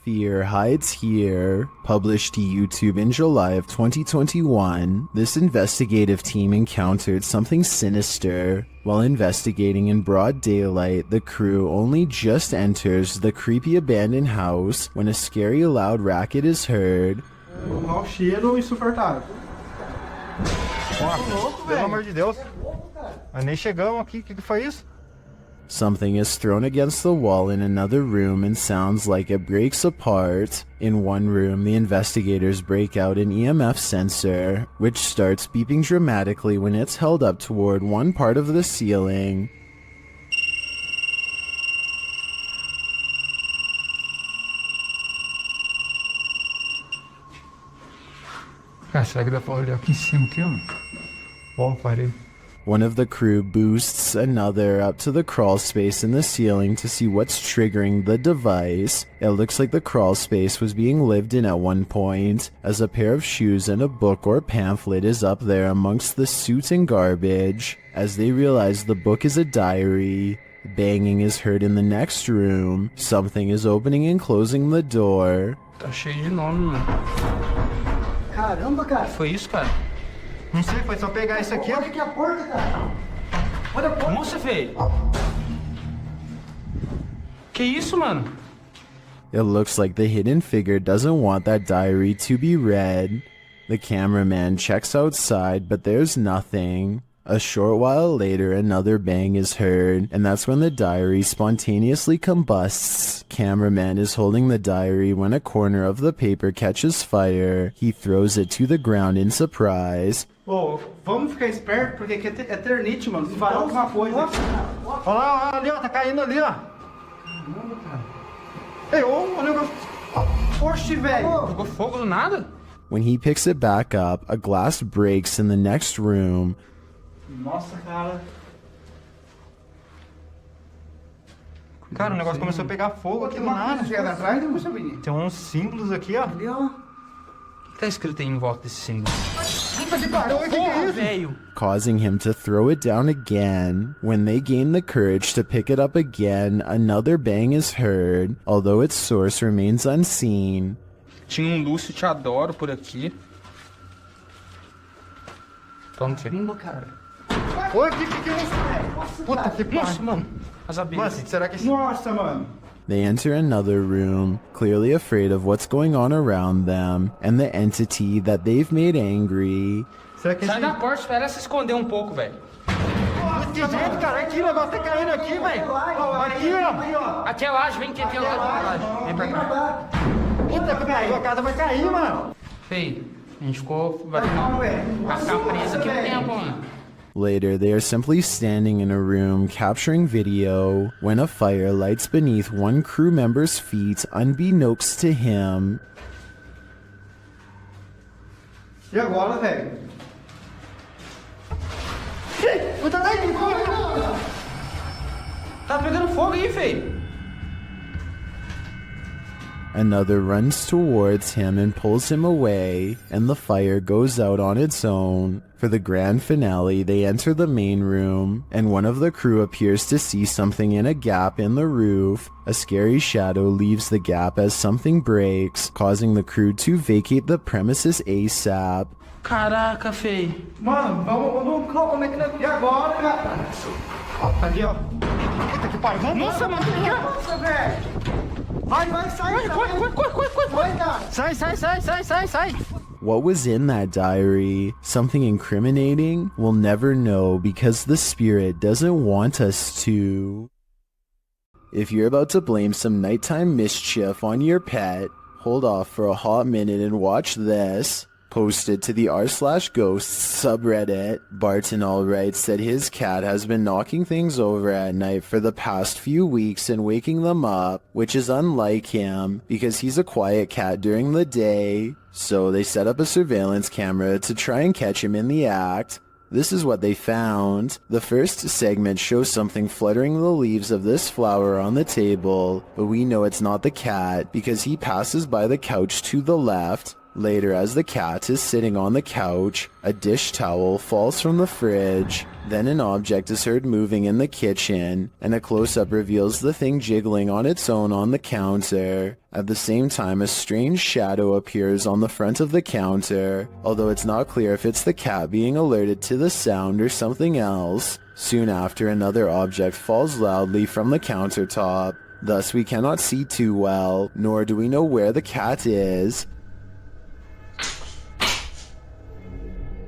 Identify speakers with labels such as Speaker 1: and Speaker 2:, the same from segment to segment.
Speaker 1: fear hides here. Published to YouTube in July of 2021, this investigative team encountered something sinister. While investigating in broad daylight, the crew only just enters the creepy abandoned house when a scary loud racket is heard.
Speaker 2: Mau cheiro insuportável.
Speaker 3: Nossa, pelo amor de Deus. Mas nem chegamos aqui, o que foi isso?
Speaker 1: Something is thrown against the wall in another room and sounds like it breaks apart. In one room, the investigators break out an EMF sensor, which starts beeping dramatically when it's held up toward one part of the ceiling.
Speaker 2: Cara, será que dá pra olhar aqui em cima aqui, ó? Ó, parei.
Speaker 1: One of the crew boosts another up to the crawl space in the ceiling to see what's triggering the device. It looks like the crawl space was being lived in at one point, as a pair of shoes and a book or pamphlet is up there amongst the soot and garbage. As they realize the book is a diary, banging is heard in the next room. Something is opening and closing the door.
Speaker 4: Tá cheio de nome, mano.
Speaker 2: Caramba, cara.
Speaker 4: Foi isso, cara?
Speaker 3: Não sei, foi só pegar isso aqui, ó.
Speaker 2: Olha aqui a porta, cara. Olha a porta.
Speaker 4: Nossa, velho. Que isso, mano?
Speaker 1: It looks like the hidden figure doesn't want that diary to be read. The cameraman checks outside, but there's nothing. A short while later, another bang is heard, and that's when the diary spontaneously combusts. Cameraman is holding the diary when a corner of the paper catches fire. He throws it to the ground in surprise.
Speaker 2: Ô, vamos ficar esperto, porque aqui é eternite, mano. Se falar alguma coisa.
Speaker 3: Olha lá, ali, ó, tá caindo ali, ó.
Speaker 2: Caramba, cara.
Speaker 3: Ei, ô, o negócio.
Speaker 2: Oxe, velho.
Speaker 4: Jogou fogo do nada?
Speaker 1: When he picks it back up, a glass breaks in the next room.
Speaker 2: Nossa, cara.
Speaker 3: Cara, o negócio começou a pegar fogo aqui do
Speaker 2: Tem uma
Speaker 3: nada.
Speaker 2: coisa chegada atrás, não sabia.
Speaker 3: Tem uns símbolos aqui, ó.
Speaker 2: Ali, ó.
Speaker 4: O que tá escrito aí em volta desse símbolo?
Speaker 3: Puta que pariu, o que é
Speaker 4: Porra,
Speaker 3: isso?
Speaker 4: velho.
Speaker 1: Causing him to throw it down again. When they gain the courage to pick it up again, another bang is heard, although its source remains unseen.
Speaker 4: Tinha um Lúcio Te Adoro por aqui. Toma, filho.
Speaker 2: Caramba, cara.
Speaker 3: Oi, que é isso, velho? Puta que
Speaker 4: Nossa,
Speaker 3: pariu.
Speaker 4: mano. As abelhas.
Speaker 3: Mano, será que esse...
Speaker 2: Nossa, mano.
Speaker 1: They enter another room, clearly afraid of what's going on around them, and the entity that they've made angry.
Speaker 3: Será que esse...
Speaker 4: Sai da porta, espera ela se esconder um pouco, velho.
Speaker 3: Que jeito, cara? Aqui, o negócio tá caindo aqui, velho. Aqui, ó.
Speaker 4: Aqui é laje, vem aqui, aqui é laje. Vem pra cá.
Speaker 3: Puta que pariu, a casa vai cair, mano.
Speaker 4: Feio, a gente ficou... Vai
Speaker 2: Não,
Speaker 4: ficar preso aqui um tempo, mano.
Speaker 1: Later, they are simply standing in a room capturing video when a fire lights beneath one crew member's feet unbeknownst to him.
Speaker 2: E agora, velho?
Speaker 4: Tá pegando fogo aí, feio.
Speaker 1: Another runs towards him and pulls him away, and the fire goes out on its own. For the grand finale, they enter the main room, and one of the crew appears to see something in a gap in the roof. A scary shadow leaves the gap as something breaks, causing the crew to vacate the premises ASAP.
Speaker 4: Caraca, feio.
Speaker 2: Mano, vamos como é que... E agora, cara?
Speaker 3: Ali, ó. Puta que pariu. Vamos,
Speaker 4: Nossa, mano, o que é?
Speaker 2: Nossa, velho. Vai, sai. Vai, cara.
Speaker 3: Sai.
Speaker 1: What was in that diary? Something incriminating? We'll never know because the spirit doesn't want us to. If you're about to blame some nighttime mischief on your pet, hold off for a hot minute and watch this. Posted to the r/ghosts subreddit, Barton writes that his cat has been knocking things over at night for the past few weeks and waking them up, which is unlike him because he's a quiet cat during the day. So they set up a surveillance camera to try and catch him in the act. This is what they found. The first segment shows something fluttering the leaves of this flower on the table, but we know it's not the cat because he passes by the couch to the left, Later, as the cat is sitting on the couch, a dish towel falls from the fridge. Then an object is heard moving in the kitchen, and a close-up reveals the thing jiggling on its own on the counter. At the same time, a strange shadow appears on the front of the counter, although it's not clear if it's the cat being alerted to the sound or something else. Soon after, another object falls loudly from the countertop. Thus, we cannot see too well, nor do we know where the cat is.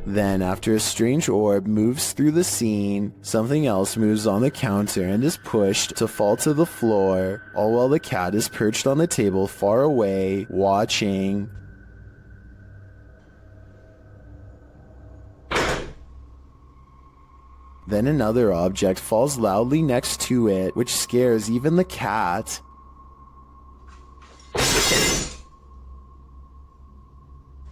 Speaker 1: Then, after a strange orb moves through the scene, something else moves on the counter and is pushed to fall to the floor, all while the cat is perched on the table far away, watching. Then another object falls loudly next to it, which scares even the cat.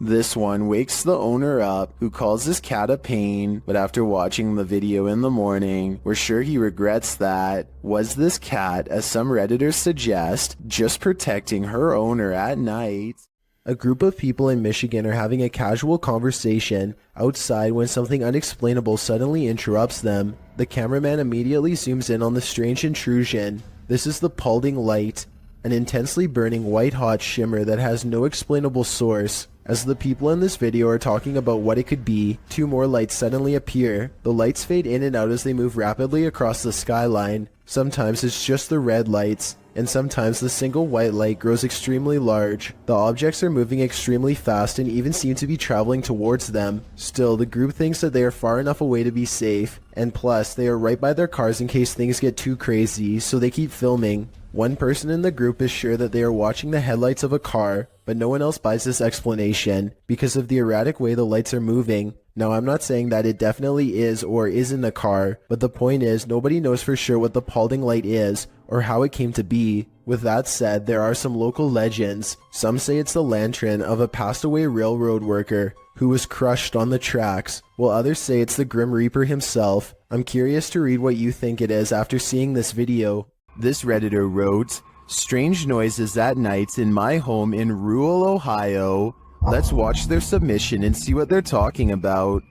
Speaker 1: This one wakes the owner up, who calls his cat a pain, but after watching the video in the morning, we're sure he regrets that. Was this cat, as some Redditors suggest, just protecting her owner at night? A group of people in Michigan are having a casual conversation outside when something unexplainable suddenly interrupts them. The cameraman immediately zooms in on the strange intrusion. This is the Paulding light, an intensely burning white-hot shimmer that has no explainable source. As the people in this video are talking about what it could be, two more lights suddenly appear. The lights fade in and out as they move rapidly across the skyline. Sometimes it's just the red lights, and sometimes the single white light grows extremely large. The objects are moving extremely fast and even seem to be traveling towards them. Still, the group thinks that they are far enough away to be safe, and plus, they are right by their cars in case things get too crazy, so they keep filming. One person in the group is sure that they are watching the headlights of a car, but no one else buys this explanation because of the erratic way the lights are moving. Now, I'm not saying that it definitely is or isn't a car, but the point is nobody knows for sure what the Paulding light is or how it came to be. With that said, there are some local legends. Some say it's the lantern of a passed away railroad worker who was crushed on the tracks, while others say it's the Grim Reaper himself. I'm curious to read what you think it is after seeing this video. This Redditor wrote, "Strange noises at night in my home in rural Ohio. Let's watch their submission and see what they're talking about."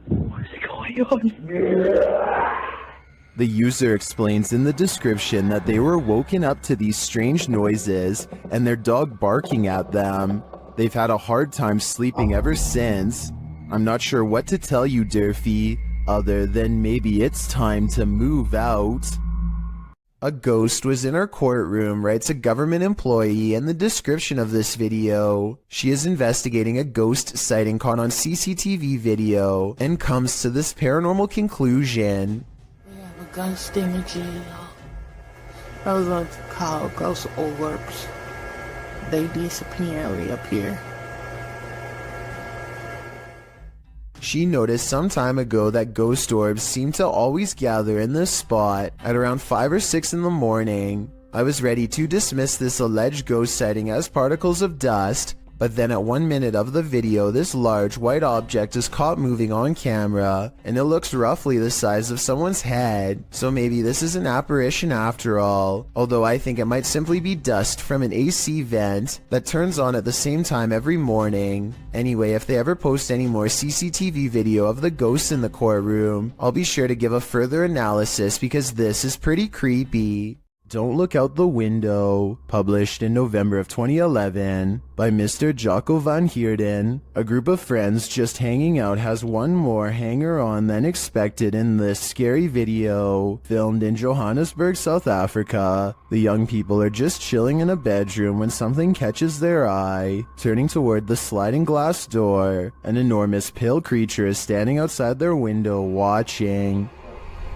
Speaker 5: What's going on?
Speaker 1: The user explains in the description that they were woken up to these strange noises and their dog barking at them. They've had a hard time sleeping ever since. I'm not sure what to tell you, Durfee, other than maybe it's time to move out. A ghost was in our courtroom, writes a government employee in the description of this video. She is investigating a ghost sighting caught on CCTV video and comes to this paranormal conclusion.
Speaker 5: Ghost images. Those are called ghost orbs. They disappear and reappear.
Speaker 1: She noticed some time ago that ghost orbs seem to always gather in this spot at around 5 or 6 in the morning. I was ready to dismiss this alleged ghost sighting as particles of dust, but then at 1 minute of the video, this large white object is caught moving on camera, and it looks roughly the size of someone's head, so maybe this is an apparition after all, although I think it might simply be dust from an AC vent that turns on at the same time every morning. Anyway, if they ever post any more CCTV video of the ghosts in the courtroom, I'll be sure to give a further analysis because this is pretty creepy. Don't Look Out the Window, published in November of 2011 by Mr. Jocko van Heerden. A group of friends just hanging out has one more hanger-on than expected in this scary video, filmed in Johannesburg, South Africa. The young people are just chilling in a bedroom when something catches their eye. Turning toward the sliding glass door, an enormous pale creature is standing outside their window watching.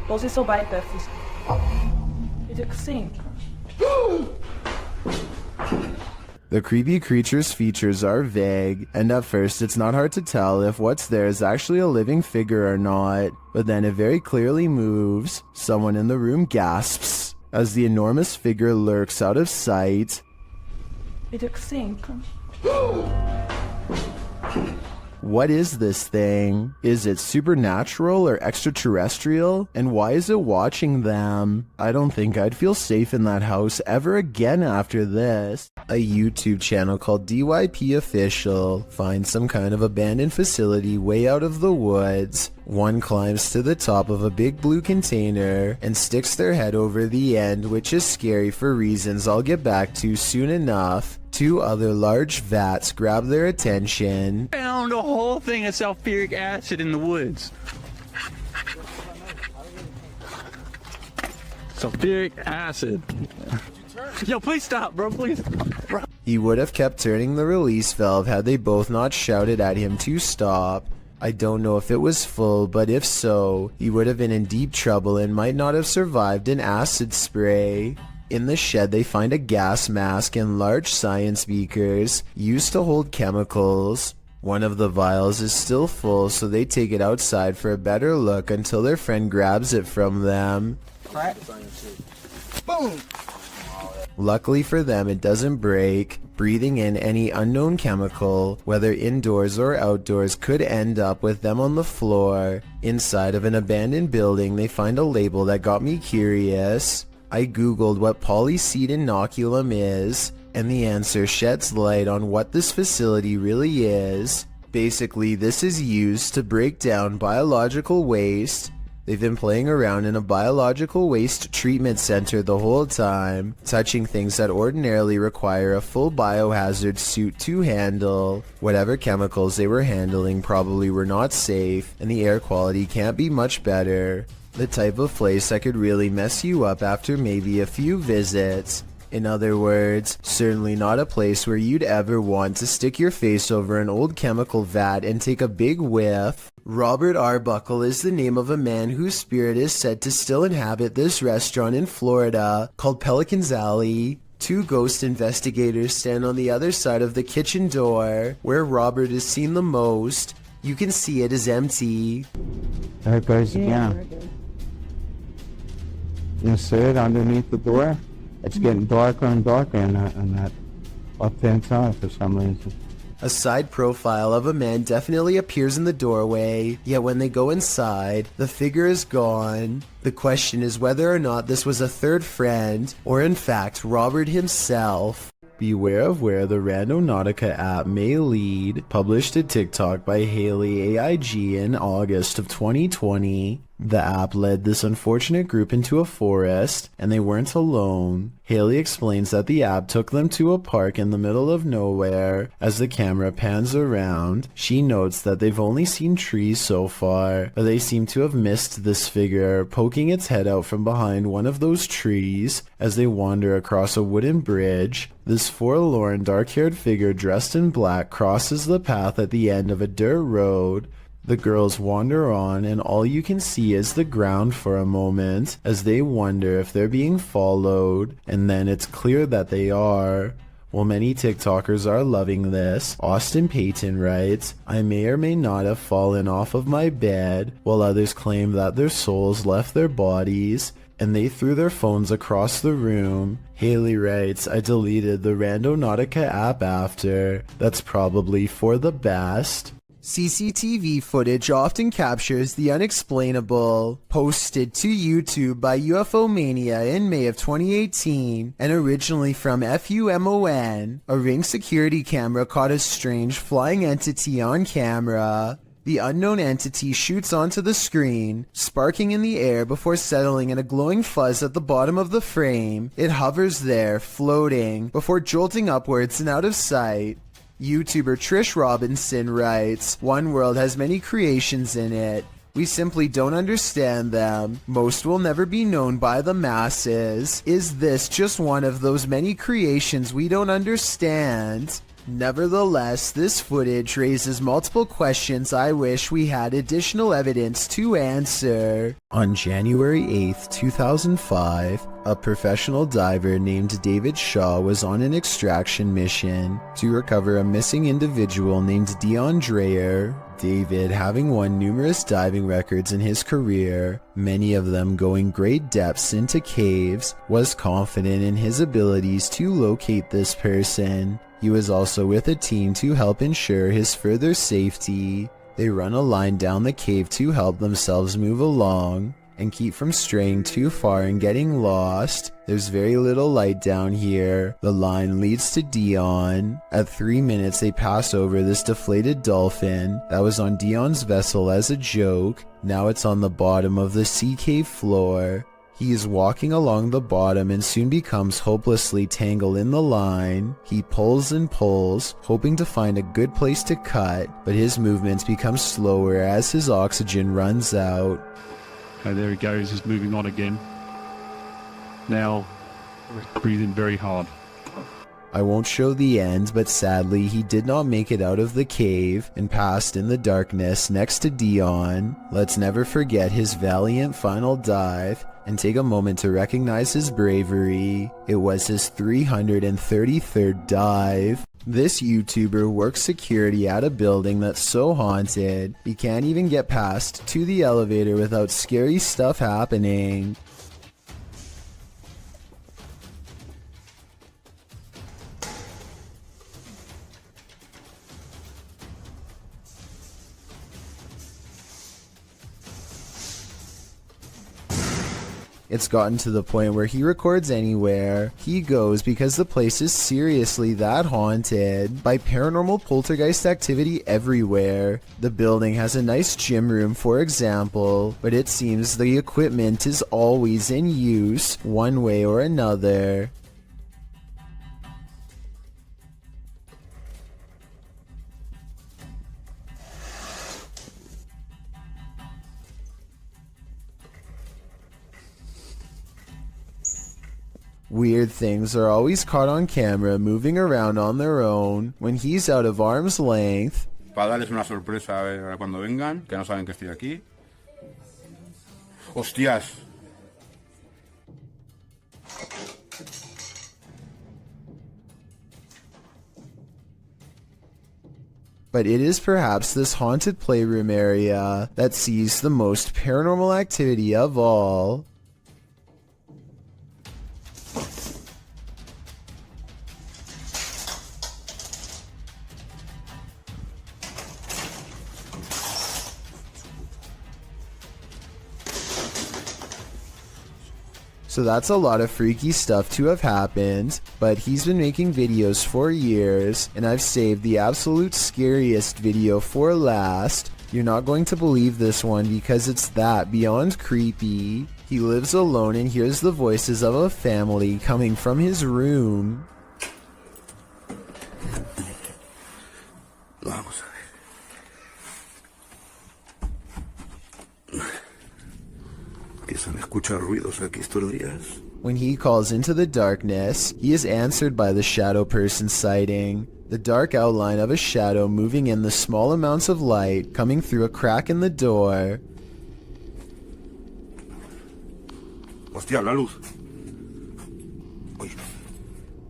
Speaker 6: Posição baita, sim.
Speaker 1: The creepy creature's features are vague, and at first it's not hard to tell if what's there is actually a living figure or not, but then it very clearly moves. Someone in the room gasps as the enormous figure lurks out of sight. What is this thing? Is it supernatural or extraterrestrial? And why is it watching them? I don't think I'd feel safe in that house ever again after this. A YouTube channel called DYP Official finds some kind of abandoned facility way out of the woods. One climbs to the top of a big blue container and sticks their head over the end, which is scary for reasons I'll get back to soon enough. Two other large vats grab their attention.
Speaker 7: Found a whole thing of sulfuric acid in the woods. Sulfuric acid. Yo, please stop, bro, please.
Speaker 1: He would have kept turning the release valve had they both not shouted at him to stop. I don't know if it was full, but if so, he would have been in deep trouble and might not have survived an acid spray. In the shed, they find a gas mask and large science beakers used to hold chemicals. One of the vials is still full, so they take it outside for a better look until their friend grabs it from them.
Speaker 3: Boom!
Speaker 1: Luckily for them, it doesn't break. Breathing in any unknown chemical, whether indoors or outdoors, could end up with them on the floor. Inside of an abandoned building, they find a label that got me curious. I googled what polyseed inoculum is, and the answer sheds light on what this facility really is. Basically, this is used to break down biological waste. They've been playing around in a biological waste treatment center the whole time, touching things that ordinarily require a full biohazard suit to handle. Whatever chemicals they were handling probably were not safe, and the air quality can't be much better. The type of place that could really mess you up after maybe a few visits. In other words, certainly not a place where you'd ever want to stick your face over an old chemical vat and take a big whiff. Robert Arbuckle is the name of a man whose spirit is said to still inhabit this restaurant in Florida called Pelican's Alley. Two ghost investigators stand on the other side of the kitchen door, where Robert is seen the most. You can see it is empty.
Speaker 2: There it goes again. You see it underneath the door? It's getting darker and darker in that left-hand side for some reason.
Speaker 1: A side profile of a man definitely appears in the doorway, yet when they go inside, the figure is gone. The question is whether or not this was a third friend, or in fact Robert himself. Beware of where the Randonautica app may lead. Published a TikTok by Haley AIG in August of 2020. The app led this unfortunate group into a forest, and they weren't alone. Haley explains that the app took them to a park in the middle of nowhere. As the camera pans around, she notes that they've only seen trees so far, but they seem to have missed this figure poking its head out from behind one of those trees. As they wander across a wooden bridge, this forlorn dark-haired figure dressed in black crosses the path at the end of a dirt road. The girls wander on, and all you can see is the ground for a moment as they wonder if they're being followed, and then it's clear that they are. While many TikTokers are loving this, Austin Payton writes, "I may or may not have fallen off of my bed," while others claim that their souls left their bodies and they threw their phones across the room. Haley writes, "I deleted the Randonautica app after. That's probably for the best." CCTV footage often captures the unexplainable. Posted to YouTube by UFO Mania in May of 2018 and originally from FUMON, a Ring security camera caught a strange flying entity on camera. The unknown entity shoots onto the screen, sparking in the air before settling in a glowing fuzz at the bottom of the frame. It hovers there, floating, before jolting upwards and out of sight. YouTuber Trish Robinson writes, "One world has many creations in it. We simply don't understand them. Most will never be known by the masses. Is this just one of those many creations we don't understand?" Nevertheless, this footage raises multiple questions I wish we had additional evidence to answer. On January 8th, 2005, a professional diver named David Shaw was on an extraction mission to recover a missing individual named Dion Dreyer. David, having won numerous diving records in his career, many of them going great depths into caves, was confident in his abilities to locate this person. He was also with a team to help ensure his further safety. They run a line down the cave to help themselves move along and keep from straying too far and getting lost. There's very little light down here. The line leads to Dion. At 3 minutes they pass over this deflated dolphin that was on Dion's vessel as a joke. Now it's on the bottom of the sea cave floor. He is walking along the bottom and soon becomes hopelessly tangled in the line. He pulls and pulls, hoping to find a good place to cut, but his movements become slower as his oxygen runs out.
Speaker 7: Okay, there he goes, he's moving on again. Now, breathing very hard.
Speaker 1: I won't show the end, but sadly he did not make it out of the cave and passed in the darkness next to Dion. Let's never forget his valiant final dive and take a moment to recognize his bravery. It was his 333rd dive. This YouTuber works security at a building that's so haunted, he can't even get past to the elevator without scary stuff happening. It's gotten to the point where he records anywhere he goes because the place is seriously that haunted by paranormal poltergeist activity everywhere. The building has a nice gym room, for example, but it seems the equipment is always in use one way or another. Weird things are always caught on camera moving around on their own when he's out of arm's length.
Speaker 8: Para darles una sorpresa cuando vengan, que no saben que estoy aquí. ¡Hostias!
Speaker 1: But it is perhaps this haunted playroom area that sees the most paranormal activity of all. So that's a lot of freaky stuff to have happened, but he's been making videos for years, and I've saved the absolute scariest video for last. You're not going to believe this one because it's that beyond creepy. He lives alone and hears the voices of a family coming from his room.
Speaker 8: Vamos a ver. Que se me escuchan ruidos aquí estos días.
Speaker 1: When he calls into the darkness, he is answered by the shadow person sighting. The dark outline of a shadow moving in the small amounts of light coming through a crack in the door.
Speaker 8: Hostia, la luz. Uy.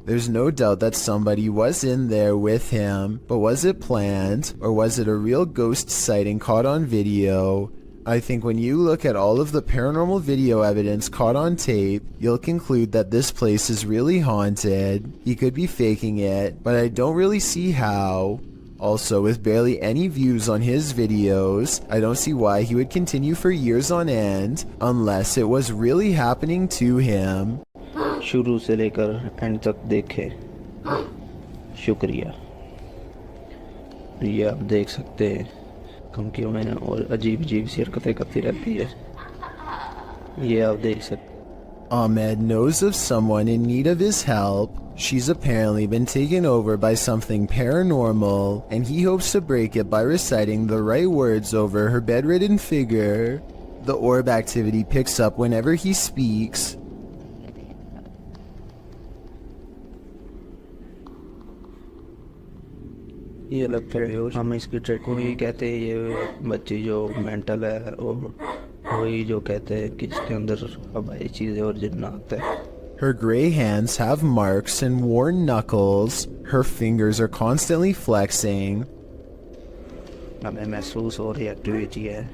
Speaker 1: There's no doubt that somebody was in there with him, but was it planned, or was it a real ghost sighting caught on video? I think when you look at all of the paranormal video evidence caught on tape, you'll conclude that this place is really haunted. He could be faking it, but I don't really see how. Also, with barely any views on his videos, I don't see why he would continue for years on end, unless it was really happening to him.
Speaker 2: शुरू से लेकर and तक देखे, शुक्रिया। ये आप देख सकते हैं धमकियों में और अजीब अजीब सी हरकतें करती रहती है, ये आप देख सकते।
Speaker 1: Ahmed knows of someone in need of his help. She's apparently been taken over by something paranormal, and he hopes to break it by reciting the right words over her bedridden figure. The orb activity picks up whenever he speaks.
Speaker 2: ये अलग प्रयोग हम इसकी track को ही कहते हैं। ये बच्ची जो मेंटल है और वही जो कहते हैं कि इसके अंदर हवाई चीज़ें और जिन्नात है।
Speaker 1: Her gray hands have marks and worn knuckles. Her fingers are constantly flexing.
Speaker 2: हमें महसूस हो रही एक्टिविटी है।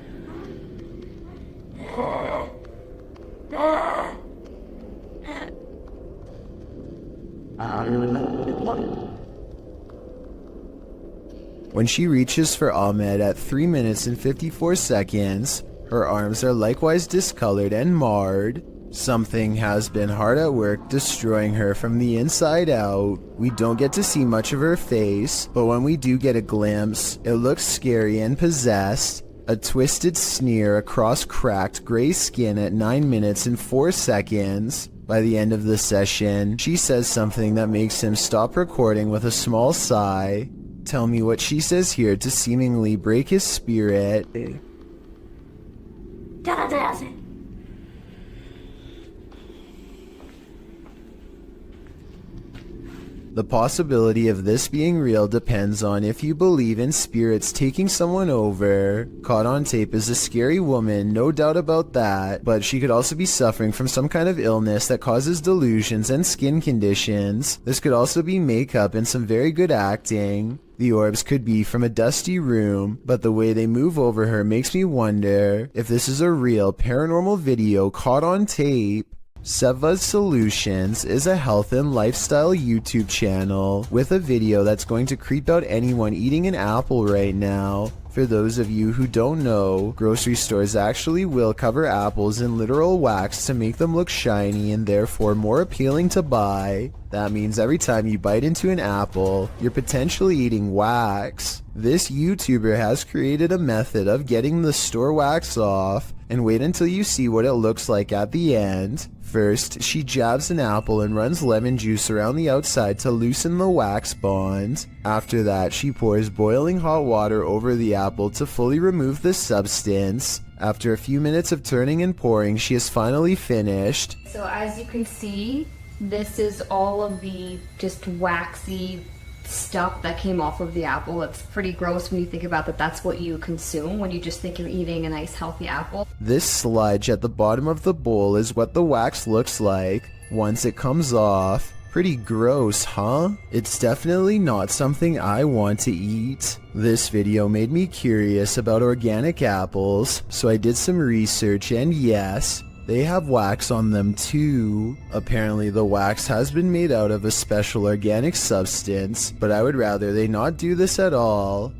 Speaker 1: When she reaches for Ahmed at 3 minutes and 54 seconds, her arms are likewise discolored and marred. Something has been hard at work destroying her from the inside out. We don't get to see much of her face, but when we do get a glimpse, it looks scary and possessed. A twisted sneer across cracked gray skin at 9 minutes and 4 seconds. By the end of the session, she says something that makes him stop recording with a small sigh. Tell me what she says here to seemingly break his spirit. The possibility of this being real depends on if you believe in spirits taking someone over. Caught on tape is a scary woman, no doubt about that, but she could also be suffering from some kind of illness that causes delusions and skin conditions. This could also be makeup and some very good acting. The orbs could be from a dusty room, but the way they move over her makes me wonder if this is a real paranormal video caught on tape. Seva's Solutions is a health and lifestyle YouTube channel with a video that's going to creep out anyone eating an apple right now. For those of you who don't know, grocery stores actually will cover apples in literal wax to make them look shiny and therefore more appealing to buy. That means every time you bite into an apple, you're potentially eating wax. This YouTuber has created a method of getting the store wax off, and wait until you see what it looks like at the end. First, she jabs an apple and runs lemon juice around the outside to loosen the wax bond. After that, she pours boiling hot water over the apple to fully remove the substance. After a few minutes of turning and pouring, she is finally finished.
Speaker 9: So as you can see, this is all of the just waxy stuff that came off of the apple. It's pretty gross when you think about that. That's what you consume when you just think you're eating a nice healthy apple.
Speaker 1: This sludge at the bottom of the bowl is what the wax looks like once it comes off. Pretty gross, huh? It's definitely not something I want to eat. This video made me curious about organic apples, so I did some research, and yes, they have wax on them too. Apparently the wax has been made out of a special organic substance, but I would rather they not do this at all.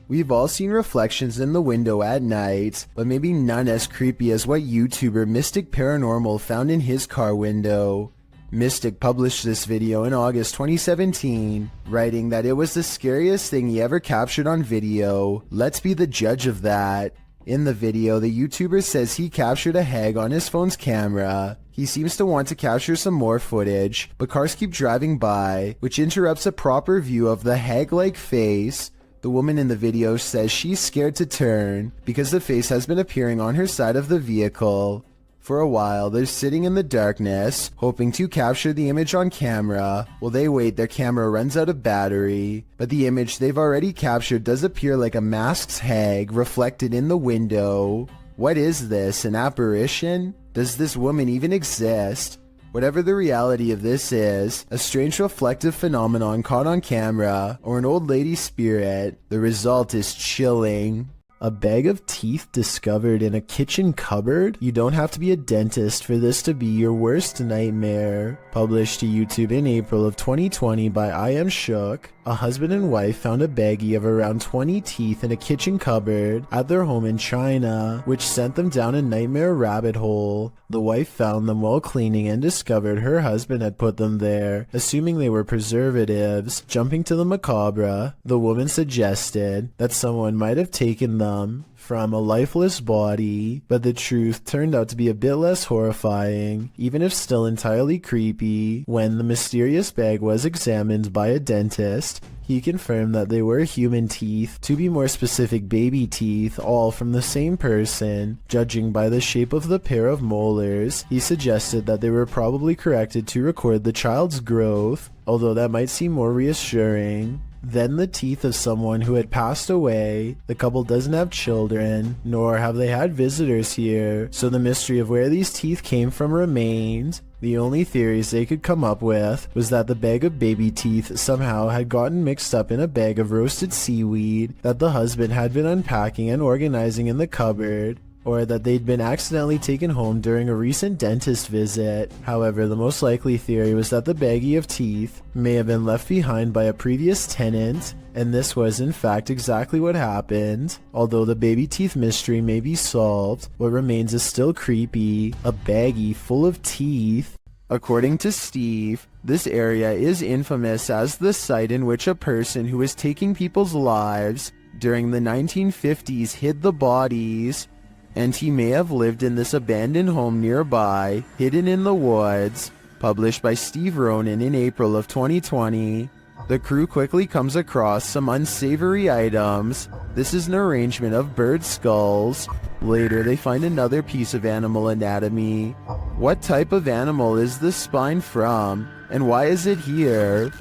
Speaker 1: We've all seen reflections in the window at night, but maybe none as creepy as what YouTuber Mystic Paranormal found in his car window. Mystic published this video in August 2017, writing that it was the scariest thing he ever captured on video. Let's be the judge of that. In the video, the YouTuber says he captured a hag on his phone's camera. He seems to want to capture some more footage, but cars keep driving by, which interrupts a proper view of the hag-like face. The woman in the video says she's scared to turn because the face has been appearing on her side of the vehicle. For a while, they're sitting in the darkness, hoping to capture the image on camera. While they wait, their camera runs out of battery, but the image they've already captured does appear like a masked hag reflected in the window. What is this, an apparition? Does this woman even exist? Whatever the reality of this is, a strange reflective phenomenon caught on camera, or an old lady spirit, the result is chilling. A bag of teeth discovered in a kitchen cupboard? You don't have to be a dentist for this to be your worst nightmare. Published to YouTube in April of 2020 by I Am Shook, a husband and wife found a baggie of around 20 teeth in a kitchen cupboard at their home in China, which sent them down a nightmare rabbit hole. The wife found them while cleaning and discovered her husband had put them there, assuming they were preservatives. Jumping to the macabre, the woman suggested that someone might have taken them from a lifeless body, but the truth turned out to be a bit less horrifying, even if still entirely creepy. When the mysterious bag was examined by a dentist, he confirmed that they were human teeth, to be more specific baby teeth, all from the same person. Judging by the shape of the pair of molars, he suggested that they were probably corrected to record the child's growth, although that might seem more reassuring. Then the teeth of someone who had passed away. The couple doesn't have children, nor have they had visitors here, so the mystery of where these teeth came from remained. The only theories they could come up with was that the bag of baby teeth somehow had gotten mixed up in a bag of roasted seaweed that the husband had been unpacking and organizing in the cupboard. or that they'd been accidentally taken home during a recent dentist visit. However, the most likely theory was that the baggie of teeth may have been left behind by a previous tenant, and this was in fact exactly what happened. Although the baby teeth mystery may be solved, what remains is still creepy: a baggie full of teeth. According to Steve, this area is infamous as the site in which a person who was taking people's lives during the 1950s hid the bodies, and he may have lived in this abandoned home nearby, hidden in the woods. Published by Steve Ronan in April of 2020. The crew quickly comes across some unsavory items. This is an arrangement of bird skulls. Later, they find another piece of animal anatomy. What type of animal is this spine from, and why is it here?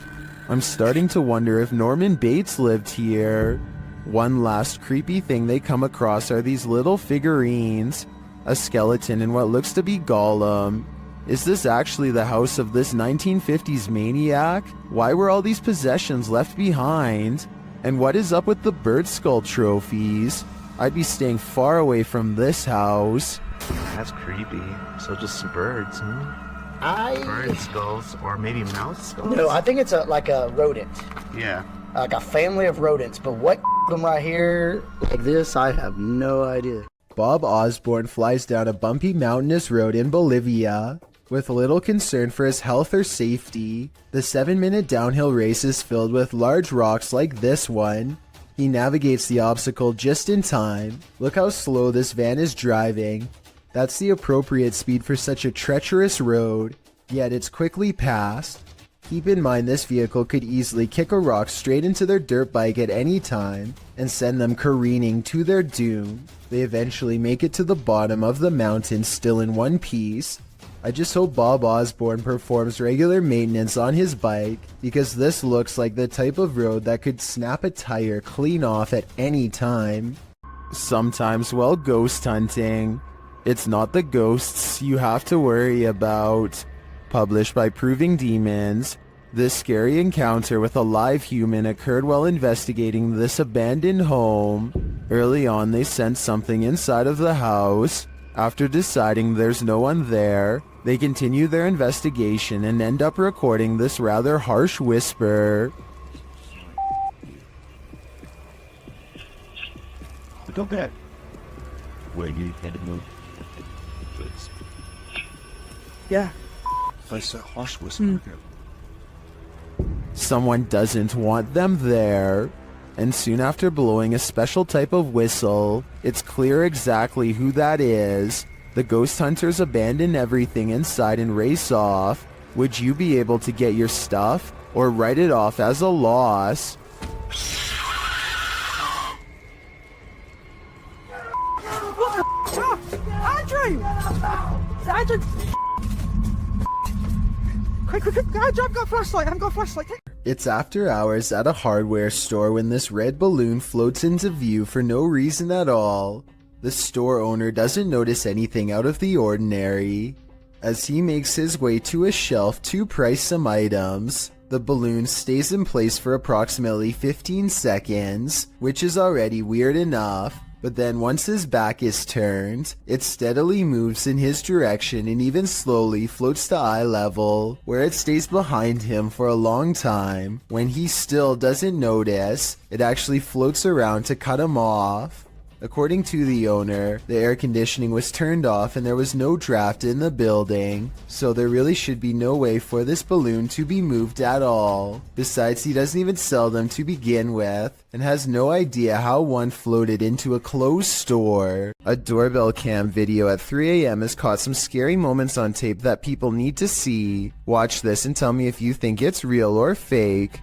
Speaker 1: I'm starting to wonder if Norman Bates lived here. One last creepy thing they come across are these little figurines. A skeleton and what looks to be Gollum. Is this actually the house of this 1950s maniac? Why were all these possessions left behind? And what is up with the bird skull trophies? I'd be staying far away from this house.
Speaker 2: That's creepy. So just some birds, huh? Bird skulls, or maybe mouse skulls?
Speaker 10: No, I think it's like a rodent.
Speaker 2: Yeah.
Speaker 10: Like a family of rodents, but what them right here like this, I have no idea.
Speaker 1: Bob Osborne flies down a bumpy mountainous road in Bolivia. With little concern for his health or safety, the 7-minute downhill race is filled with large rocks like this one. He navigates the obstacle just in time. Look how slow this van is driving. That's the appropriate speed for such a treacherous road, yet it's quickly passed. Keep in mind this vehicle could easily kick a rock straight into their dirt bike at any time and send them careening to their doom. They eventually make it to the bottom of the mountain still in one piece. I just hope Bob Osborne performs regular maintenance on his bike, because this looks like the type of road that could snap a tire clean off at any time. Sometimes while ghost hunting, it's not the ghosts you have to worry about. Published by Proving Demons, this scary encounter with a live human occurred while investigating this abandoned home. Early on, they sense something inside of the house. After deciding there's no one there, they continue their investigation and end up recording this rather harsh whisper.
Speaker 8: Go back. Where you headed, move?
Speaker 10: Yeah.
Speaker 8: That's a harsh whisper.
Speaker 1: Someone doesn't want them there. And soon after blowing a special type of whistle, it's clear exactly who that is. The ghost hunters abandon everything inside and race off. Would you be able to get your stuff, or write it off as a loss?
Speaker 3: Andrew! Andrew! Quick, Andrew, I've got a flashlight,
Speaker 1: It's after hours at a hardware store when this red balloon floats into view for no reason at all. The store owner doesn't notice anything out of the ordinary. As he makes his way to a shelf to price some items, the balloon stays in place for approximately 15 seconds, which is already weird enough. But then once his back is turned, it steadily moves in his direction and even slowly floats to eye level, where it stays behind him for a long time. When he still doesn't notice, it actually floats around to cut him off. According to the owner, the air conditioning was turned off and there was no draft in the building, so there really should be no way for this balloon to be moved at all. Besides, he doesn't even sell them to begin with, and has no idea how one floated into a closed store. A doorbell cam video at 3 a.m. has caught some scary moments on tape that people need to see. Watch this and tell me if you think it's real or fake.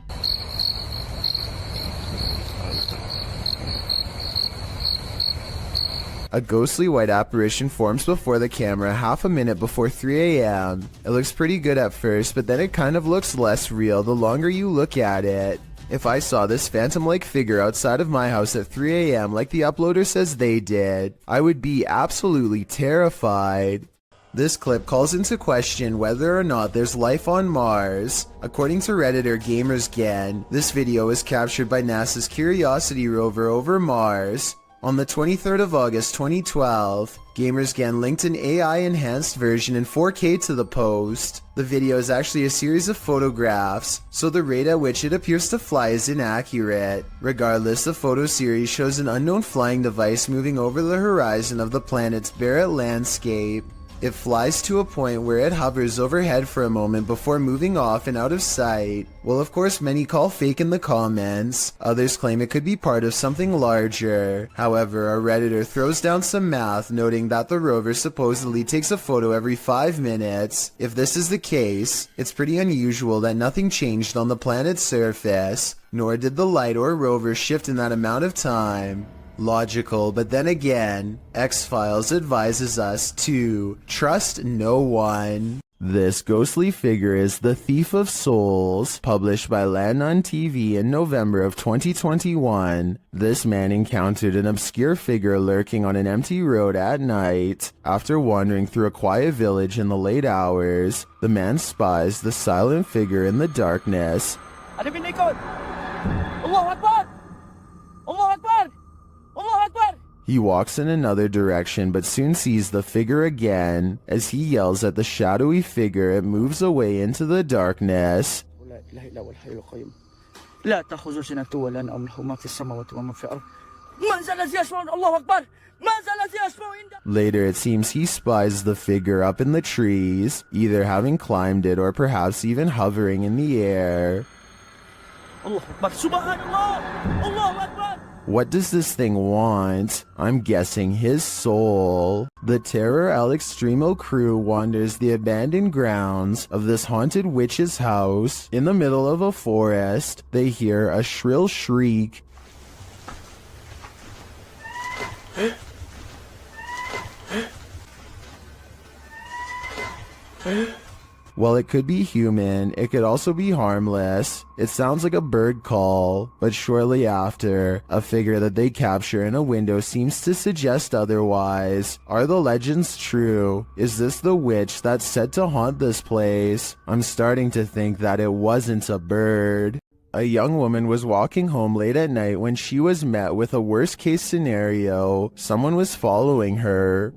Speaker 1: A ghostly white apparition forms before the camera half a minute before 3 a.m. It looks pretty good at first, but then it kind of looks less real the longer you look at it. If I saw this phantom-like figure outside of my house at 3 a.m. like the uploader says they did, I would be absolutely terrified. This clip calls into question whether or not there's life on Mars. According to Redditor GamersGen, this video was captured by NASA's Curiosity rover over Mars. On the 23rd of August 2012, GamersGan linked an AI-enhanced version in 4K to the post. The video is actually a series of photographs, so the rate at which it appears to fly is inaccurate. Regardless, the photo series shows an unknown flying device moving over the horizon of the planet's barren landscape. It flies to a point where it hovers overhead for a moment before moving off and out of sight. Well, of course, many call fake in the comments. Others claim it could be part of something larger. However, a Redditor throws down some math, noting that the rover supposedly takes a photo every 5 minutes. If this is the case, it's pretty unusual that nothing changed on the planet's surface, nor did the light or rover shift in that amount of time. Logical, but then again, X-Files advises us to trust no one. This ghostly figure is the Thief of Souls, published by Landon TV in November of 2021. This man encountered an obscure figure lurking on an empty road at night. After wandering through a quiet village in the late hours, the man spies the silent figure in the darkness.
Speaker 3: Allahu Akbar! Allahu Akbar! Allahu Akbar!
Speaker 1: He walks in another direction but soon sees the figure again. As he yells at the shadowy figure, it moves away into the darkness. Later, it seems he spies the figure up in the trees, either having climbed it or perhaps even hovering in the air. What does this thing want? I'm guessing his soul. The Terror Al Extremo crew wanders the abandoned grounds of this haunted witch's house. In the middle of a forest, they hear a shrill shriek. While it could be human, it could also be harmless. It sounds like a bird call, but shortly after, a figure that they capture in a window seems to suggest otherwise. Are the legends true? Is this the witch that's said to haunt this place? I'm starting to think that it wasn't a bird. A young woman was walking home late at night when she was met with a worst-case scenario. Someone was following her.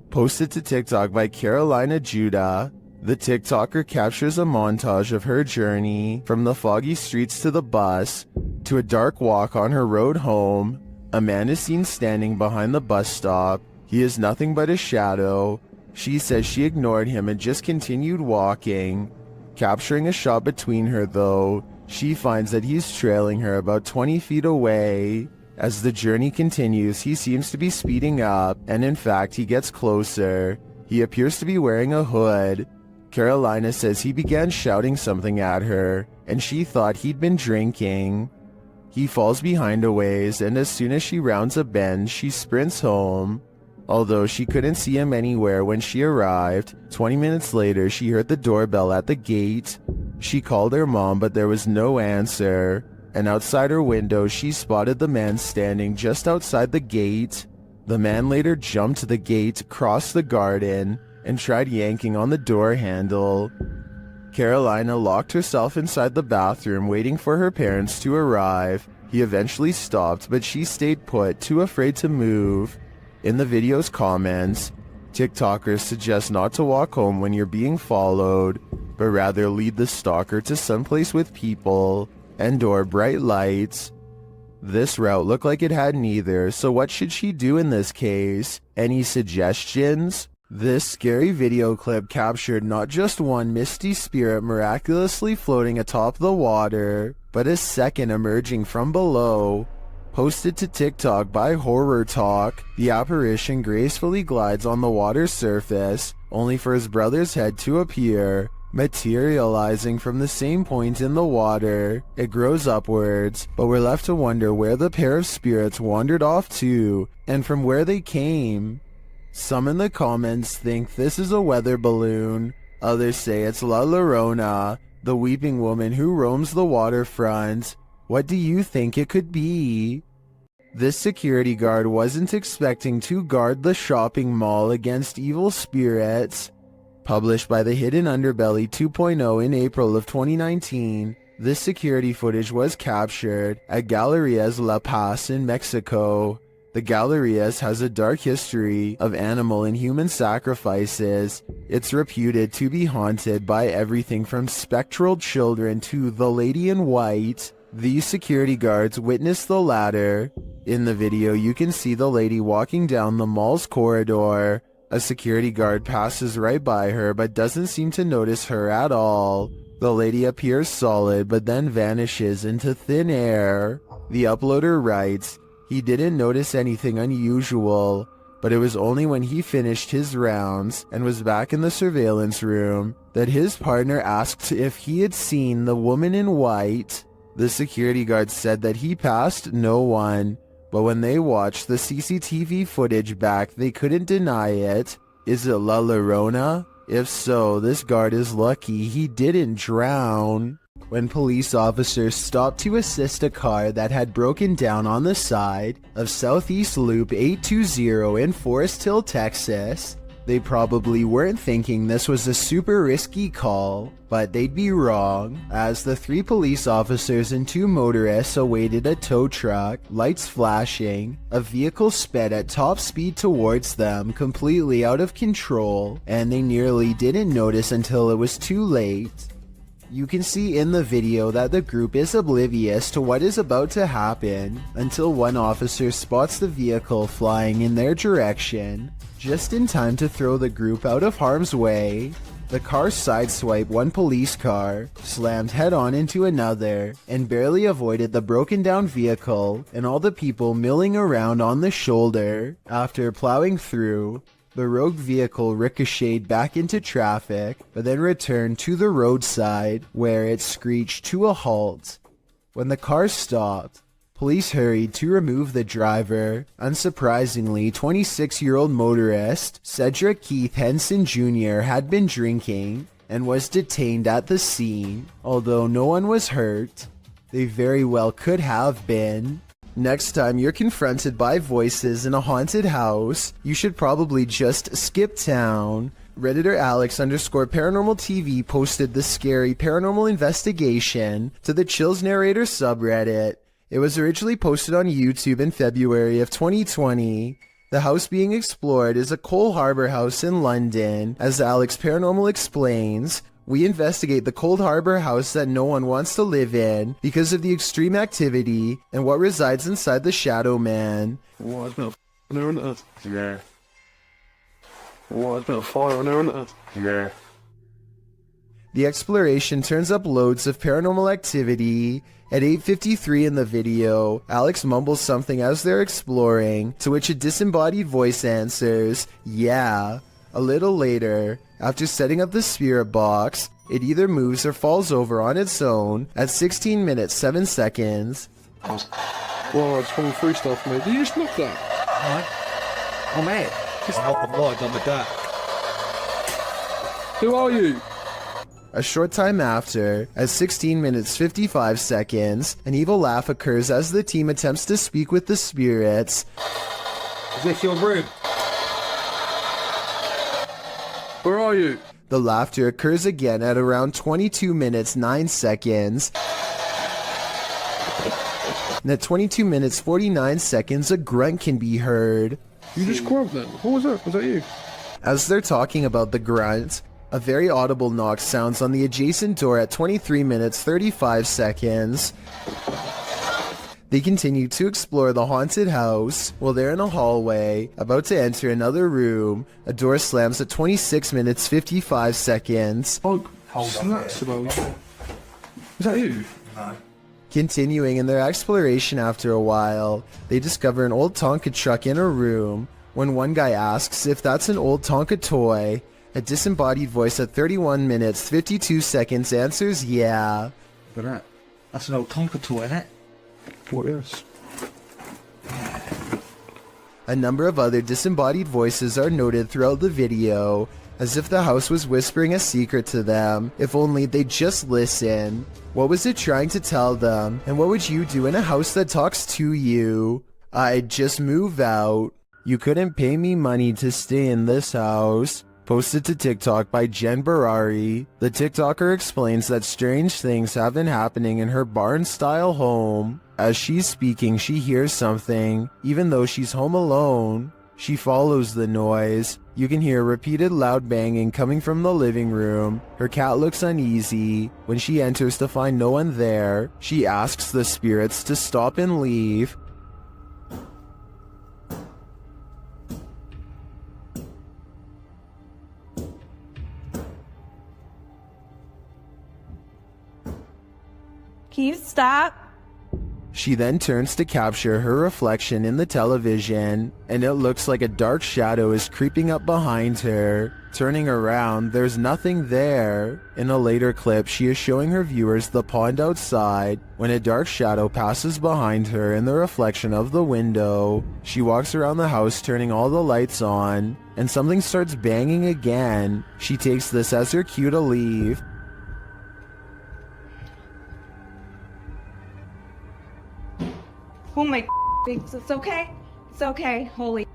Speaker 1: Posted to TikTok by Carolina Judah. The TikToker captures a montage of her journey from the foggy streets to the bus to a dark walk on her road home. A man is seen standing behind the bus stop. He is nothing but a shadow. She says she ignored him and just continued walking. Capturing a shot between her though, she finds that he's trailing her about 20 feet away. As the journey continues, he seems to be speeding up, and in fact he gets closer. He appears to be wearing a hood. Carolina says he began shouting something at her, and she thought he'd been drinking. He falls behind a ways, and as soon as she rounds a bend, she sprints home. Although she couldn't see him anywhere when she arrived, 20 minutes later she heard the doorbell at the gate. She called her mom, but there was no answer, and outside her window she spotted the man standing just outside the gate. The man later jumped the gate, crossed the garden, and tried yanking on the door handle. Carolina locked herself inside the bathroom waiting for her parents to arrive. He eventually stopped, but she stayed put, too afraid to move. In the video's comments, TikTokers suggest not to walk home when you're being followed, but rather lead the stalker to someplace with people and/or bright lights. This route looked like it had neither, so what should she do in this case? Any suggestions? This scary video clip captured not just one misty spirit miraculously floating atop the water, but a second emerging from below. Posted to TikTok by Horror Talk, the apparition gracefully glides on the water's surface, only for his brother's head to appear, materializing from the same point in the water. It grows upwards, but we're left to wonder where the pair of spirits wandered off to, and from where they came. Some in the comments think this is a weather balloon. Others say it's La Llorona, the weeping woman who roams the waterfront. What do you think it could be? This security guard wasn't expecting to guard the shopping mall against evil spirits. Published by the Hidden Underbelly 2.0 in April of 2019, this security footage was captured at Galerías La Paz in Mexico. The Gallerias has a dark history of animal and human sacrifices. It's reputed to be haunted by everything from spectral children to the lady in white. These security guards witnessed the latter. In the video, you can see the lady walking down the mall's corridor. A security guard passes right by her but doesn't seem to notice her at all. The lady appears solid but then vanishes into thin air. The uploader writes, he didn't notice anything unusual, but it was only when he finished his rounds and was back in the surveillance room that his partner asked if he had seen the woman in white. The security guard said that he passed no one, but when they watched the CCTV footage back, they couldn't deny it. Is it La Llorona? If so, this guard is lucky he didn't drown. When police officers stopped to assist a car that had broken down on the side of Southeast Loop 820 in Forest Hill, Texas, they probably weren't thinking this was a super risky call, but they'd be wrong, as the 3 police officers and 2 motorists awaited a tow truck, lights flashing. A vehicle sped at top speed towards them, completely out of control, and they nearly didn't notice until it was too late. You can see in the video that the group is oblivious to what is about to happen until one officer spots the vehicle flying in their direction, just in time to throw the group out of harm's way. The car sideswiped one police car, slammed head-on into another, and barely avoided the broken-down vehicle and all the people milling around on the shoulder. After plowing through, the rogue vehicle ricocheted back into traffic, but then returned to the roadside, where it screeched to a halt. When the car stopped, police hurried to remove the driver. Unsurprisingly, 26-year-old motorist Cedric Keith Henson Jr. had been drinking and was detained at the scene. Although no one was hurt, they very well could have been. Next time you're confronted by voices in a haunted house, you should probably just skip town. Redditor Alex_paranormal TV posted the scary paranormal investigation to the Chills Narrator subreddit. It was originally posted on YouTube in February of 2020. The house being explored is a Coal Harbour house in London. As Alex Paranormal explains, we investigate the Cold Harbor house that no one wants to live in because of the extreme activity and what resides inside the Shadow Man.
Speaker 11: Why is there a fire on there, isn't it? Yeah. Why is there a fire on there, isn't it? Yeah.
Speaker 1: The exploration turns up loads of paranormal activity. At 8:53 in the video, Alex mumbles something as they're exploring, to which a disembodied voice answers, yeah. A little later, after setting up the spirit box, it either moves or falls over on its own at 16 minutes 7 seconds.
Speaker 11: Well, it's falling through stuff, mate. Did you just knock that?
Speaker 12: Alright. Oh, man. I'm right done with that.
Speaker 11: Who are you?
Speaker 1: A short time after, at 16 minutes 55 seconds, an evil laugh occurs as the team attempts to speak with the spirits.
Speaker 12: Is this your room?
Speaker 11: Where are you?
Speaker 1: The laughter occurs again at around 22 minutes 9 seconds. And at 22 minutes 49 seconds, a grunt can be heard.
Speaker 11: You just grunt then? What was that? Was that you?
Speaker 1: As they're talking about the grunt, a very audible knock sounds on the adjacent door at 23 minutes 35 seconds. They continue to explore the haunted house. While they're in a hallway, about to enter another room, a door slams at 26 minutes 55 seconds.
Speaker 11: Oh, that's about... Is that you?
Speaker 12: No.
Speaker 1: Continuing in their exploration after a while, they discover an old Tonka truck in a room. When one guy asks if that's an old Tonka toy, a disembodied voice at 31 minutes 52 seconds answers yeah.
Speaker 12: But that's an old Tonka toy, isn't it?
Speaker 11: What, yes.
Speaker 1: A number of other disembodied voices are noted throughout the video, as if the house was whispering a secret to them, if only they'd just listen. What was it trying to tell them, and what would you do in a house that talks to you? I'd just move out. You couldn't pay me money to stay in this house. Posted to TikTok by Jen Barari, the TikToker explains that strange things have been happening in her barn-style home. As she's speaking, she hears something. Even though she's home alone, she follows the noise. You can hear repeated loud banging coming from the living room. Her cat looks uneasy. When she enters to find no one there, she asks the spirits to stop and leave.
Speaker 6: Can you stop?
Speaker 1: She then turns to capture her reflection in the television, and it looks like a dark shadow is creeping up behind her. Turning around, there's nothing there. In a later clip, she is showing her viewers the pond outside when a dark shadow passes behind her in the reflection of the window. She walks around the house turning all the lights on, and something starts banging again. She takes this as her cue to leave.
Speaker 6: Oh my things. It's okay. It's okay. Holy.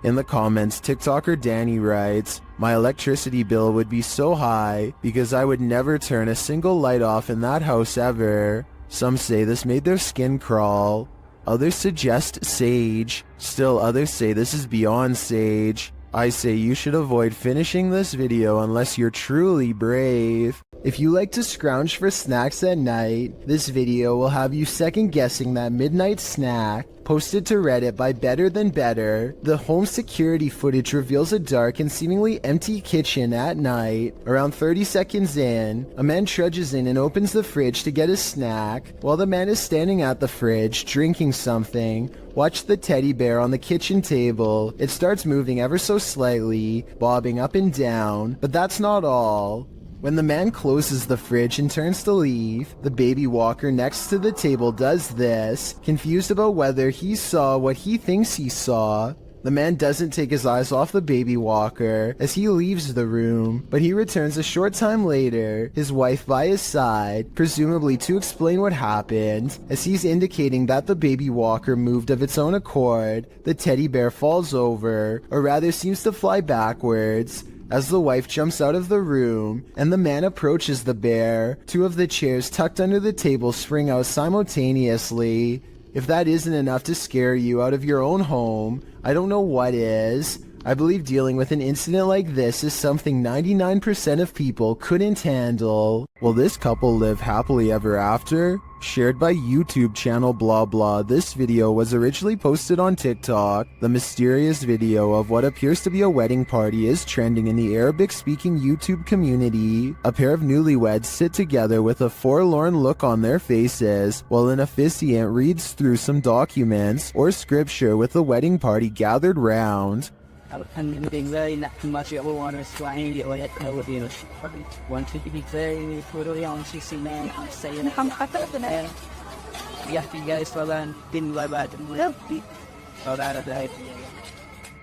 Speaker 1: In the comments, TikToker Danny writes, "My electricity bill would be so high because I would never turn a single light off in that house ever." Some say this made their skin crawl. Others suggest sage. Still others say this is beyond sage. I say you should avoid finishing this video unless you're truly brave. If you like to scrounge for snacks at night, this video will have you second guessing that midnight snack. Posted to Reddit by Better Than Better, the home security footage reveals a dark and seemingly empty kitchen at night. Around 30 seconds in, a man trudges in and opens the fridge to get a snack. While the man is standing at the fridge, drinking something, watch the teddy bear on the kitchen table. It starts moving ever so slightly, bobbing up and down, but that's not all. When the man closes the fridge and turns to leave, the baby walker next to the table does this, confused about whether he saw what he thinks he saw. The man doesn't take his eyes off the baby walker as he leaves the room, but he returns a short time later, his wife by his side, presumably to explain what happened. As he's indicating that the baby walker moved of its own accord, the teddy bear falls over, or rather seems to fly backwards. As the wife jumps out of the room and the man approaches the bear, two of the chairs tucked under the table spring out simultaneously. If that isn't enough to scare you out of your own home, I don't know what is. I believe dealing with an incident like this is something 99% of people couldn't handle. Will this couple live happily ever after? Shared by YouTube channel blah blah, this video was originally posted on TikTok. The mysterious video of what appears to be a wedding party is trending in the Arabic-speaking YouTube community. A pair of newlyweds sit together with a forlorn look on their faces, while an officiant reads through some documents or scripture with the wedding party gathered round.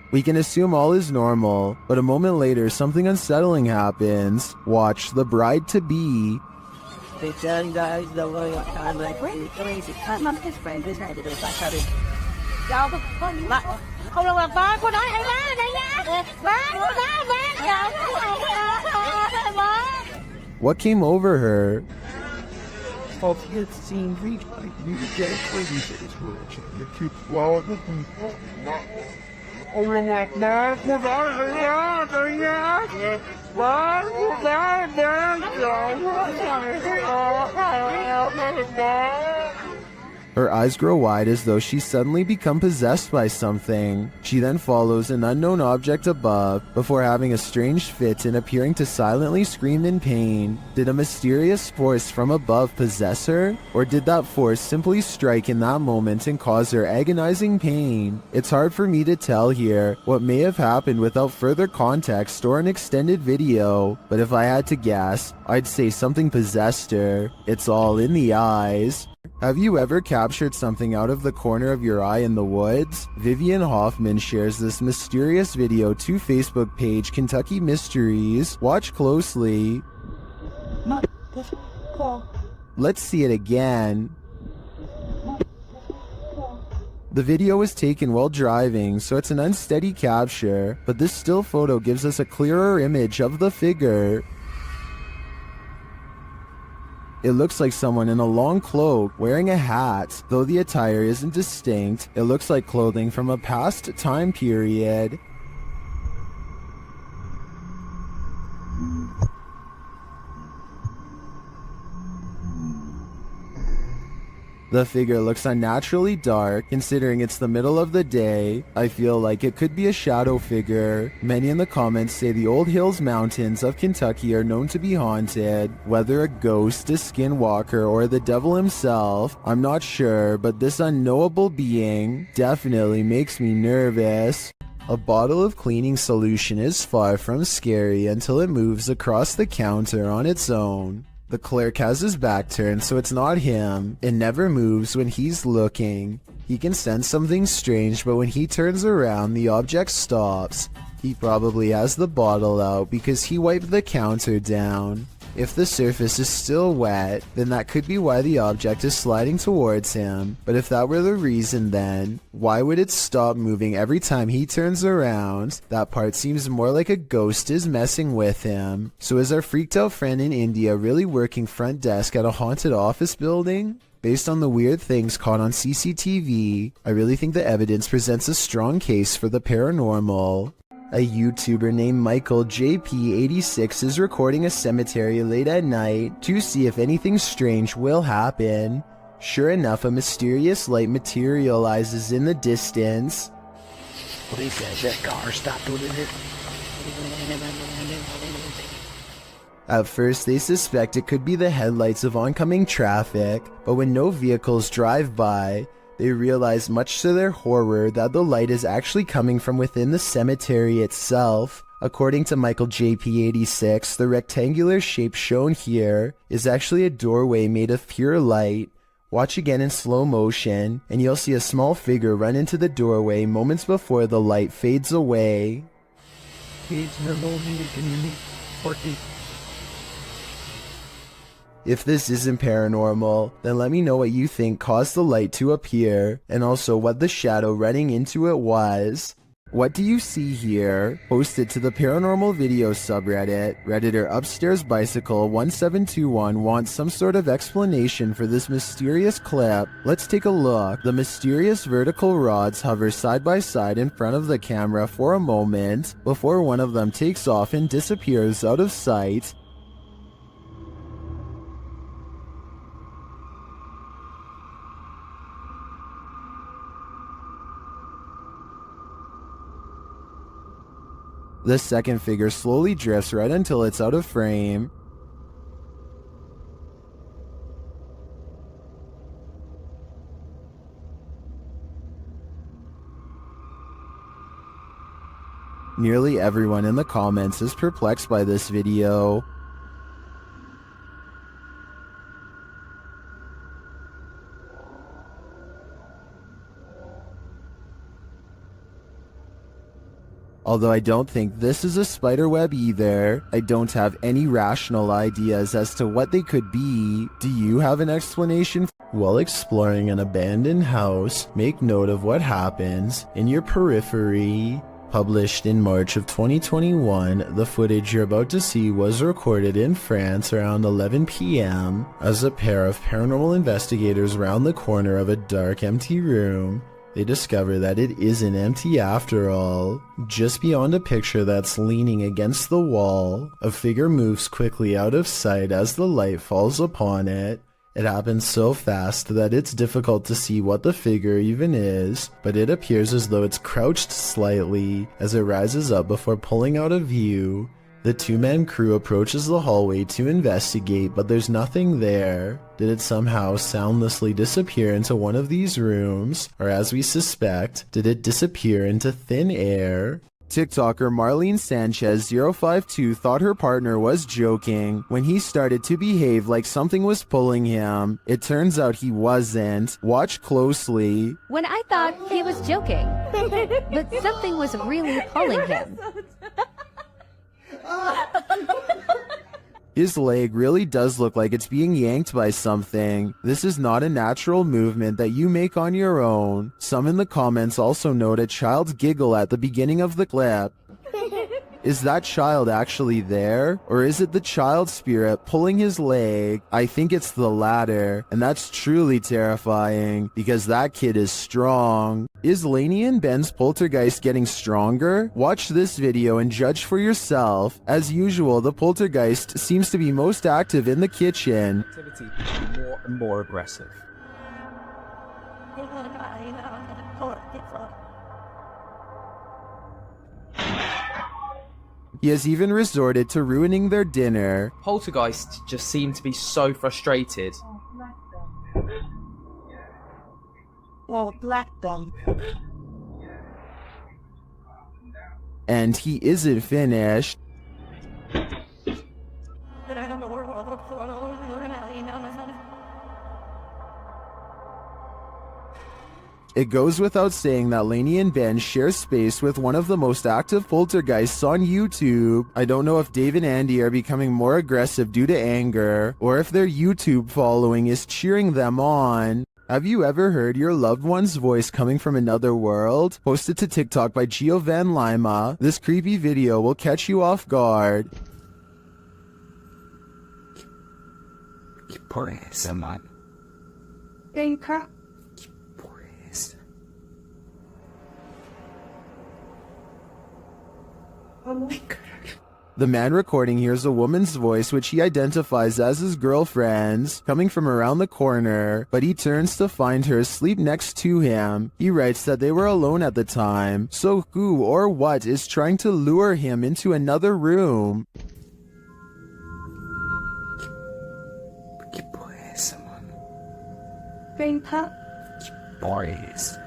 Speaker 1: We can assume all is normal, but a moment later something unsettling happens. Watch the bride-to-be.
Speaker 13: They tell you guys the way I'm like crazy. I'm not his friend. This guy did it. Không đâu mà ba cô nói hay má đây nha. Má má.
Speaker 1: What came over her? Her eyes grow wide as though she's suddenly become possessed by something. She then follows an unknown object above before having a strange fit and appearing to silently scream in pain. Did a mysterious force from above possess her? Or did that force simply strike in that moment and cause her agonizing pain? It's hard for me to tell here what may have happened without further context or an extended video, but if I had to guess, I'd say something possessed her. It's all in the eyes. Have you ever captured something out of the corner of your eye in the woods? Vivian Hoffman shares this mysterious video to Facebook page Kentucky Mysteries. Watch closely. Let's see it again. The video was taken while driving, so it's an unsteady capture, but this still photo gives us a clearer image of the figure. It looks like someone in a long cloak wearing a hat. Though the attire isn't distinct, it looks like clothing from a past time period. The figure looks unnaturally dark, considering it's the middle of the day. I feel like it could be a shadow figure. Many in the comments say the Old Hills Mountains of Kentucky are known to be haunted. Whether a ghost, a skinwalker, or the devil himself, I'm not sure, but this unknowable being definitely makes me nervous. A bottle of cleaning solution is far from scary until it moves across the counter on its own. The clerk has his back turned, so it's not him. It never moves when he's looking. He can sense something strange, but when he turns around, the object stops. He probably has the bottle out because he wiped the counter down. If the surface is still wet, then that could be why the object is sliding towards him. But if that were the reason, then why would it stop moving every time he turns around? That part seems more like a ghost is messing with him. So is our freaked out friend in India really working front desk at a haunted office building? Based on the weird things caught on CCTV, I really think the evidence presents a strong case for the paranormal. A YouTuber named Michael JP86 is recording a cemetery late at night to see if anything strange will happen. Sure enough, a mysterious light materializes in the distance.
Speaker 10: Police guys, that car stopped over there.
Speaker 1: At first, they suspect it could be the headlights of oncoming traffic, but when no vehicles drive by, they realize much to their horror that the light is actually coming from within the cemetery itself. According to Michael JP86, the rectangular shape shown here is actually a doorway made of pure light. Watch again in slow motion, and you'll see a small figure run into the doorway moments before the light fades away. If this isn't paranormal, then let me know what you think caused the light to appear, and also what the shadow running into it was. What do you see here? Posted to the paranormal video subreddit, Redditor Upstairs Bicycle 1721 wants some sort of explanation for this mysterious clip. Let's take a look. The mysterious vertical rods hover side by side in front of the camera for a moment, before one of them takes off and disappears out of sight. The second figure slowly drifts right until it's out of frame. Nearly everyone in the comments is perplexed by this video. Although I don't think this is a spider web either, I don't have any rational ideas as to what they could be. Do you have an explanation? While exploring an abandoned house, make note of what happens in your periphery. Published in March of 2021, the footage you're about to see was recorded in France around 11 p.m. as a pair of paranormal investigators round the corner of a dark, empty room. They discover that it isn't empty after all. Just beyond a picture that's leaning against the wall, a figure moves quickly out of sight as the light falls upon it. It happens so fast that it's difficult to see what the figure even is, but it appears as though it's crouched slightly as it rises up before pulling out of view. The two-man crew approaches the hallway to investigate, but there's nothing there. Did it somehow soundlessly disappear into one of these rooms? Or as we suspect, did it disappear into thin air? TikToker Marlene Sanchez 052 thought her partner was joking when he started to behave like something was pulling him. It turns out he wasn't. Watch closely.
Speaker 9: When I thought he was joking, but something was really pulling him.
Speaker 1: His leg really does look like it's being yanked by something. This is not a natural movement that you make on your own. Some in the comments also note a child's giggle at the beginning of the clip. Is that child actually there? Or is it the child spirit pulling his leg? I think it's the latter, and that's truly terrifying because that kid is strong. Is Lainey and Ben's poltergeist getting stronger? Watch this video and judge for yourself. As usual, the poltergeist seems to be most active in the kitchen.
Speaker 14: Activity more and more aggressive.
Speaker 1: He has even resorted to ruining their dinner.
Speaker 14: Poltergeists just seem to be so frustrated.
Speaker 5: Well, black them.
Speaker 1: And he isn't finished. It goes without saying that Lainey and Ben share space with one of the most active poltergeists on YouTube. I don't know if Dave and Andy are becoming more aggressive due to anger, or if their YouTube following is cheering them on. Have you ever heard your loved one's voice coming from another world? Posted to TikTok by Gio Van Lima, this creepy video will catch you off guard.
Speaker 12: Por eso, man.
Speaker 6: Venga.
Speaker 5: Oh my God.
Speaker 1: The man recording hears a woman's voice which he identifies as his girlfriend's coming from around the corner, but he turns to find her asleep next to him. He writes that they were alone at the time, so who or what is trying to lure him into another room?
Speaker 6: Venga.
Speaker 12: Boys.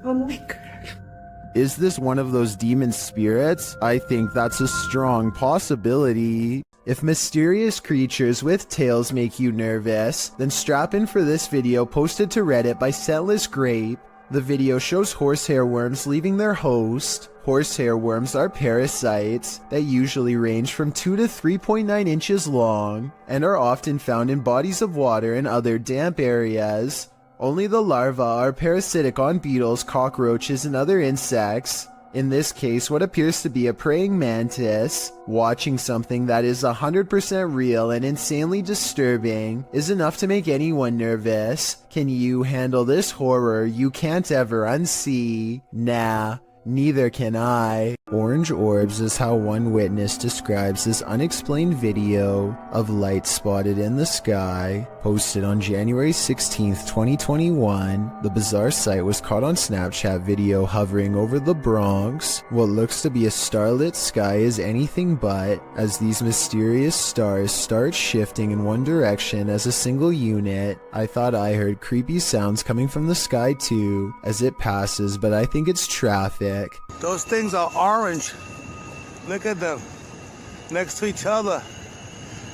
Speaker 5: Oh my God.
Speaker 1: Is this one of those demon spirits? I think that's a strong possibility. If mysterious creatures with tails make you nervous, then strap in for this video posted to Reddit by Scentless Grape. The video shows horsehair worms leaving their host. Horsehair worms are parasites that usually range from 2 to 3.9 inches long and are often found in bodies of water and other damp areas. Only the larvae are parasitic on beetles, cockroaches, and other insects. In this case, what appears to be a praying mantis. Watching something that is 100% real and insanely disturbing is enough to make anyone nervous. Can you handle this horror you can't ever unsee? Nah. Neither can I. Orange orbs is how one witness describes this unexplained video of light spotted in the sky. Posted on January 16th, 2021, the bizarre sight was caught on Snapchat video hovering over the Bronx. What looks to be a starlit sky is anything but, as these mysterious stars start shifting in one direction as a single unit. I thought I heard creepy sounds coming from the sky too, as it passes, but I think it's traffic.
Speaker 15: Those things are orange. Look at them. Next to each other.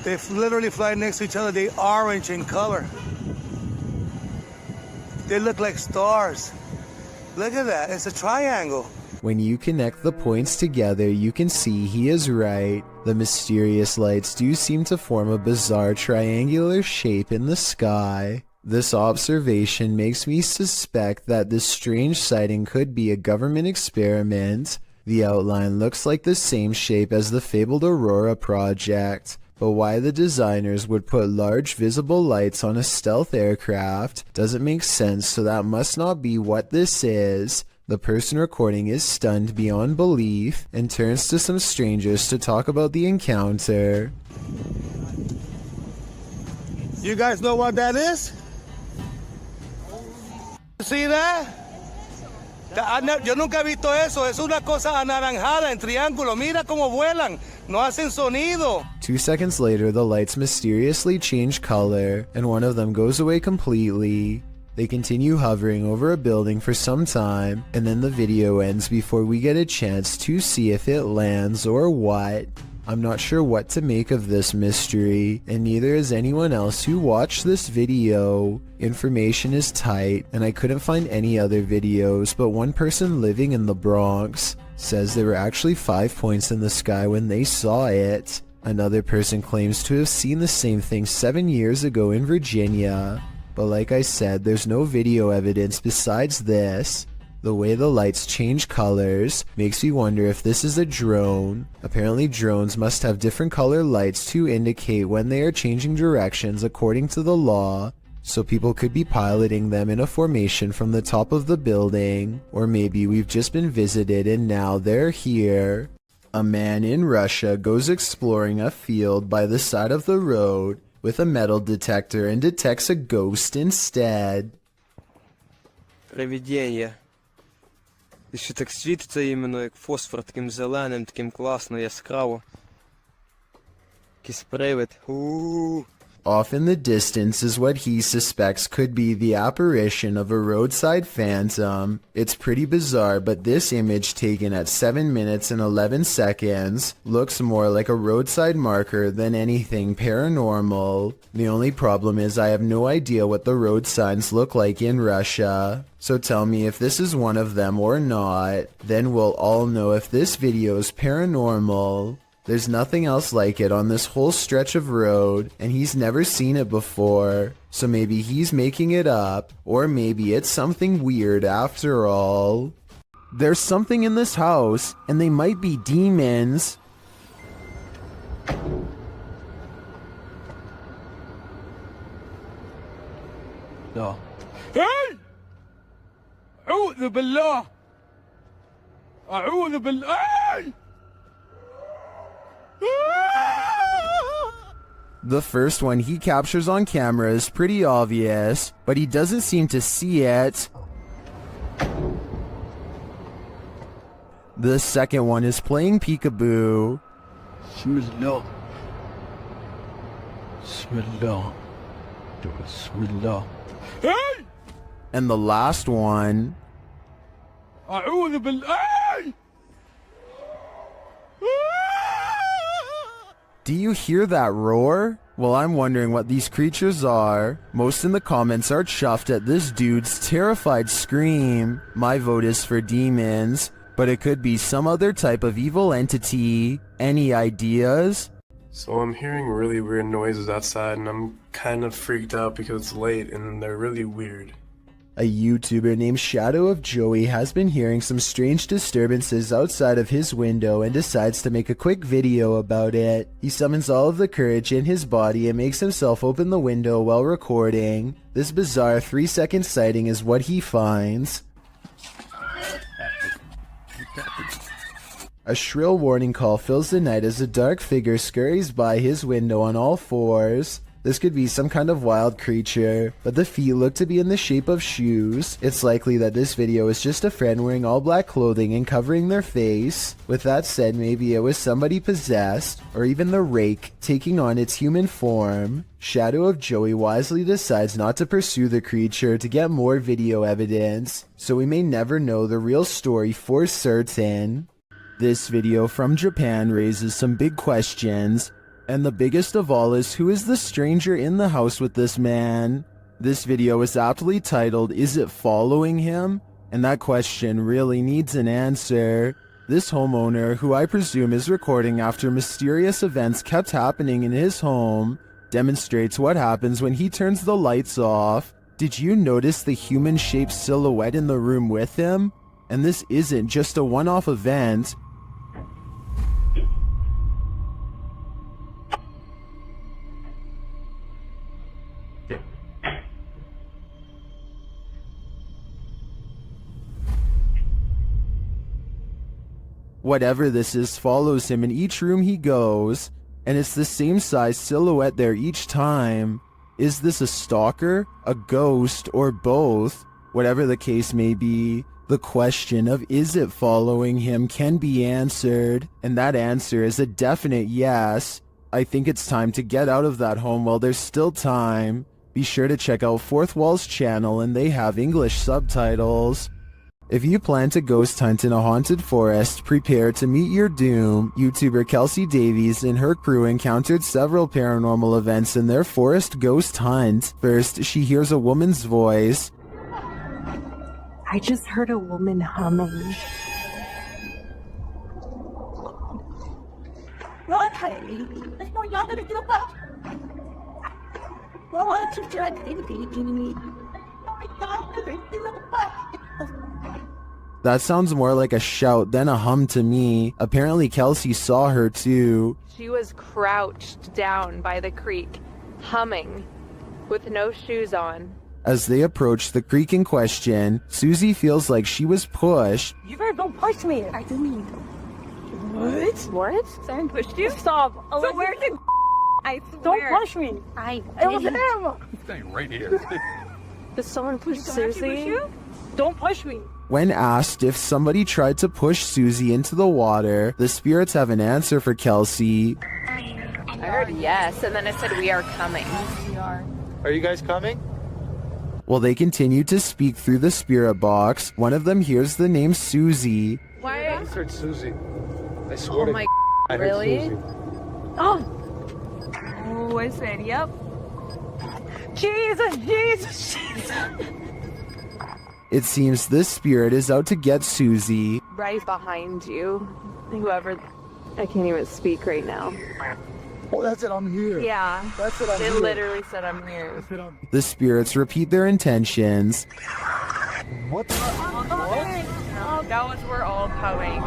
Speaker 15: They literally fly next to each other. They're orange in color. They look like stars. Look at that. It's a triangle.
Speaker 1: When you connect the points together, you can see he is right. The mysterious lights do seem to form a bizarre triangular shape in the sky. This observation makes me suspect that this strange sighting could be a government experiment. The outline looks like the same shape as the fabled Aurora project, but why the designers would put large visible lights on a stealth aircraft doesn't make sense, so that must not be what this is. The person recording is stunned beyond belief and turns to some strangers to talk about the encounter.
Speaker 15: You guys know what that is? See that? Yo nunca he visto eso. Es una cosa anaranjada en triángulo. Mira cómo vuelan. No hacen sonido.
Speaker 1: 2 seconds later, the lights mysteriously change color, and one of them goes away completely. They continue hovering over a building for some time, and then the video ends before we get a chance to see if it lands or what. I'm not sure what to make of this mystery, and neither is anyone else who watched this video. Information is tight, and I couldn't find any other videos, but one person living in the Bronx says there were actually 5 points in the sky when they saw it. Another person claims to have seen the same thing 7 years ago in Virginia, but like I said, there's no video evidence besides this. The way the lights change colors makes me wonder if this is a drone. Apparently drones must have different color lights to indicate when they are changing directions according to the law. So people could be piloting them in a formation from the top of the building. Or maybe we've just been visited and now they're here. A man in Russia goes exploring a field by the side of the road with a metal detector and detects a ghost instead.
Speaker 16: Привидіння. І ще так світиться іменно як фосфор, таким зеленим, таким класно, яскраво. Якийсь привид.
Speaker 1: Off in the distance is what he suspects could be the apparition of a roadside phantom. It's pretty bizarre, but this image taken at 7 minutes and 11 seconds looks more like a roadside marker than anything paranormal. The only problem is I have no idea what the road signs look like in Russia. So tell me if this is one of them or not, then we'll all know if this video is paranormal. There's nothing else like it on this whole stretch of road, and he's never seen it before. So maybe he's making it up, or maybe it's something weird after all. There's something in this house, and they might be demons.
Speaker 11: No. Hey! أعوذ بالله! أعوذ بالله!
Speaker 1: The first one he captures on camera is pretty obvious, but he doesn't seem to see it. The second one is playing peekaboo.
Speaker 11: Bismillah. Bismillah. Bismillah. Hey!
Speaker 1: And the last one...
Speaker 11: أعوذ بالله!
Speaker 1: Do you hear that roar? Well, I'm wondering what these creatures are. Most in the comments are chuffed at this dude's terrified scream. My vote is for demons, but it could be some other type of evil entity. Any ideas?
Speaker 17: So I'm hearing really weird noises outside and I'm kind of freaked out because it's late and they're really weird.
Speaker 1: A YouTuber named Shadow of Joey has been hearing some strange disturbances outside of his window and decides to make a quick video about it. He summons all of the courage in his body and makes himself open the window while recording. This bizarre 3-second sighting is what he finds. A shrill warning call fills the night as a dark figure scurries by his window on all fours. This could be some kind of wild creature, but the feet look to be in the shape of shoes. It's likely that this video is just a friend wearing all black clothing and covering their face. With that said, maybe it was somebody possessed, or even the rake taking on its human form. Shadow of Joey wisely decides not to pursue the creature to get more video evidence, so we may never know the real story for certain. This video from Japan raises some big questions. And the biggest of all is, who is the stranger in the house with this man? This video is aptly titled, "Is it following him?" And that question really needs an answer. This homeowner, who I presume is recording after mysterious events kept happening in his home, demonstrates what happens when he turns the lights off. Did you notice the human-shaped silhouette in the room with him? And this isn't just a one-off event. Whatever this is follows him in each room he goes, and it's the same size silhouette there each time. Is this a stalker, a ghost, or both? Whatever the case may be, the question of is it following him can be answered, and that answer is a definite yes. I think it's time to get out of that home while there's still time. Be sure to check out Fourth Wall's channel, and they have English subtitles. If you plan to ghost hunt in a haunted forest, prepare to meet your doom. YouTuber Kelsey Davies and her crew encountered several paranormal events in their forest ghost hunt. First, she hears a woman's voice.
Speaker 5: I just heard a woman humming.
Speaker 1: That sounds more like a shout than a hum to me. Apparently Kelsey saw her too.
Speaker 5: She was crouched down by the creek, humming, with no shoes on.
Speaker 1: As they approach the creek in question, Susie feels like she was pushed.
Speaker 13: You better don't push me. I didn't mean to. What?
Speaker 5: What?
Speaker 13: Someone pushed you? Stop. So where's it?
Speaker 5: I swear.
Speaker 13: Don't push me.
Speaker 5: It
Speaker 13: was him.
Speaker 12: He's staying right here.
Speaker 5: Did someone push
Speaker 13: Did someone actually push
Speaker 5: Susie?
Speaker 13: you? Don't push me.
Speaker 1: When asked if somebody tried to push Susie into the water, the spirits have an answer for Kelsey.
Speaker 5: I heard yes, and then it said we are coming.
Speaker 13: We are.
Speaker 3: Are you guys coming?
Speaker 1: While they continue to speak through the spirit box, one of them hears the name Susie.
Speaker 5: Why?
Speaker 12: I just heard Susie. I swear
Speaker 5: Oh
Speaker 12: to
Speaker 5: my
Speaker 12: I heard
Speaker 5: really?
Speaker 12: Susie.
Speaker 13: Oh, I said, yep. Jesus, Jesus, Jesus.
Speaker 1: It seems this spirit is out to get Susie.
Speaker 5: Right behind you. Whoever. I can't even speak right now.
Speaker 12: Oh, that's it. I'm here.
Speaker 5: Yeah.
Speaker 12: That's it. I'm
Speaker 5: It
Speaker 12: here.
Speaker 5: literally said I'm here.
Speaker 1: The spirits repeat their intentions.
Speaker 12: What?
Speaker 5: That was we're all coming.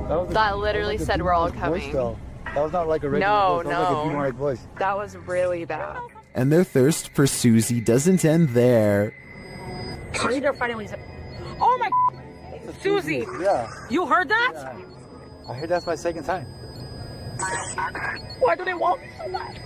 Speaker 12: That
Speaker 5: That literally said we're all coming.
Speaker 12: That was not like a regular
Speaker 5: No,
Speaker 12: voice. That was like a
Speaker 5: no.
Speaker 12: demonic voice.
Speaker 5: That was really bad.
Speaker 1: And their thirst for Susie doesn't end there.
Speaker 13: Oh my Susie.
Speaker 12: Yeah.
Speaker 13: You heard that?
Speaker 12: Yeah. I heard that's my second time.
Speaker 13: Why do they want me so much?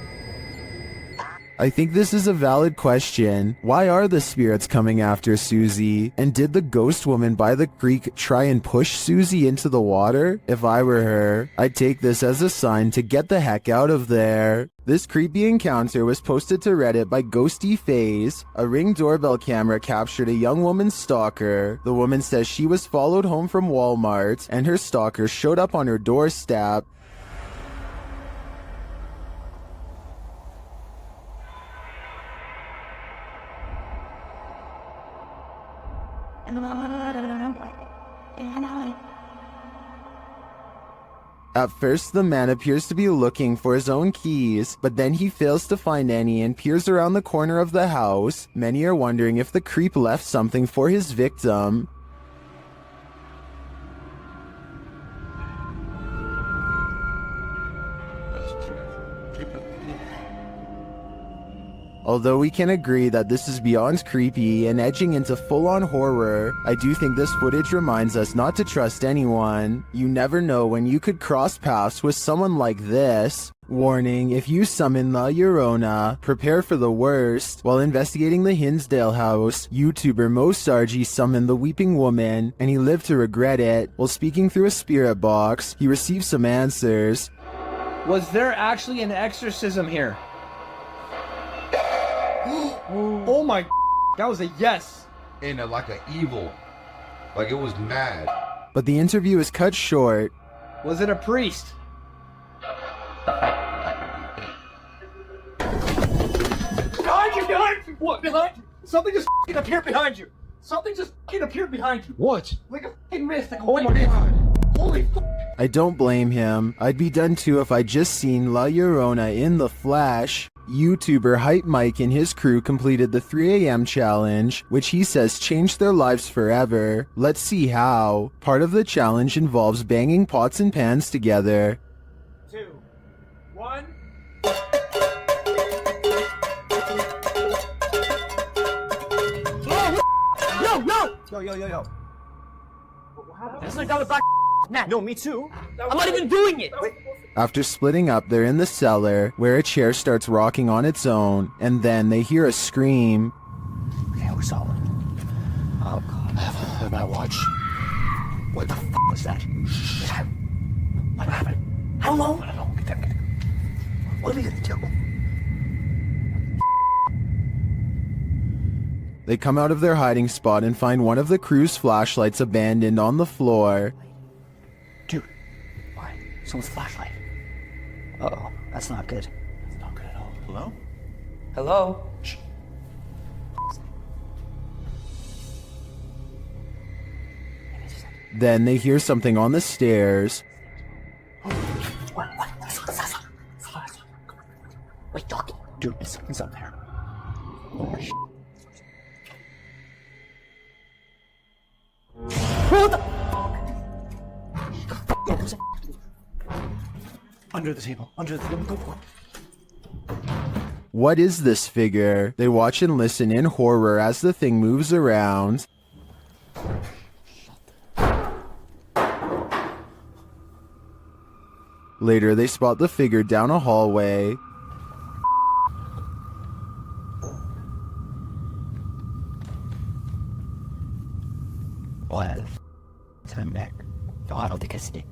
Speaker 1: I think this is a valid question. Why are the spirits coming after Susie? And did the ghost woman by the creek try and push Susie into the water? If I were her, I'd take this as a sign to get the heck out of there. This creepy encounter was posted to Reddit by Ghosty Phase. A Ring doorbell camera captured a young woman's stalker. The woman says she was followed home from Walmart, and her stalker showed up on her doorstep. At first, the man appears to be looking for his own keys, but then he fails to find any and peers around the corner of the house. Many are wondering if the creep left something for his victim. Although we can agree that this is beyond creepy and edging into full-on horror, I do think this footage reminds us not to trust anyone. You never know when you could cross paths with someone like this. Warning, if you summon La Llorona, prepare for the worst. While investigating the Hinsdale house, YouTuber Mo Sargi summoned the Weeping Woman, and he lived to regret it. While speaking through a spirit box, he received some answers.
Speaker 18: Was there actually an exorcism here? Oh my, that was a yes.
Speaker 19: And like an evil, like it was mad.
Speaker 1: But the interview is cut short.
Speaker 18: Was it a priest?
Speaker 3: Behind you! Behind you! What? Behind you! Something just appeared behind you! Something just appeared behind you!
Speaker 12: What?
Speaker 3: Like a f***ing mist, like a white god! Holy f***!
Speaker 1: I don't blame him. I'd be done too if I just seen La Llorona in the flesh. YouTuber Hype Mike and his crew completed the 3 a.m. challenge, which he says changed their lives forever. Let's see how. Part of the challenge involves banging pots and pans together.
Speaker 3: 2, 1.
Speaker 18: No, no!
Speaker 3: Yo. That's like the back. Nah, no, me too.
Speaker 18: I'm not even doing it!
Speaker 1: After splitting up, they're in the cellar, where a chair starts rocking on its own, and then they hear a scream.
Speaker 12: Okay, we're solid. Oh god, I have my watch. What the f was that? What happened? How long? I don't know. Get that. What are we gonna do?
Speaker 1: They come out of their hiding spot and find one of the crew's flashlights abandoned on the floor.
Speaker 10: Dude, why? Someone's flashlight. Uh-oh, that's not good.
Speaker 12: That's not good at all. Hello?
Speaker 10: Hello?
Speaker 12: Shh.
Speaker 1: Then they hear something on the stairs.
Speaker 10: What? Wait, talking. Dude, something's up there. Oh, shit.
Speaker 12: What the Under the table. Under the table. Go for it.
Speaker 1: What is this figure? They watch and listen in horror as the thing moves around. Later, they spot the figure down a hallway.
Speaker 12: Well, time back. No, I don't think I see.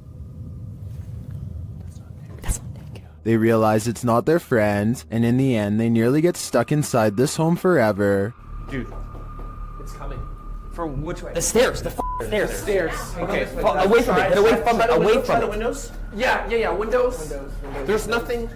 Speaker 1: They realize it's not their friend, and in the end, they nearly get stuck inside this home forever.
Speaker 18: Dude, it's coming. From which way?
Speaker 12: The stairs. The stairs.
Speaker 18: The stairs. Okay.
Speaker 12: Away from it. Get away from it. Away from
Speaker 18: the
Speaker 12: it.
Speaker 18: windows? Yeah. Windows. There's nothing.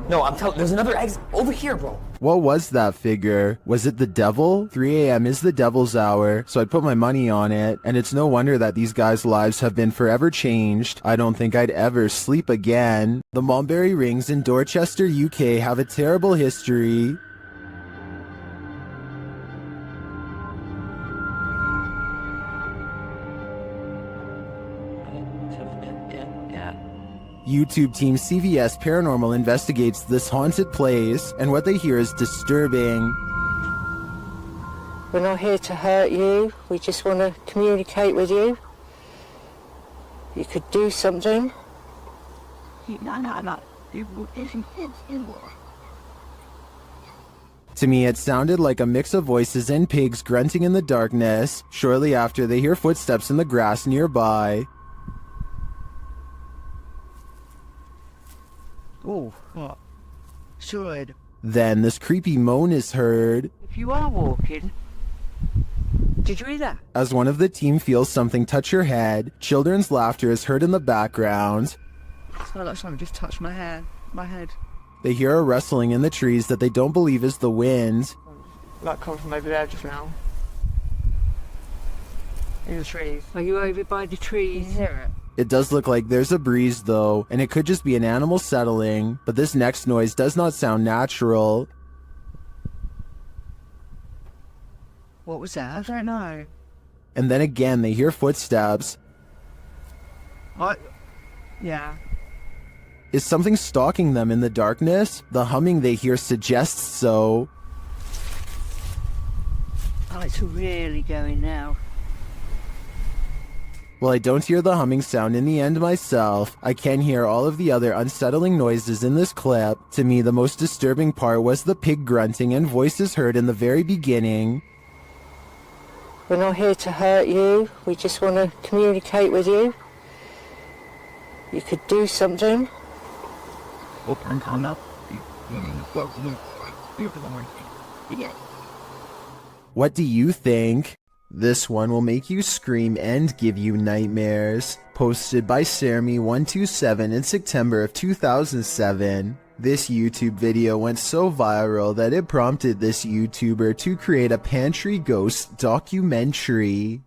Speaker 12: No, I'm telling. There's another exit over here, bro.
Speaker 1: What was that figure? Was it the devil? 3 a.m. is the devil's hour, so I'd put my money on it, and it's no wonder that these guys' lives have been forever changed. I don't think I'd ever sleep again. The Mulberry Rings in Dorchester, UK have a terrible history. YouTube team CVS Paranormal investigates this haunted place, and what they hear is disturbing.
Speaker 20: We're not here to hurt you. We just want to communicate with you. You could do something.
Speaker 1: To me, it sounded like a mix of voices and pigs grunting in the darkness. Shortly after, they hear footsteps in the grass nearby.
Speaker 13: Oh, what? Sure.
Speaker 1: Then this creepy moan is heard.
Speaker 13: If you are walking, did you hear that?
Speaker 1: As one of the team feels something touch her head, children's laughter is heard in the background.
Speaker 13: It's not like something just touched my head.
Speaker 1: They hear a rustling in the trees that they don't believe is the wind.
Speaker 13: Like coming from over there just now. In the trees. Are you over by the trees? Can you hear it?
Speaker 1: It does look like there's a breeze though, and it could just be an animal settling, but this next noise does not sound natural.
Speaker 13: What was that? I don't know.
Speaker 1: And then again, they hear footsteps.
Speaker 13: What? Yeah.
Speaker 1: Is something stalking them in the darkness? The humming they hear suggests so.
Speaker 13: Oh, it's really going now.
Speaker 1: While I don't hear the humming sound in the end myself, I can hear all of the other unsettling noises in this clip. To me, the most disturbing part was the pig grunting and voices heard in the very beginning.
Speaker 20: We're not here to hurt you. We just want to communicate with you. You could do something.
Speaker 12: Open come up.
Speaker 1: What do you think? This one will make you scream and give you nightmares. Posted by Sermi127 in September of 2007. This YouTube video went so viral that it prompted this YouTuber to create a pantry ghost documentary.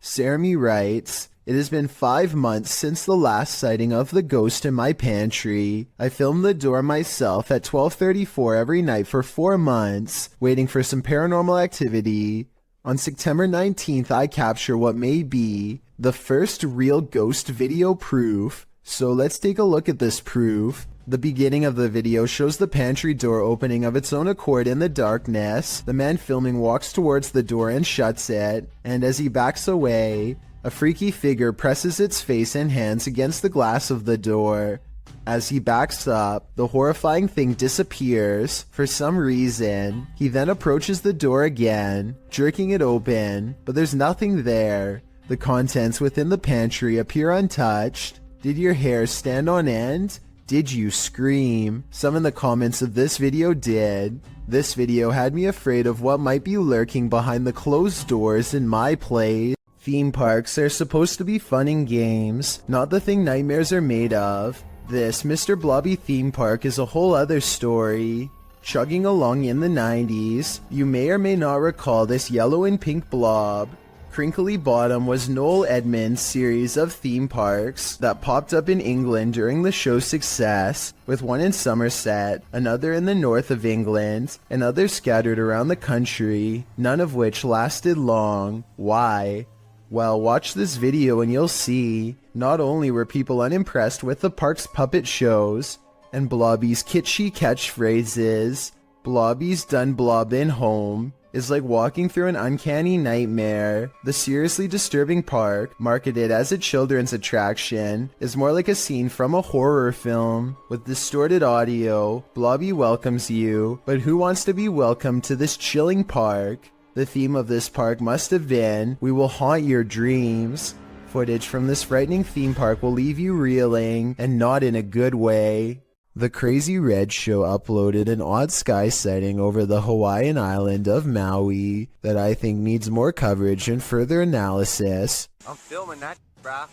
Speaker 1: Sermi writes, "It has been 5 months since the last sighting of the ghost in my pantry. I filmed the door myself at 12:34 every night for 4 months, waiting for some paranormal activity. On September 19th, I capture what may be the first real ghost video proof. So let's take a look at this proof. The beginning of the video shows the pantry door opening of its own accord in the darkness. The man filming walks towards the door and shuts it, and as he backs away, a freaky figure presses its face and hands against the glass of the door. As he backs up, the horrifying thing disappears for some reason. He then approaches the door again, jerking it open, but there's nothing there. The contents within the pantry appear untouched. Did your hair stand on end? Did you scream? Some in the comments of this video did. This video had me afraid of what might be lurking behind the closed doors in my place. Theme parks are supposed to be fun and games, not the thing nightmares are made of. This Mr. Blobby theme park is a whole other story. Chugging along in the 90s, you may or may not recall this yellow and pink blob. Crinkly Bottom was Noel Edmonds' series of theme parks that popped up in England during the show's success, with one in Somerset, another in the north of England, and others scattered around the country, none of which lasted long. Why? Well, watch this video and you'll see. Not only were people unimpressed with the park's puppet shows and Blobby's kitschy catchphrases, Blobby's done blobbin' home is like walking through an uncanny nightmare. The seriously disturbing park, marketed as a children's attraction, is more like a scene from a horror film. With distorted audio, Blobby welcomes you, but who wants to be welcomed to this chilling park? The theme of this park must have been, "We will haunt your dreams." Footage from this frightening theme park will leave you reeling, and not in a good way. The Crazy Red Show uploaded an odd sky sighting over the Hawaiian island of Maui that I think needs more coverage and further analysis.
Speaker 12: I'm filming that, bruh.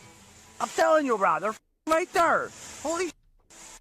Speaker 12: I'm telling you, bruh, they're right there. Holy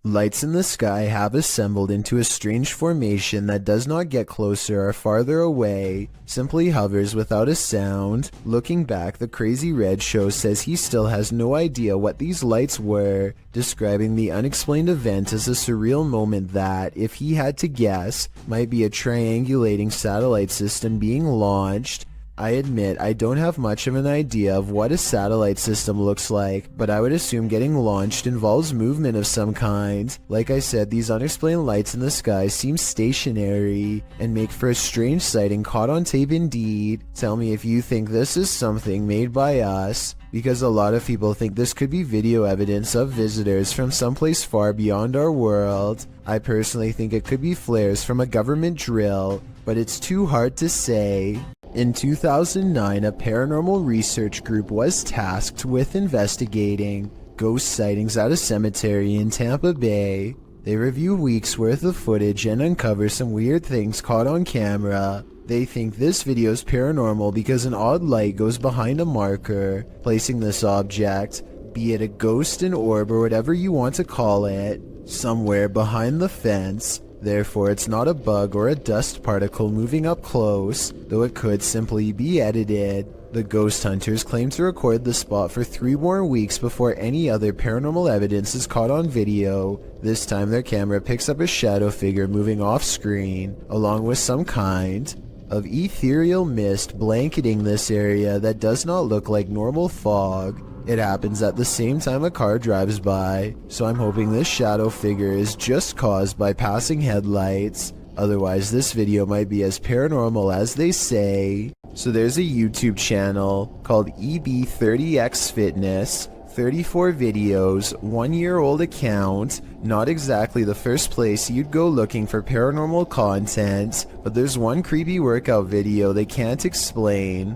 Speaker 1: Lights in the sky have assembled into a strange formation that does not get closer or farther away, simply hovers without a sound. Looking back, the Crazy Red Show says he still has no idea what these lights were, describing the unexplained event as a surreal moment that, if he had to guess, might be a triangulating satellite system being launched. I admit I don't have much of an idea of what a satellite system looks like, but I would assume getting launched involves movement of some kind. Like I said, these unexplained lights in the sky seem stationary and make for a strange sighting caught on tape indeed. Tell me if you think this is something made by us, because a lot of people think this could be video evidence of visitors from someplace far beyond our world. I personally think it could be flares from a government drill, but it's too hard to say. In 2009, a paranormal research group was tasked with investigating ghost sightings at a cemetery in Tampa Bay. They review weeks worth of footage and uncover some weird things caught on camera. They think this video is paranormal because an odd light goes behind a marker, placing this object, be it a ghost, an orb, or whatever you want to call it, somewhere behind the fence. Therefore, it's not a bug or a dust particle moving up close, though it could simply be edited. The ghost hunters claim to record the spot for 3 more weeks before any other paranormal evidence is caught on video. This time their camera picks up a shadow figure moving off screen, along with some kind of ethereal mist blanketing this area that does not look like normal fog. It happens at the same time a car drives by, so I'm hoping this shadow figure is just caused by passing headlights. Otherwise, this video might be as paranormal as they say. So there's a YouTube channel called EB30X Fitness, 34 videos, 1-year-old account. Not exactly the first place you'd go looking for paranormal content, but there's one creepy workout video they can't explain.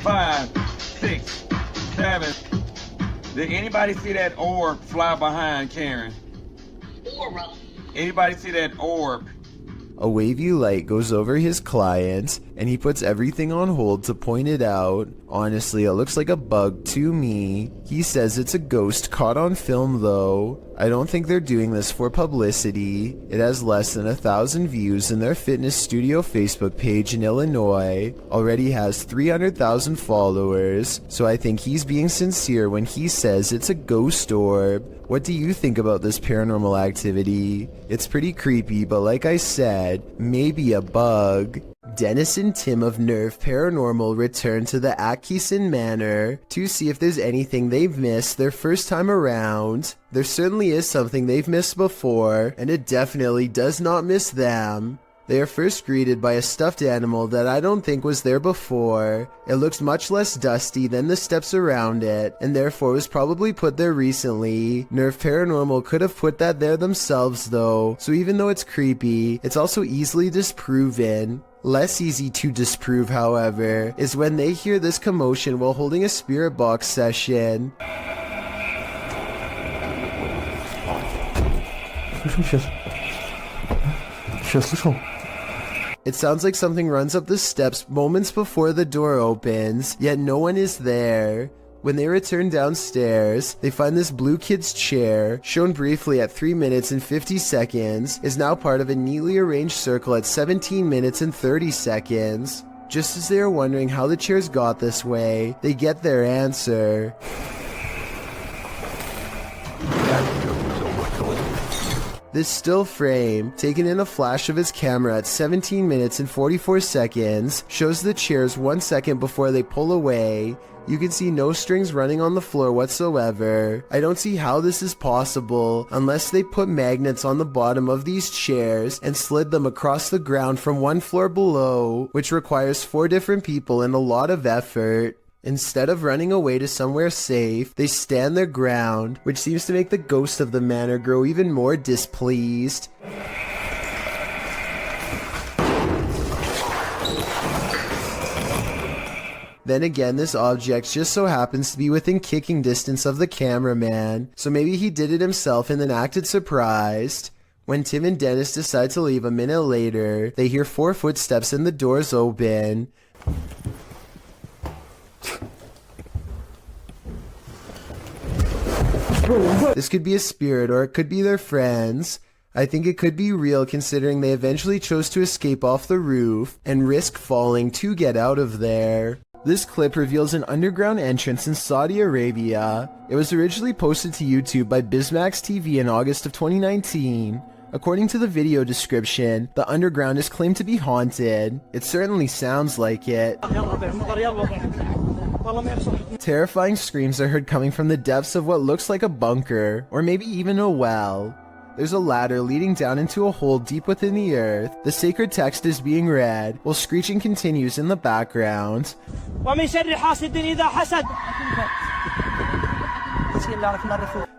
Speaker 21: 5, 6, 7. Did anybody see that orb fly behind Karen? Anybody see that orb?
Speaker 1: A wavy light goes over his client, and he puts everything on hold to point it out. Honestly, it looks like a bug to me. He says it's a ghost caught on film though. I don't think they're doing this for publicity. It has less than 1,000 views, and their fitness studio Facebook page in Illinois already has 300,000 followers, so I think he's being sincere when he says it's a ghost orb. What do you think about this paranormal activity? It's pretty creepy, but like I said, maybe a bug. Dennis and Tim of Nerve Paranormal return to the Atkinson Manor to see if there's anything they've missed their first time around. There certainly is something they've missed before, and it definitely does not miss them. They are first greeted by a stuffed animal that I don't think was there before. It looks much less dusty than the steps around it, and therefore was probably put there recently. Nerve Paranormal could have put that there themselves though, so even though it's creepy, it's also easily disproven. Less easy to disprove, however, is when they hear this commotion while holding a spirit box session. It sounds like something runs up the steps moments before the door opens, yet no one is there. When they return downstairs, they find this blue kid's chair, shown briefly at 3 minutes and 50 seconds, is now part of a neatly arranged circle at 17 minutes and 30 seconds. Just as they are wondering how the chairs got this way, they get their answer. This still frame, taken in a flash of his camera at 17 minutes and 44 seconds, shows the chairs 1 second before they pull away. You can see no strings running on the floor whatsoever. I don't see how this is possible unless they put magnets on the bottom of these chairs and slid them across the ground from one floor below, which requires 4 different people and a lot of effort. Instead of running away to somewhere safe, they stand their ground, which seems to make the ghost of the manor grow even more displeased. Then again, this object just so happens to be within kicking distance of the cameraman, so maybe he did it himself and then acted surprised. When Tim and Dennis decide to leave a minute later, they hear 4 footsteps and the doors open. This could be a spirit or it could be their friends. I think it could be real considering they eventually chose to escape off the roof and risk falling to get out of there. This clip reveals an underground entrance in Saudi Arabia. It was originally posted to YouTube by Bismax TV in August of 2019. According to the video description, the underground is claimed to be haunted. It certainly sounds like it. Terrifying screams are heard coming from the depths of what looks like a bunker, or maybe even a well. There's a ladder leading down into a hole deep within the earth. The sacred text is being read, while screeching continues in the background.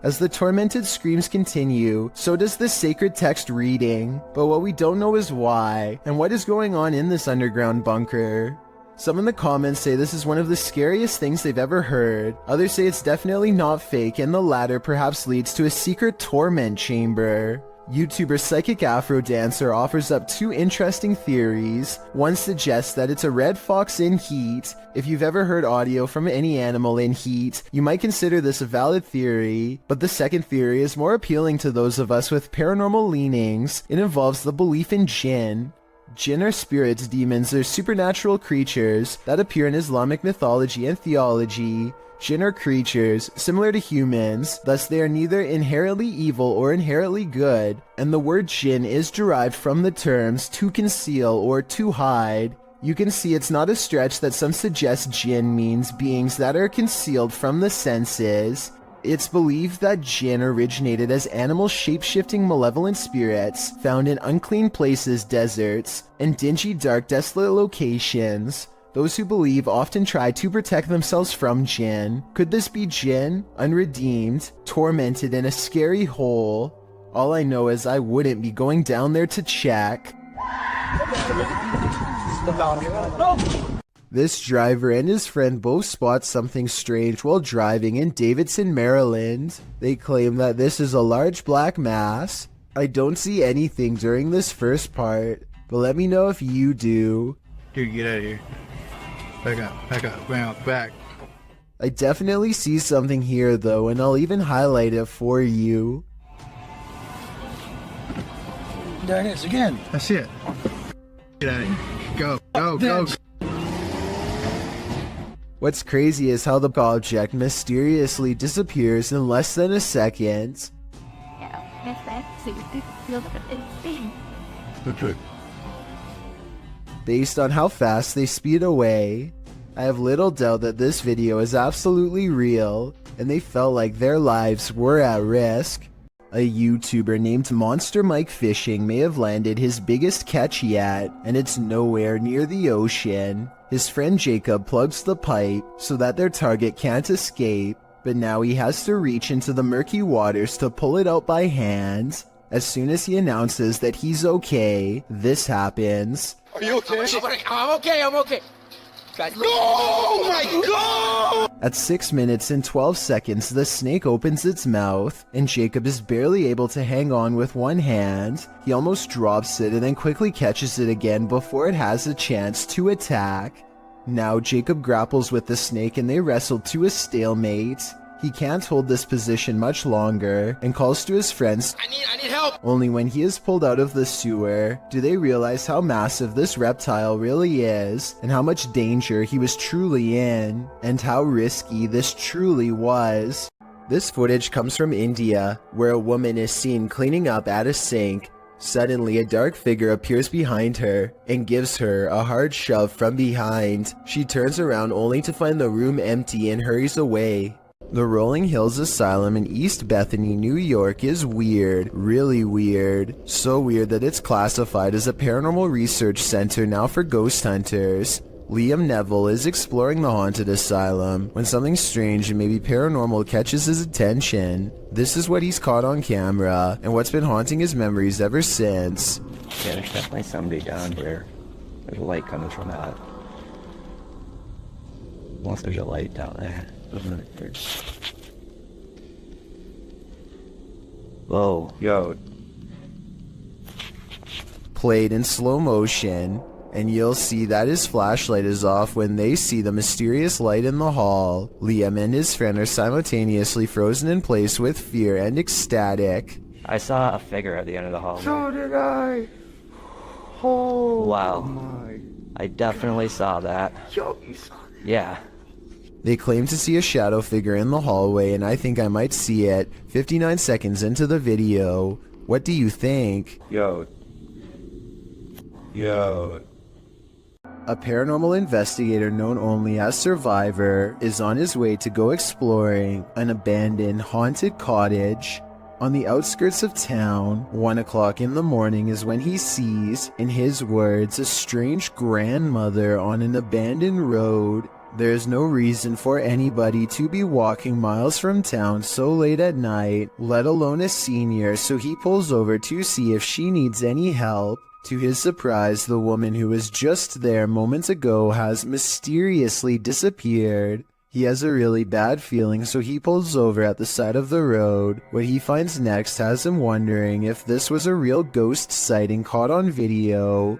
Speaker 1: As the tormented screams continue, so does the sacred text reading. But what we don't know is why, and what is going on in this underground bunker. Some in the comments say this is one of the scariest things they've ever heard. Others say it's definitely not fake and the latter perhaps leads to a secret torment chamber. YouTuber Psychic Afro Dancer offers up 2 interesting theories. One suggests that it's a red fox in heat. If you've ever heard audio from any animal in heat, you might consider this a valid theory. But the second theory is more appealing to those of us with paranormal leanings. It involves the belief in jinn. Jinn are spirits, demons, or supernatural creatures that appear in Islamic mythology and theology. Jinn are creatures, similar to humans, thus they are neither inherently evil or inherently good, and the word jinn is derived from the terms to conceal or to hide. You can see it's not a stretch that some suggest jinn means beings that are concealed from the senses. It's believed that jinn originated as animal shape-shifting malevolent spirits found in unclean places, deserts, and dingy, dark, desolate locations. Those who believe often try to protect themselves from jinn. Could this be jinn, unredeemed, tormented in a scary hole? All I know is I wouldn't be going down there to check. This driver and his friend both spot something strange while driving in Davidson, Maryland. They claim that this is a large black mass. I don't see anything during this first part, but let me know if you do.
Speaker 4: Dude, get out of here. Back up, bounce back.
Speaker 1: I definitely see something here though, and I'll even highlight it for you.
Speaker 4: There it is again. That's it. Get out of here. Go.
Speaker 1: What's crazy is how the object mysteriously disappears in less than a second. Based on how fast they speed away, I have little doubt that this video is absolutely real, and they felt like their lives were at risk. A YouTuber named Monster Mike Fishing may have landed his biggest catch yet, and it's nowhere near the ocean. His friend Jacob plugs the pipe so that their target can't escape, but now he has to reach into the murky waters to pull it out by hand. As soon as he announces that he's okay, this happens.
Speaker 3: Are you okay? I'm okay. Oh my God!
Speaker 1: At 6 minutes and 12 seconds, the snake opens its mouth, and Jacob is barely able to hang on with one hand. He almost drops it and then quickly catches it again before it has a chance to attack. Now Jacob grapples with the snake and they wrestle to a stalemate. He can't hold this position much longer and calls to his friends. I need help! Only when he is pulled out of the sewer do they realize how massive this reptile really is and how much danger he was truly in and how risky this truly was. This footage comes from India, where a woman is seen cleaning up at a sink. Suddenly, a dark figure appears behind her and gives her a hard shove from behind. She turns around only to find the room empty and hurries away. The Rolling Hills Asylum in East Bethany, New York is weird, really weird. So weird that it's classified as a paranormal research center now for ghost hunters. Liam Neville is exploring the haunted asylum when something strange and maybe paranormal catches his attention. This is what he's caught on camera and what's been haunting his memories ever since.
Speaker 7: Yeah, there's definitely somebody down here. There's a light coming from that. Unless there's a light down there. Whoa, yo.
Speaker 1: Played in slow motion, and you'll see that his flashlight is off when they see the mysterious light in the hall. Liam and his friend are simultaneously frozen in place with fear and ecstatic.
Speaker 7: I saw a figure at the end of the hallway.
Speaker 11: So did I. Oh
Speaker 7: wow.
Speaker 11: My.
Speaker 7: I definitely saw that.
Speaker 11: Yo, you saw that?
Speaker 7: Yeah.
Speaker 1: They claim to see a shadow figure in the hallway, and I think I might see it 59 seconds into the video. What do you think?
Speaker 7: Yo.
Speaker 1: A paranormal investigator known only as Survivor is on his way to go exploring an abandoned haunted cottage. On the outskirts of town, 1 o'clock in the morning is when he sees, in his words, a strange grandmother on an abandoned road. There's no reason for anybody to be walking miles from town so late at night, let alone a senior, so he pulls over to see if she needs any help. To his surprise, the woman who was just there moments ago has mysteriously disappeared. He has a really bad feeling, so he pulls over at the side of the road. What he finds next has him wondering if this was a real ghost sighting caught on video.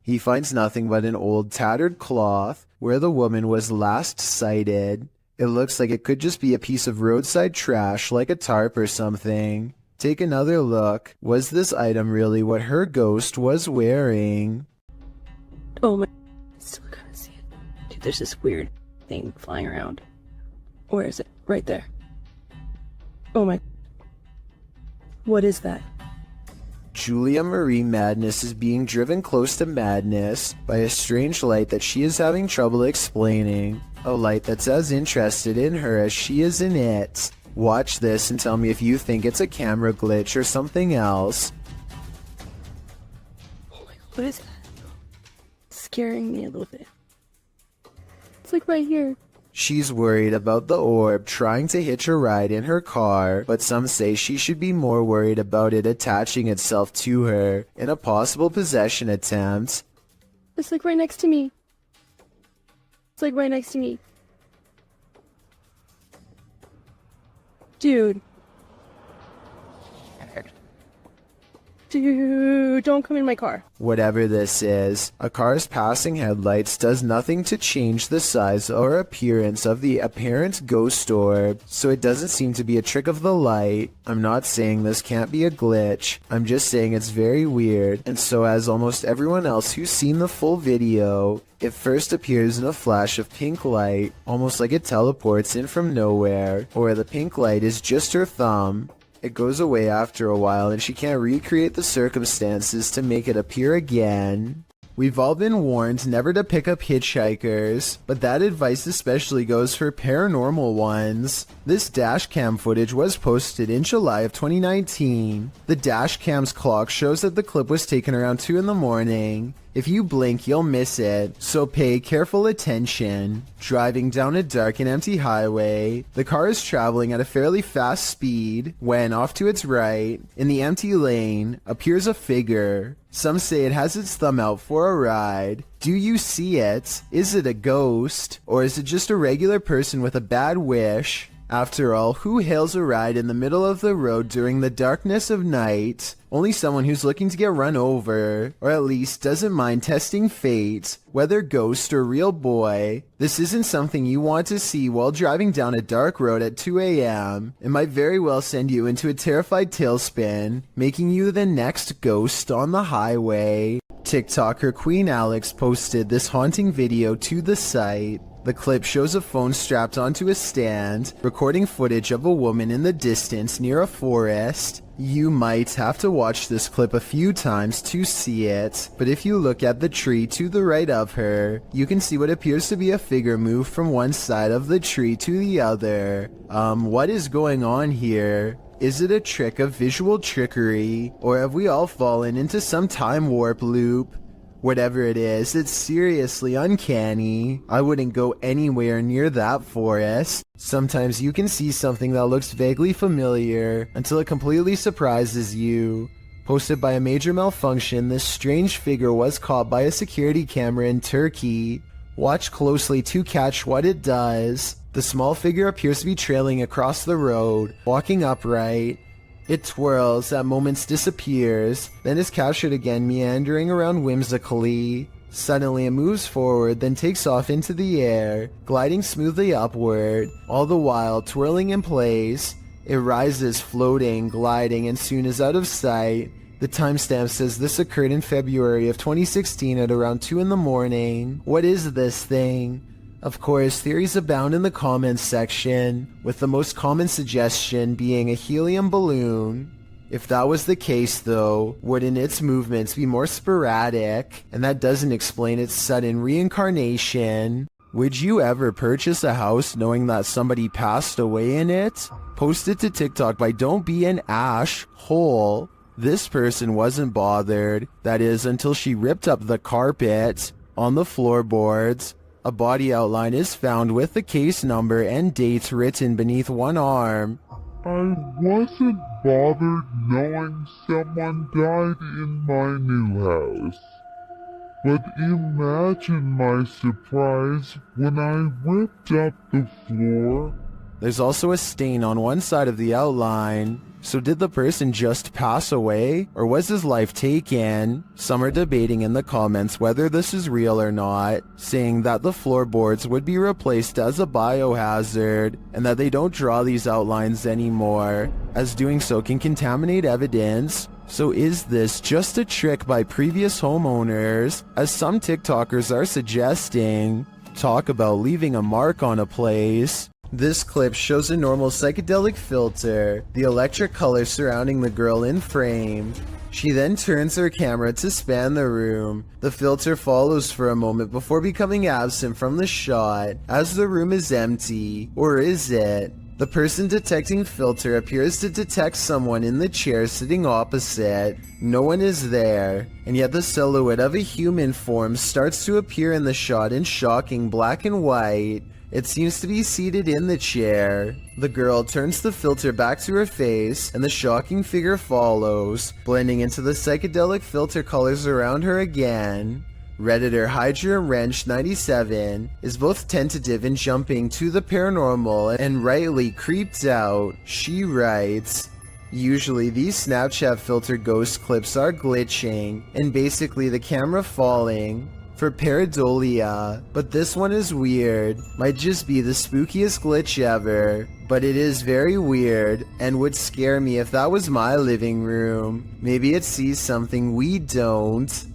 Speaker 1: He finds nothing but an old tattered cloth where the woman was last sighted. It looks like it could just be a piece of roadside trash like a tarp or something. Take another look. Was this item really what her ghost was wearing?
Speaker 13: Oh my, I still gotta see it. Dude, there's this weird thing flying around. Where is it? Right there. Oh my. What is that?
Speaker 1: Julia Marie Madness is being driven close to madness by a strange light that she is having trouble explaining. A light that's as interested in her as she is in it. Watch this and tell me if you think it's a camera glitch or something else.
Speaker 13: Oh my god, what is that? It's scaring me a little bit. It's like right here.
Speaker 1: She's worried about the orb trying to hitch a ride in her car, but some say she should be more worried about it attaching itself to her in a possible possession attempt.
Speaker 13: It's like right next to me. It's like right next to me. Dude. Dude, don't come in my car.
Speaker 1: Whatever this is, a car's passing headlights does nothing to change the size or appearance of the apparent ghost orb, so it doesn't seem to be a trick of the light. I'm not saying this can't be a glitch, I'm just saying it's very weird, and so as almost everyone else who's seen the full video, it first appears in a flash of pink light, almost like it teleports in from nowhere, or the pink light is just her thumb. It goes away after a while and she can't recreate the circumstances to make it appear again. We've all been warned never to pick up hitchhikers, but that advice especially goes for paranormal ones. This dash cam footage was posted in July of 2019. The dash cam's clock shows that the clip was taken around 2 in the morning. If you blink, you'll miss it, so pay careful attention. Driving down a dark and empty highway, the car is traveling at a fairly fast speed when, off to its right, in the empty lane, appears a figure. Some say it has its thumb out for a ride. Do you see it? Is it a ghost? Or is it just a regular person with a bad wish? After all, who hails a ride in the middle of the road during the darkness of night? Only someone who's looking to get run over, or at least doesn't mind testing fate, whether ghost or real boy. This isn't something you want to see while driving down a dark road at 2 a.m. It might very well send you into a terrified tailspin, making you the next ghost on the highway. TikToker Queen Alex posted this haunting video to the site. The clip shows a phone strapped onto a stand, recording footage of a woman in the distance near a forest. You might have to watch this clip a few times to see it, but if you look at the tree to the right of her, you can see what appears to be a figure move from one side of the tree to the other. What is going on here? Is it a trick of visual trickery, or have we all fallen into some time warp loop? Whatever it is, it's seriously uncanny. I wouldn't go anywhere near that forest. Sometimes you can see something that looks vaguely familiar until it completely surprises you. Posted by a major malfunction, this strange figure was caught by a security camera in Turkey. Watch closely to catch what it does. The small figure appears to be trailing across the road, walking upright. It twirls, at moments disappears, then is captured again meandering around whimsically. Suddenly it moves forward, then takes off into the air, gliding smoothly upward, all the while twirling in place. It rises, floating, gliding, and soon is out of sight. The timestamp says this occurred in February of 2016 at around 2 in the morning. What is this thing? Of course, theories abound in the comments section, with the most common suggestion being a helium balloon. If that was the case though, wouldn't its movements be more sporadic? And that doesn't explain its sudden reincarnation. Would you ever purchase a house knowing that somebody passed away in it? Post it to TikTok by Don't Be an Ash Hole. This person wasn't bothered, that is until she ripped up the carpet. On the floorboards, a body outline is found with the case number and date written beneath one arm.
Speaker 2: I wasn't bothered knowing someone died in my new house. But imagine my surprise when I ripped up the floor.
Speaker 1: There's also a stain on one side of the outline. So did the person just pass away, or was his life taken? Some are debating in the comments whether this is real or not, saying that the floorboards would be replaced as a biohazard, and that they don't draw these outlines anymore, as doing so can contaminate evidence. So is this just a trick by previous homeowners, as some TikTokers are suggesting? Talk about leaving a mark on a place. This clip shows a normal psychedelic filter, the electric color surrounding the girl in frame. She then turns her camera to span the room. The filter follows for a moment before becoming absent from the shot, as the room is empty. Or is it? The person detecting filter appears to detect someone in the chair sitting opposite. No one is there, and yet the silhouette of a human form starts to appear in the shot in shocking black and white. It seems to be seated in the chair. The girl turns the filter back to her face, and the shocking figure follows, blending into the psychedelic filter colors around her again. Redditor Hydra Wrench 97 is both tentative in jumping to the paranormal and rightly creeped out. She writes, "Usually these Snapchat filter ghost clips are glitching, and basically the camera falling for pareidolia, but this one is weird. Might just be the spookiest glitch ever, but it is very weird and would scare me if that was my living room. Maybe it sees something we don't."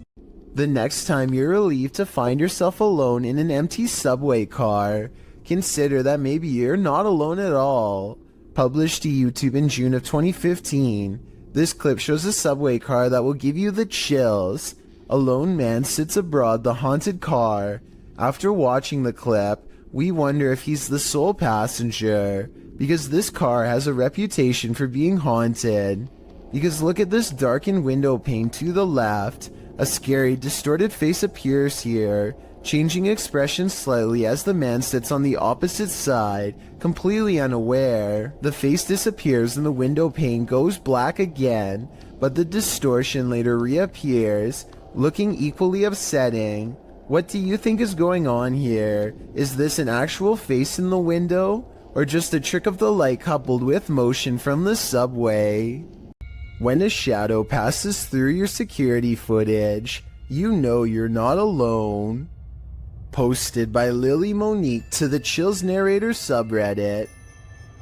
Speaker 1: The next time you're relieved to find yourself alone in an empty subway car, consider that maybe you're not alone at all. Published to YouTube in June of 2015, this clip shows a subway car that will give you the chills. A lone man sits aboard the haunted car. After watching the clip, we wonder if he's the sole passenger, because this car has a reputation for being haunted. Because look at this darkened window pane to the left. A scary, distorted face appears here, changing expression slightly as the man sits on the opposite side, completely unaware. The face disappears and the window pane goes black again, but the distortion later reappears, looking equally upsetting. What do you think is going on here? Is this an actual face in the window? or just a trick of the light coupled with motion from the subway. When a shadow passes through your security footage, you know you're not alone. Posted by Lily Monique to the Chills Narrator subreddit.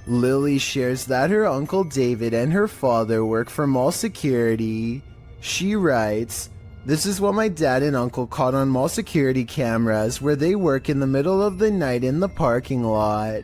Speaker 1: Lily shares that her uncle David and her father work for mall security. She writes, "This is what my dad and uncle caught on mall security cameras where they work in the middle of the night in the parking lot.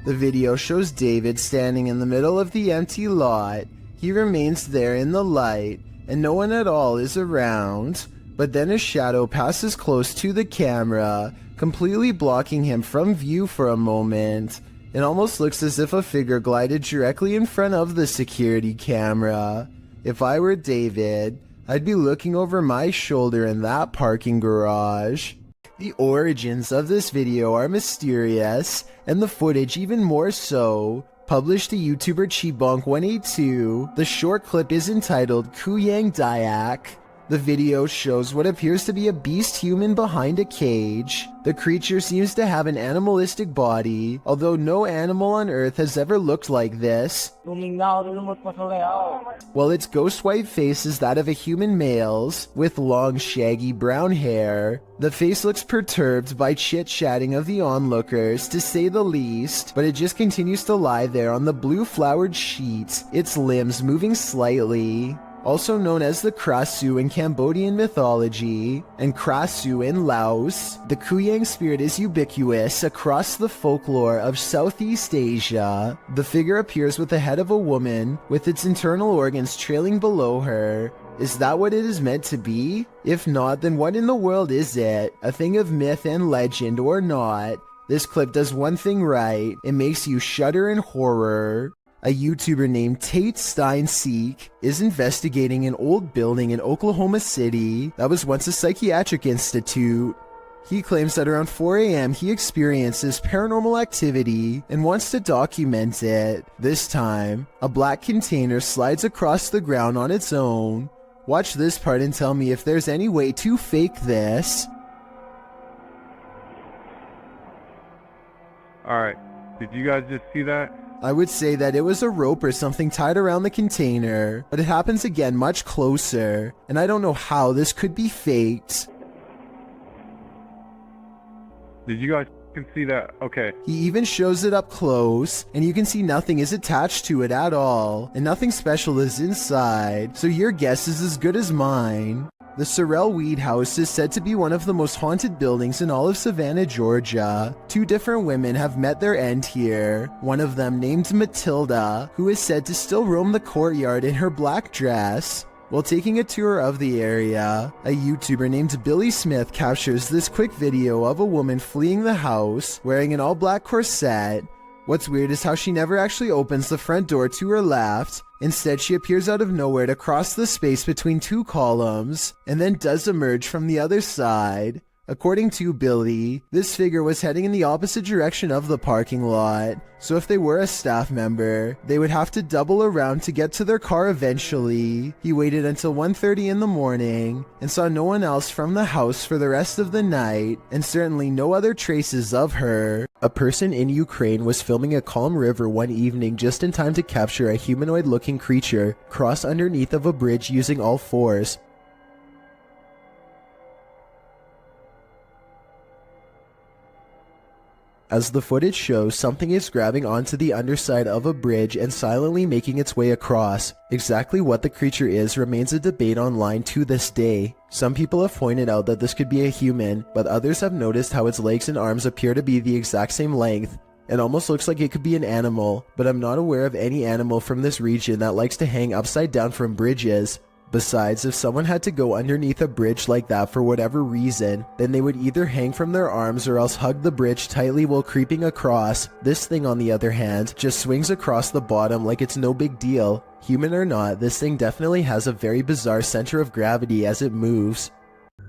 Speaker 1: The video shows David standing in the middle of the empty lot. He remains there in the light, and no one at all is around. But then a shadow passes close to the camera, completely blocking him from view for a moment. It almost looks as if a figure glided directly in front of the security camera. If I were David, I'd be looking over my shoulder in that parking garage." The origins of this video are mysterious, and the footage even more so. Published to YouTuber Chibonk182, the short clip is entitled Kuyang Dayak. The video shows what appears to be a beast human behind a cage. The creature seems to have an animalistic body, although no animal on Earth has ever looked like this. While its ghost white face is that of a human male's, with long shaggy brown hair. The face looks perturbed by chit-chatting of the onlookers, to say the least, but it just continues to lie there on the blue flowered sheet, its limbs moving slightly. Also known as the Krasu in Cambodian mythology, and Krasu in Laos, the Kuyang spirit is ubiquitous across the folklore of Southeast Asia. The figure appears with the head of a woman, with its internal organs trailing below her. Is that what it is meant to be? If not, then what in the world is it? A thing of myth and legend or not? This clip does one thing right, it makes you shudder in horror. A YouTuber named Tate Stein Seek is investigating an old building in Oklahoma City that was once a psychiatric institute. He claims that around 4 a.m. he experiences paranormal activity and wants to document it. This time, a black container slides across the ground on its own. Watch this part and tell me if there's any way to fake this.
Speaker 8: Alright, did you guys just see that?
Speaker 1: I would say that it was a rope or something tied around the container, but it happens again much closer, and I don't know how this could be faked.
Speaker 8: Did you guys see that? Okay.
Speaker 1: He even shows it up close, and you can see nothing is attached to it at all, and nothing special is inside, so your guess is as good as mine. The Sorrel Weed House is said to be one of the most haunted buildings in all of Savannah, Georgia. 2 different women have met their end here. One of them named Matilda, who is said to still roam the courtyard in her black dress. While taking a tour of the area, a YouTuber named Billy Smith captures this quick video of a woman fleeing the house, wearing an all-black corset. What's weird is how she never actually opens the front door to her left. Instead, she appears out of nowhere to cross the space between 2 columns, and then does emerge from the other side. According to Billy, this figure was heading in the opposite direction of the parking lot, so if they were a staff member, they would have to double around to get to their car eventually. He waited until 1:30 in the morning, and saw no one else from the house for the rest of the night, and certainly no other traces of her. A person in Ukraine was filming a calm river one evening just in time to capture a humanoid-looking creature cross underneath of a bridge using all fours. As the footage shows, something is grabbing onto the underside of a bridge and silently making its way across. Exactly what the creature is remains a debate online to this day. Some people have pointed out that this could be a human, but others have noticed how its legs and arms appear to be the exact same length. It almost looks like it could be an animal, but I'm not aware of any animal from this region that likes to hang upside down from bridges. Besides, if someone had to go underneath a bridge like that for whatever reason, then they would either hang from their arms or else hug the bridge tightly while creeping across. This thing, on the other hand, just swings across the bottom like it's no big deal. Human or not, this thing definitely has a very bizarre center of gravity as it moves.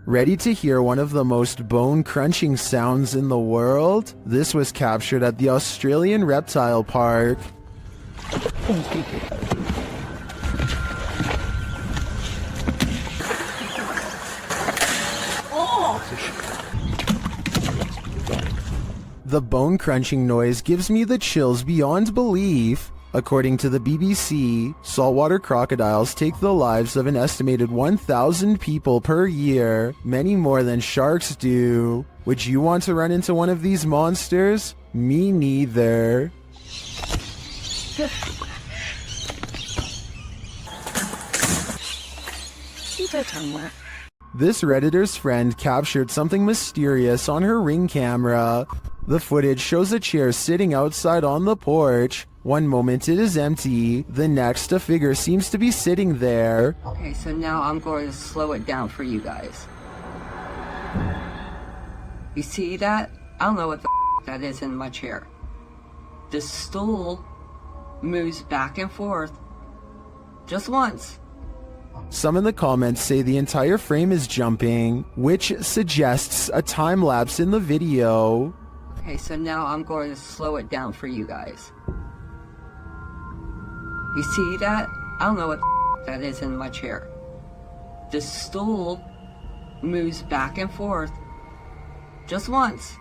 Speaker 1: Ready to hear one of the most bone-crunching sounds in the world? This was captured at the Australian Reptile Park. The bone-crunching noise gives me the chills beyond belief. According to the BBC, saltwater crocodiles take the lives of an estimated 1,000 people per year, many more than sharks do. Would you want to run into one of these monsters? Me neither.
Speaker 13: Keep that tongue wet.
Speaker 1: This Redditor's friend captured something mysterious on her Ring camera. The footage shows a chair sitting outside on the porch. One moment it is empty, the next a figure seems to be sitting there.
Speaker 20: Okay, so now I'm going to slow it down for you guys. You see that? I don't know what the that is in my chair. The stool moves back and forth just once.
Speaker 1: Some in the comments say the entire frame is jumping, which suggests a time lapse in the video.
Speaker 20: Okay, so now I'm going to slow it down for you guys. You see that? I don't know what that is in my chair. The stool moves back and forth just once.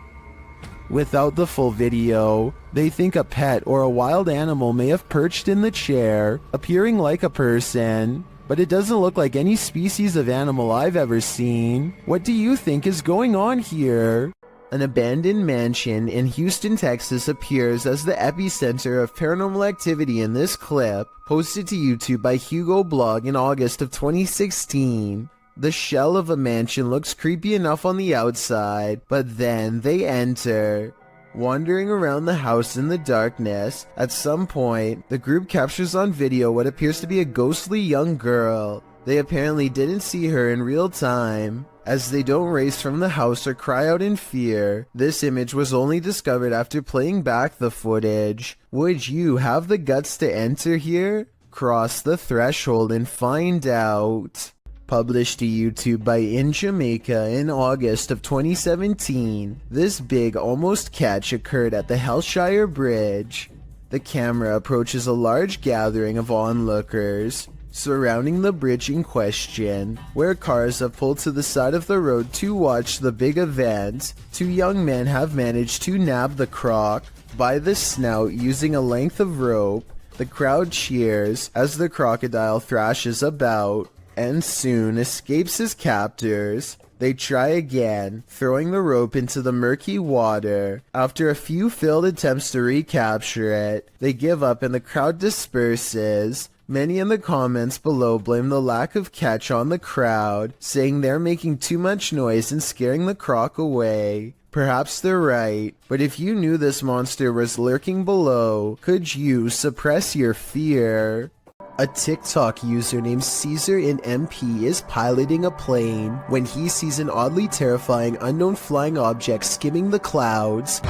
Speaker 1: Without the full video, they think a pet or a wild animal may have perched in the chair, appearing like a person. But it doesn't look like any species of animal I've ever seen. What do you think is going on here? An abandoned mansion in Houston, Texas appears as the epicenter of paranormal activity in this clip, posted to YouTube by Hugo Blog in August of 2016. The shell of a mansion looks creepy enough on the outside, but then they enter. Wandering around the house in the darkness, at some point, the group captures on video what appears to be a ghostly young girl. They apparently didn't see her in real time, as they don't race from the house or cry out in fear. This image was only discovered after playing back the footage. Would you have the guts to enter here? Cross the threshold and find out. Published to YouTube by In Jamaica in August of 2017, this big almost catch occurred at the Hellshire Bridge. The camera approaches a large gathering of onlookers surrounding the bridge in question, where cars have pulled to the side of the road to watch the big event. Two young men have managed to nab the croc by the snout using a length of rope. The crowd cheers as the crocodile thrashes about and soon escapes his captors. They try again, throwing the rope into the murky water. After a few failed attempts to recapture it, they give up and the crowd disperses. Many in the comments below blame the lack of catch on the crowd, saying they're making too much noise and scaring the croc away. Perhaps they're right, but if you knew this monster was lurking below, could you suppress your fear? A TikTok user named Caesar in MP is piloting a plane when he sees an oddly terrifying unknown flying object skimming the clouds.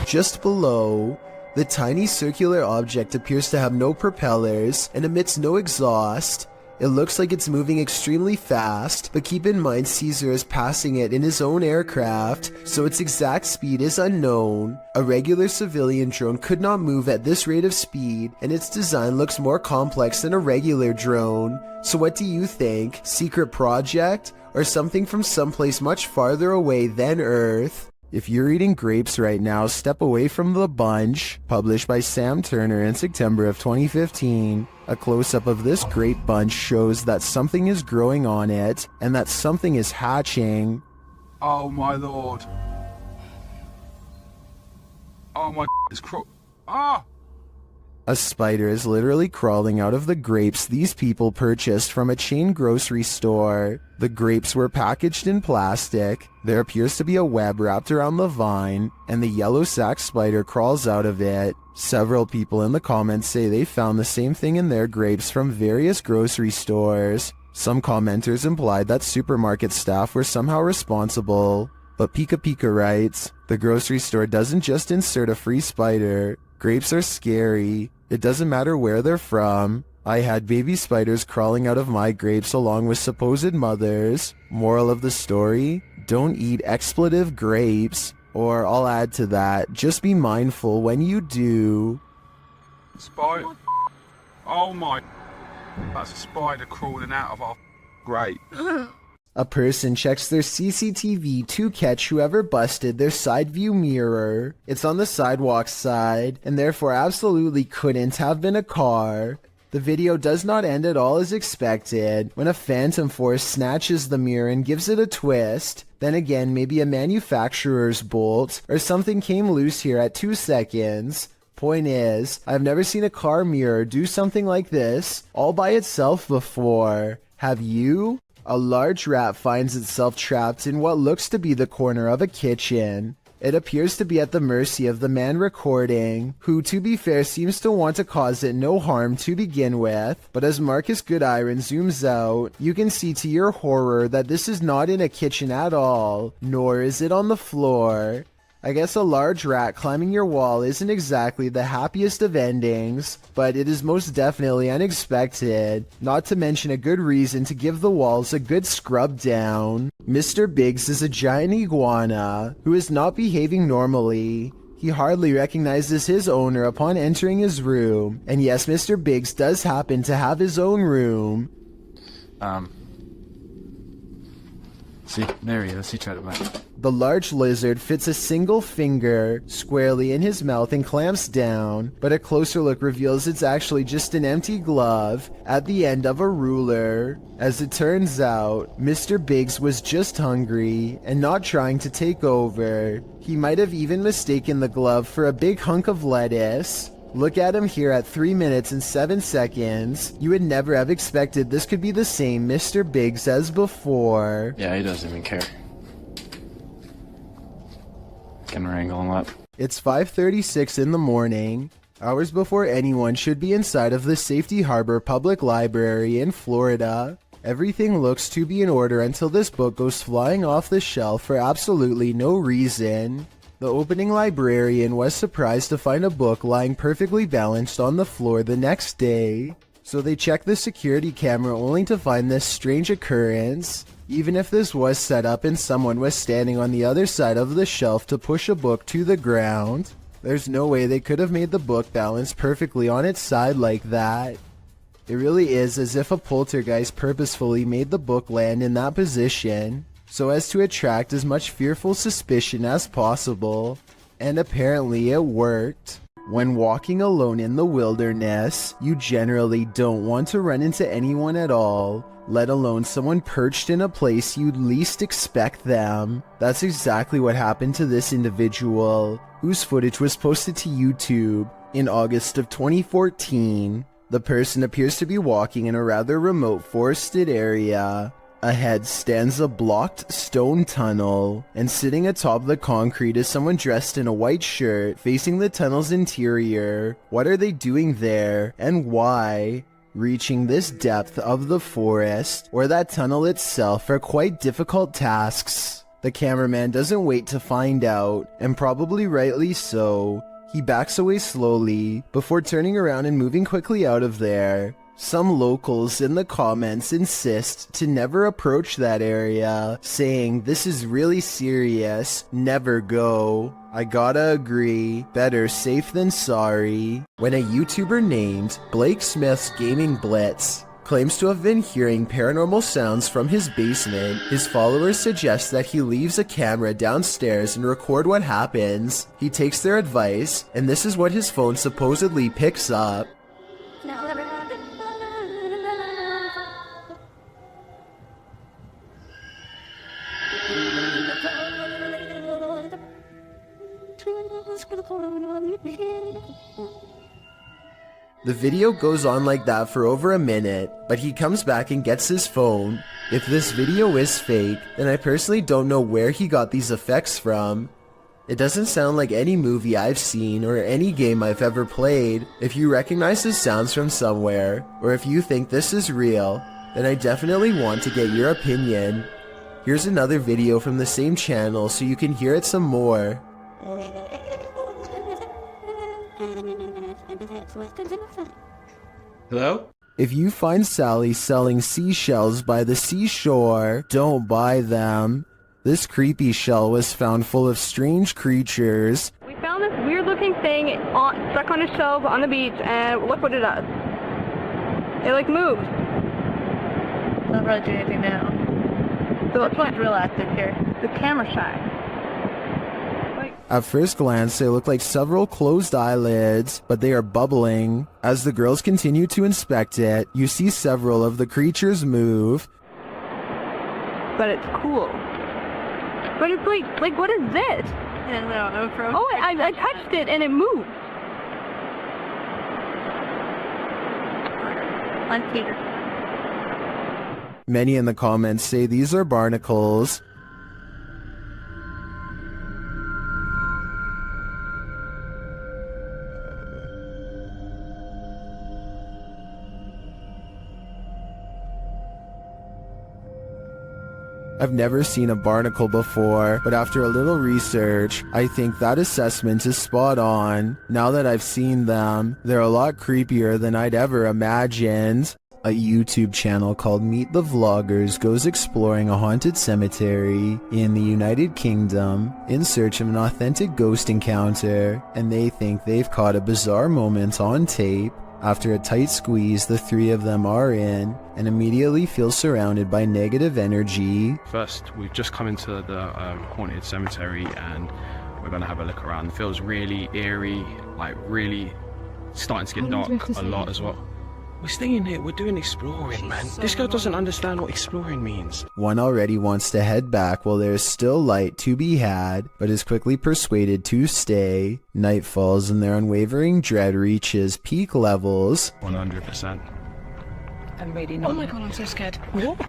Speaker 1: Just below, the tiny circular object appears to have no propellers and emits no exhaust. It looks like it's moving extremely fast, but keep in mind Caesar is passing it in his own aircraft, so its exact speed is unknown. A regular civilian drone could not move at this rate of speed, and its design looks more complex than a regular drone. So what do you think? Secret project? Or something from someplace much farther away than Earth? If you're eating grapes right now, step away from the bunch. Published by Sam Turner in September of 2015. A close-up of this grape bunch shows that something is growing on it, and that something is hatching.
Speaker 9: Oh my lord. Oh my it's ah!
Speaker 1: A spider is literally crawling out of the grapes these people purchased from a chain grocery store. The grapes were packaged in plastic. There appears to be a web wrapped around the vine, and the yellow sac spider crawls out of it. Several people in the comments say they found the same thing in their grapes from various grocery stores. Some commenters implied that supermarket staff were somehow responsible. But Pika Pika writes, the grocery store doesn't just insert a free spider. Grapes are scary. It doesn't matter where they're from. I had baby spiders crawling out of my grapes along with supposed mothers. Moral of the story? Don't eat expletive grapes. Or I'll add to that, just be mindful when you do.
Speaker 9: Spider. Oh my. That's a spider crawling out of our great.
Speaker 1: A person checks their CCTV to catch whoever busted their side view mirror. It's on the sidewalk side, and therefore absolutely couldn't have been a car. The video does not end at all as expected when a phantom force snatches the mirror and gives it a twist. Then again, maybe a manufacturer's bolt or something came loose here at 2 seconds. Point is, I've never seen a car mirror do something like this all by itself before. Have you? A large rat finds itself trapped in what looks to be the corner of a kitchen. It appears to be at the mercy of the man recording, who, to be fair, seems to want to cause it no harm to begin with. But as Marcus Goodiron zooms out, you can see to your horror that this is not in a kitchen at all, nor is it on the floor. I guess a large rat climbing your wall isn't exactly the happiest of endings, but it is most definitely unexpected, not to mention a good reason to give the walls a good scrub down. Mr. Biggs is a giant iguana who is not behaving normally. He hardly recognizes his owner upon entering his room, and yes, Mr. Biggs does happen to have his own room.
Speaker 11: See, there he is. He tried to bite.
Speaker 1: The large lizard fits a single finger squarely in his mouth and clamps down, but a closer look reveals it's actually just an empty glove at the end of a ruler. As it turns out, Mr. Biggs was just hungry and not trying to take over. He might have even mistaken the glove for a big hunk of lettuce. Look at him here at 3 minutes and 7 seconds. You would never have expected this could be the same Mr. Biggs as before.
Speaker 11: Yeah, he doesn't even care. Can wrangle him up.
Speaker 1: It's 5:36 in the morning, hours before anyone should be inside of the Safety Harbor Public Library in Florida. Everything looks to be in order until this book goes flying off the shelf for absolutely no reason. The opening librarian was surprised to find a book lying perfectly balanced on the floor the next day. So they checked the security camera only to find this strange occurrence. Even if this was set up and someone was standing on the other side of the shelf to push a book to the ground, there's no way they could have made the book balance perfectly on its side like that. It really is as if a poltergeist purposefully made the book land in that position, so as to attract as much fearful suspicion as possible. And apparently it worked. When walking alone in the wilderness, you generally don't want to run into anyone at all, let alone someone perched in a place you'd least expect them. That's exactly what happened to this individual, whose footage was posted to YouTube in August of 2014. The person appears to be walking in a rather remote forested area. Ahead stands a blocked stone tunnel, and sitting atop the concrete is someone dressed in a white shirt facing the tunnel's interior. What are they doing there, and why? Reaching this depth of the forest, or that tunnel itself, are quite difficult tasks. The cameraman doesn't wait to find out, and probably rightly so. He backs away slowly, before turning around and moving quickly out of there. Some locals in the comments insist to never approach that area, saying this is really serious, never go. I gotta agree, better safe than sorry. When a YouTuber named Blake Smith's Gaming Blitz claims to have been hearing paranormal sounds from his basement, his followers suggest that he leaves a camera downstairs and record what happens. He takes their advice, and this is what his phone supposedly picks up. The video goes on like that for over a minute, but he comes back and gets his phone. If this video is fake, then I personally don't know where he got these effects from. It doesn't sound like any movie I've seen or any game I've ever played. If you recognize the sounds from somewhere, or if you think this is real, then I definitely want to get your opinion. Here's another video from the same channel so you can hear it some more.
Speaker 11: Hello?
Speaker 1: If you find Sally selling seashells by the seashore, don't buy them. This creepy shell was found full of strange creatures.
Speaker 5: We found this weird looking thing stuck on a shelf on the beach, and look what it does. It like moves.
Speaker 6: not really doing anything now. So let's watch real active here. The camera shy.
Speaker 1: At first glance, they look like several closed eyelids, but they are bubbling. As the girls continue to inspect it, you see several of the creatures move.
Speaker 6: But it's cool. But it's like what is this? And I don't know, oh, I touched it and it moved. On Peter.
Speaker 1: Many in the comments say these are barnacles. I've never seen a barnacle before, but after a little research, I think that assessment is spot on. Now that I've seen them, they're a lot creepier than I'd ever imagined. A YouTube channel called Meet the Vloggers goes exploring a haunted cemetery in the United Kingdom in search of an authentic ghost encounter, and they think they've caught a bizarre moment on tape. After a tight squeeze, the three of them are in and immediately feel surrounded by negative energy.
Speaker 14: First, we've just come into the haunted cemetery and we're going to have a look around. It feels really eerie, like really starting to get dark a lot as well. We're staying here, we're doing exploring, man. This girl doesn't understand what exploring means.
Speaker 1: One already wants to head back while there is still light to be had, but is quickly persuaded to stay. Night falls and their unwavering dread reaches peak levels.
Speaker 14: 100%.
Speaker 20: I'm waiting.
Speaker 13: Oh my god, I'm so scared. What?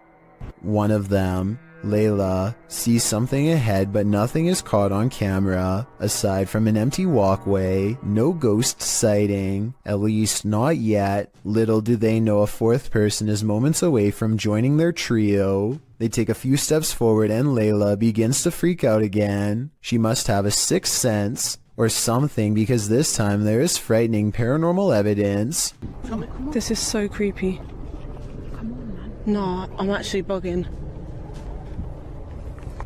Speaker 1: One of them, Layla, sees something ahead, but nothing is caught on camera. Aside from an empty walkway, no ghost sighting, at least not yet. Little do they know a fourth person is moments away from joining their trio. They take a few steps forward and Layla begins to freak out again. She must have a sixth sense or something, because this time there is frightening paranormal evidence.
Speaker 13: This is so creepy. Come on, man. No, I'm actually bugging.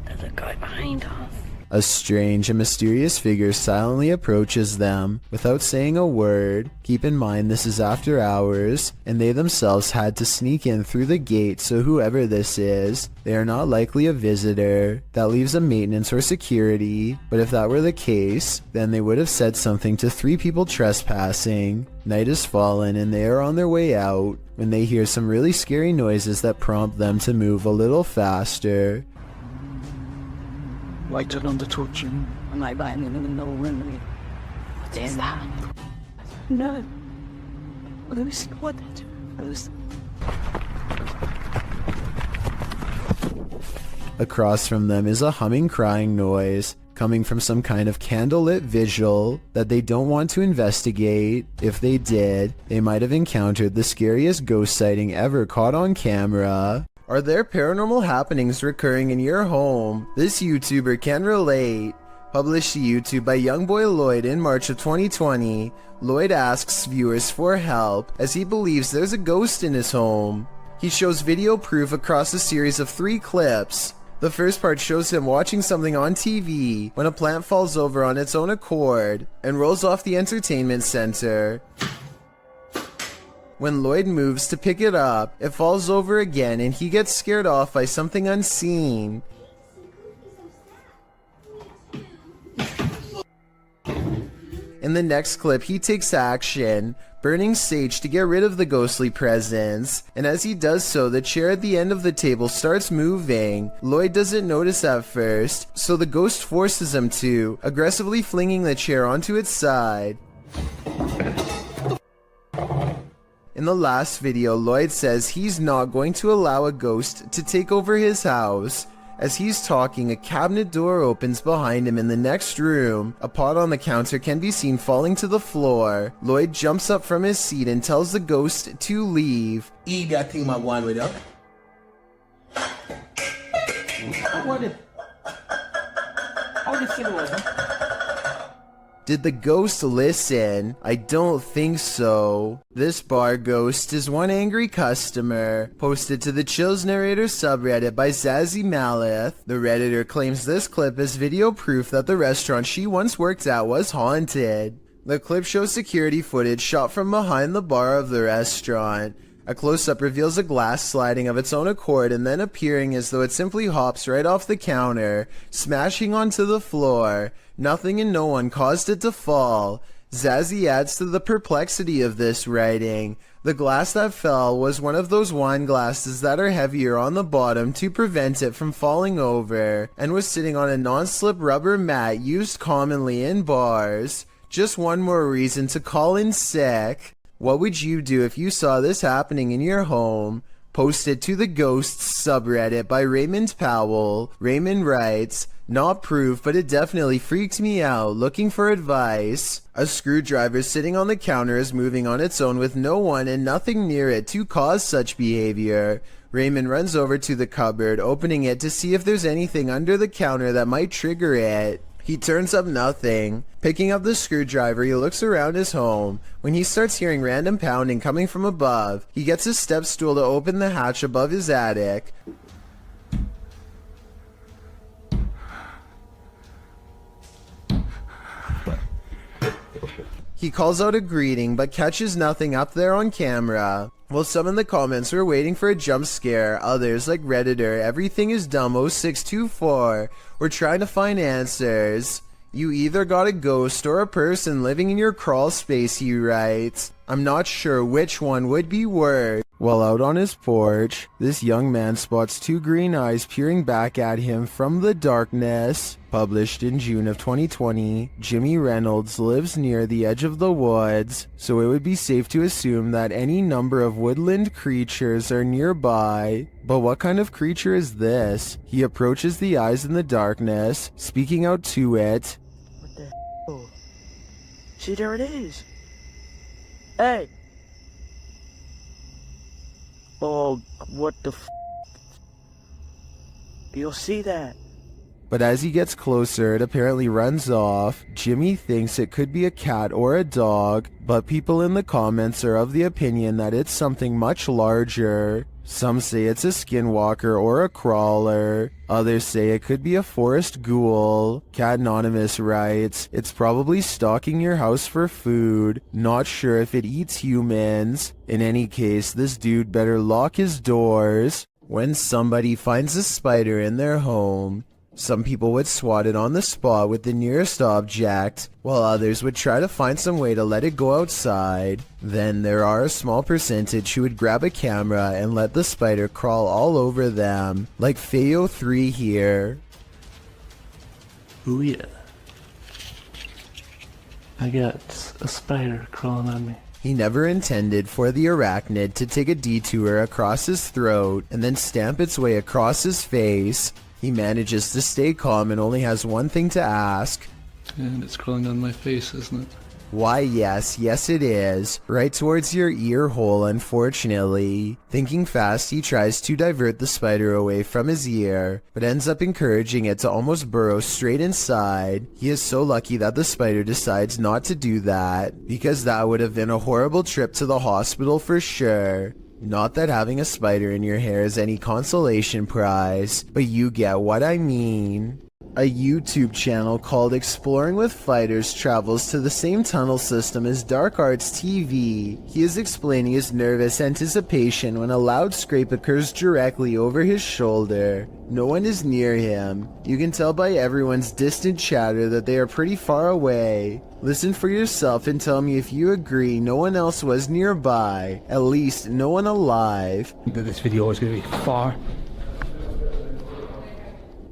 Speaker 13: There's a guy behind us.
Speaker 1: A strange and mysterious figure silently approaches them without saying a word. Keep in mind this is after hours, and they themselves had to sneak in through the gate, so whoever this is, they are not likely a visitor. That leaves a maintenance or security, but if that were the case, then they would have said something to three people trespassing. Night has fallen and they are on their way out when they hear some really scary noises that prompt them to move a little faster.
Speaker 12: Lighted on the torch. I'm like buying in the room.
Speaker 13: What is that? No. Let me see what that is.
Speaker 1: Across from them is a humming, crying noise coming from some kind of candlelit visual that they don't want to investigate. If they did, they might have encountered the scariest ghost sighting ever caught on camera. Are there paranormal happenings recurring in your home? This YouTuber can relate. Published to YouTube by Youngboy Lloyd in March of 2020, Lloyd asks viewers for help as he believes there's a ghost in his home. He shows video proof across a series of 3 clips. The first part shows him watching something on TV when a plant falls over on its own accord and rolls off the entertainment center. When Lloyd moves to pick it up, it falls over again and he gets scared off by something unseen. In the next clip, he takes action, burning sage to get rid of the ghostly presence, and as he does so, the chair at the end of the table starts moving. Lloyd doesn't notice at first, so the ghost forces him to, aggressively flinging the chair onto its side. In the last video, Lloyd says he's not going to allow a ghost to take over his house. As he's talking, a cabinet door opens behind him in the next room. A pot on the counter can be seen falling to the floor. Lloyd jumps up from his seat and tells the ghost to leave.
Speaker 12: Eat that thing, my wine with up.
Speaker 1: Did the ghost listen? I don't think so. This bar ghost is one angry customer. Posted to the Chills Narrator subreddit by Zazie Maleth. The Redditor claims this clip is video proof that the restaurant she once worked at was haunted. The clip shows security footage shot from behind the bar of the restaurant. A close-up reveals a glass sliding of its own accord and then appearing as though it simply hops right off the counter, smashing onto the floor. Nothing and no one caused it to fall. Zazie adds to the perplexity of this writing. The glass that fell was one of those wine glasses that are heavier on the bottom to prevent it from falling over, and was sitting on a non-slip rubber mat used commonly in bars. Just one more reason to call in sick. What would you do if you saw this happening in your home? Post it to the Ghosts subreddit by Raymond Powell. Raymond writes, "Not proof, but it definitely freaked me out. Looking for advice. A screwdriver sitting on the counter is moving on its own with no one and nothing near it to cause such behavior. Raymond runs over to the cupboard, opening it to see if there's anything under the counter that might trigger it. He turns up nothing. Picking up the screwdriver, he looks around his home. When he starts hearing random pounding coming from above, he gets a step stool to open the hatch above his attic. He calls out a greeting, but catches nothing up there on camera. While some in the comments were waiting for a jump scare, others, like Redditor Everything is Dumb 0624, were trying to find answers. You either got a ghost or a person living in your crawl space, he writes. I'm not sure which one would be worse. While out on his porch, this young man spots two green eyes peering back at him from the darkness. Published in June of 2020, Jimmy Reynolds lives near the edge of the woods, so it would be safe to assume that any number of woodland creatures are nearby. But what kind of creature is this? He approaches the eyes in the darkness, speaking out to it.
Speaker 15: What the hell? See, there it is. Hey! Oh, what the f***? You'll see that.
Speaker 1: But as he gets closer, it apparently runs off. Jimmy thinks it could be a cat or a dog, but people in the comments are of the opinion that it's something much larger. Some say it's a skinwalker or a crawler. Others say it could be a forest ghoul. Cat Anonymous writes, it's probably stalking your house for food. Not sure if it eats humans. In any case, this dude better lock his doors. When somebody finds a spider in their home, some people would swat it on the spot with the nearest object, while others would try to find some way to let it go outside. Then there are a small percentage who would grab a camera and let the spider crawl all over them, like Feo3 here.
Speaker 11: Oh yeah. I got a spider crawling on me.
Speaker 1: He never intended for the arachnid to take a detour across his throat and then stamp its way across his face. He manages to stay calm and only has one thing to ask.
Speaker 11: And it's crawling on my face, isn't it?
Speaker 1: Why, yes it is. Right towards your ear hole, unfortunately. Thinking fast, he tries to divert the spider away from his ear, but ends up encouraging it to almost burrow straight inside. He is so lucky that the spider decides not to do that, because that would have been a horrible trip to the hospital for sure. Not that having a spider in your hair is any consolation prize, but you get what I mean. A YouTube channel called Exploring with Fighters travels to the same tunnel system as Dark Arts TV. He is explaining his nervous anticipation when a loud scrape occurs directly over his shoulder. No one is near him. You can tell by everyone's distant chatter that they are pretty far away. Listen for yourself and tell me if you agree no one else was nearby. At least no one alive.
Speaker 12: This video is going to be far.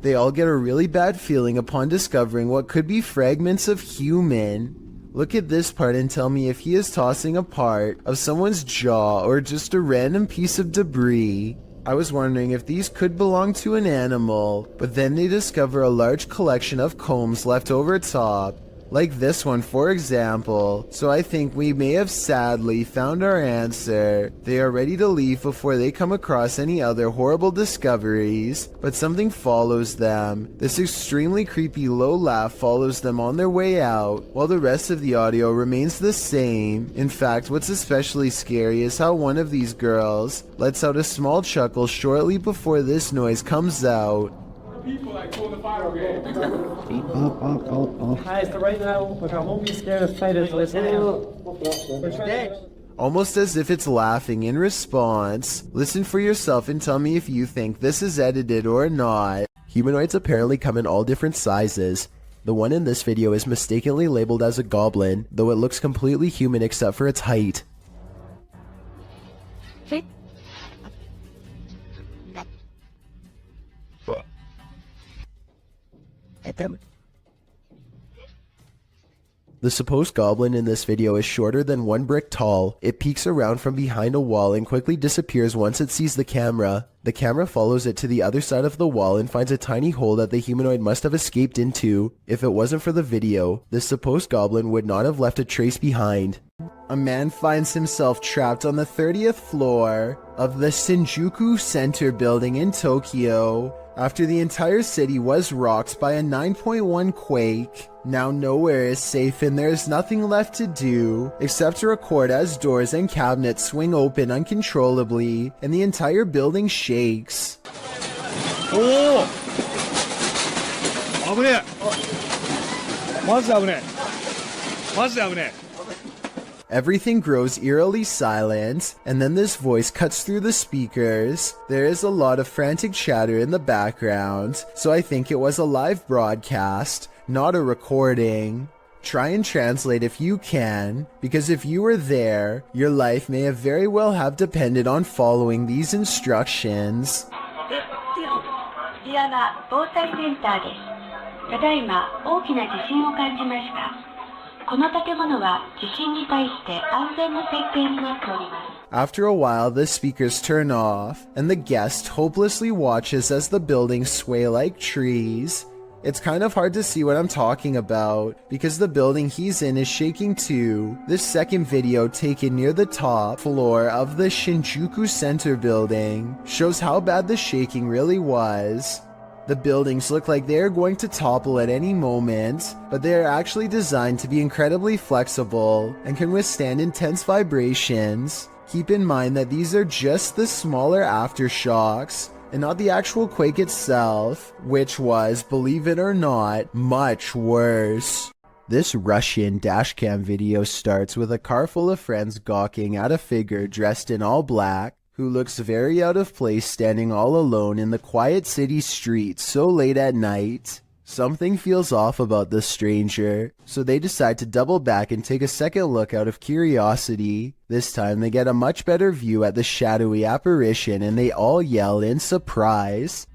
Speaker 1: They all get a really bad feeling upon discovering what could be fragments of human. Look at this part and tell me if he is tossing a part of someone's jaw or just a random piece of debris. I was wondering if these could belong to an animal, but then they discover a large collection of combs left over top. Like this one, for example. So I think we may have sadly found our answer. They are ready to leave before they come across any other horrible discoveries, but something follows them. This extremely creepy low laugh follows them on their way out, while the rest of the audio remains the same. In fact, what's especially scary is how one of these girls lets out a small chuckle shortly before this noise comes out.
Speaker 3: People like pulling the fire game.
Speaker 15: Guys, right now, look, I won't be scared of spiders. Listen, we're dead.
Speaker 1: almost as if it's laughing in response. Listen for yourself and tell me if you think this is edited or not. Humanoids apparently come in all different sizes. The one in this video is mistakenly labeled as a goblin, though it looks completely human except for its height. The supposed goblin in this video is shorter than 1 brick tall. It peeks around from behind a wall and quickly disappears once it sees the camera. The camera follows it to the other side of the wall and finds a tiny hole that the humanoid must have escaped into. If it wasn't for the video, this supposed goblin would not have left a trace behind. A man finds himself trapped on the 30th floor of the Shinjuku Center building in Tokyo after the entire city was rocked by a 9.1 quake. Now nowhere is safe and there is nothing left to do except to record as doors and cabinets swing open uncontrollably and the entire building shakes.
Speaker 3: Oh!
Speaker 1: Everything grows eerily silent, and then this voice cuts through the speakers. There is a lot of frantic chatter in the background, so I think it was a live broadcast, not a recording. Try and translate if you can, because if you were there, your life may have very well have depended on following these instructions.
Speaker 16: こちらは防災センターです。ただいま大きな地震を感じました。この建物は地震に対して安全の設計になっております。
Speaker 1: After a while, the speakers turn off, and the guest hopelessly watches as the buildings sway like trees. It's kind of hard to see what I'm talking about, because the building he's in is shaking too. This second video, taken near the top floor of the Shinjuku Center building, shows how bad the shaking really was. The buildings look like they are going to topple at any moment, but they are actually designed to be incredibly flexible and can withstand intense vibrations. Keep in mind that these are just the smaller aftershocks, and not the actual quake itself, which was, believe it or not, much worse. This Russian dashcam video starts with a car full of friends gawking at a figure dressed in all black, who looks very out of place standing all alone in the quiet city streets so late at night. Something feels off about this stranger, so they decide to double back and take a second look out of curiosity. This time they get a much better view at the shadowy apparition and they all yell in surprise.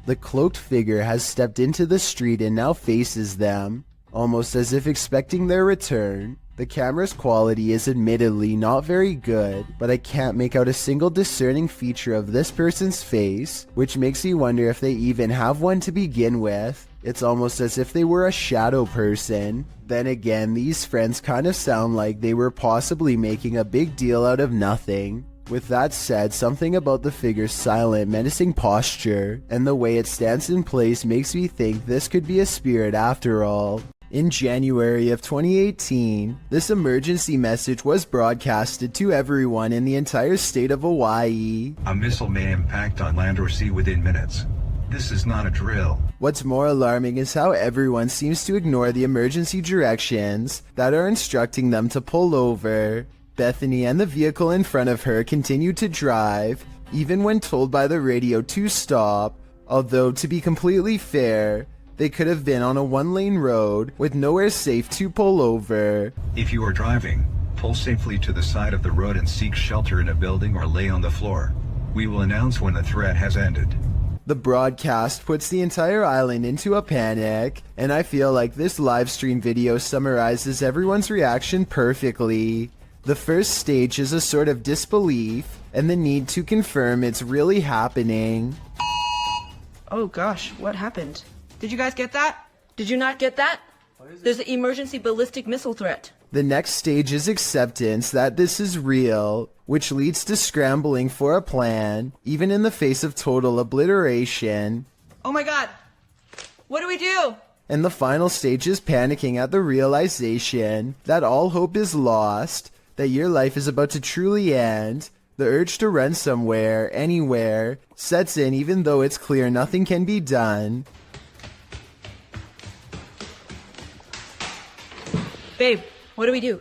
Speaker 1: The cloaked figure has stepped into the street and now faces them, almost as if expecting their return. The camera's quality is admittedly not very good, but I can't make out a single discerning feature of this person's face, which makes me wonder if they even have one to begin with. It's almost as if they were a shadow person. Then again, these friends kind of sound like they were possibly making a big deal out of nothing. With that said, something about the figure's silent, menacing posture and the way it stands in place makes me think this could be a spirit after all. In January of 2018, this emergency message was broadcasted to everyone in the entire state of Hawaii.
Speaker 22: A missile may impact on land or sea within minutes. This is not a drill.
Speaker 1: What's more alarming is how everyone seems to ignore the emergency directions that are instructing them to pull over. Bethany and the vehicle in front of her continue to drive, even when told by the radio to stop, although to be completely fair, they could have been on a one-lane road with nowhere safe to pull over.
Speaker 22: If you are driving, pull safely to the side of the road and seek shelter in a building or lay on the floor. We will announce when the threat has ended.
Speaker 1: The broadcast puts the entire island into a panic, and I feel like this live stream video summarizes everyone's reaction perfectly. The first stage is a sort of disbelief, and the need to confirm it's really happening.
Speaker 13: Oh gosh, what happened? Did you guys get that? Did you not get that? There's an emergency ballistic missile threat.
Speaker 1: The next stage is acceptance that this is real, which leads to scrambling for a plan, even in the face of total obliteration.
Speaker 13: Oh my god! What do we do?
Speaker 1: And the final stage is panicking at the realization that all hope is lost, that your life is about to truly end. The urge to run somewhere, anywhere, sets in even though it's clear nothing can be done.
Speaker 13: Babe, what do we do?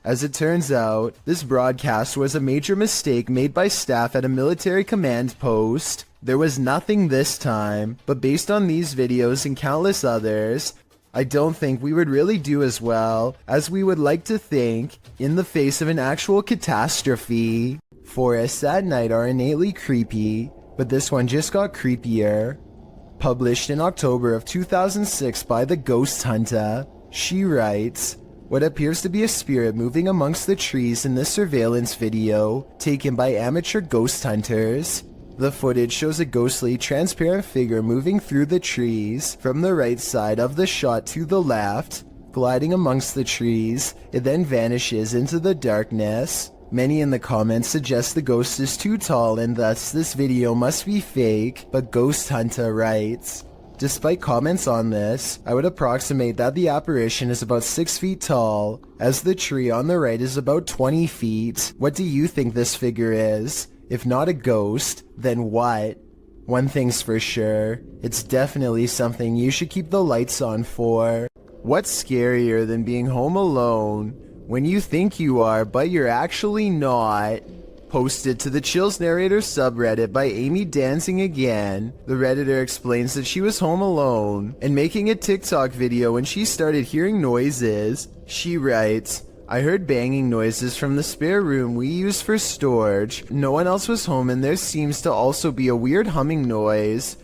Speaker 1: As it turns out, this broadcast was a major mistake made by staff at a military command post. There was nothing this time, but based on these videos and countless others, I don't think we would really do as well as we would like to think in the face of an actual catastrophe. Forests at night are innately creepy, but this one just got creepier. Published in October of 2006 by The Ghost Hunter, she writes, "What appears to be a spirit moving amongst the trees in this surveillance video, taken by amateur ghost hunters. The footage shows a ghostly, transparent figure moving through the trees from the right side of the shot to the left, gliding amongst the trees. It then vanishes into the darkness. Many in the comments suggest the ghost is too tall and thus this video must be fake, but Ghost Hunter writes, despite comments on this, I would approximate that the apparition is about 6 feet tall, as the tree on the right is about 20 feet. What do you think this figure is? If not a ghost, then what? One thing's for sure, it's definitely something you should keep the lights on for. What's scarier than being home alone when you think you are but you're actually not?" Posted to the Chills Narrator subreddit by Amy Dancing Again, the Redditor explains that she was home alone and making a TikTok video when she started hearing noises. She writes, "I heard banging noises from the spare room we use for storage. No one else was home and there seems to also be a weird humming noise."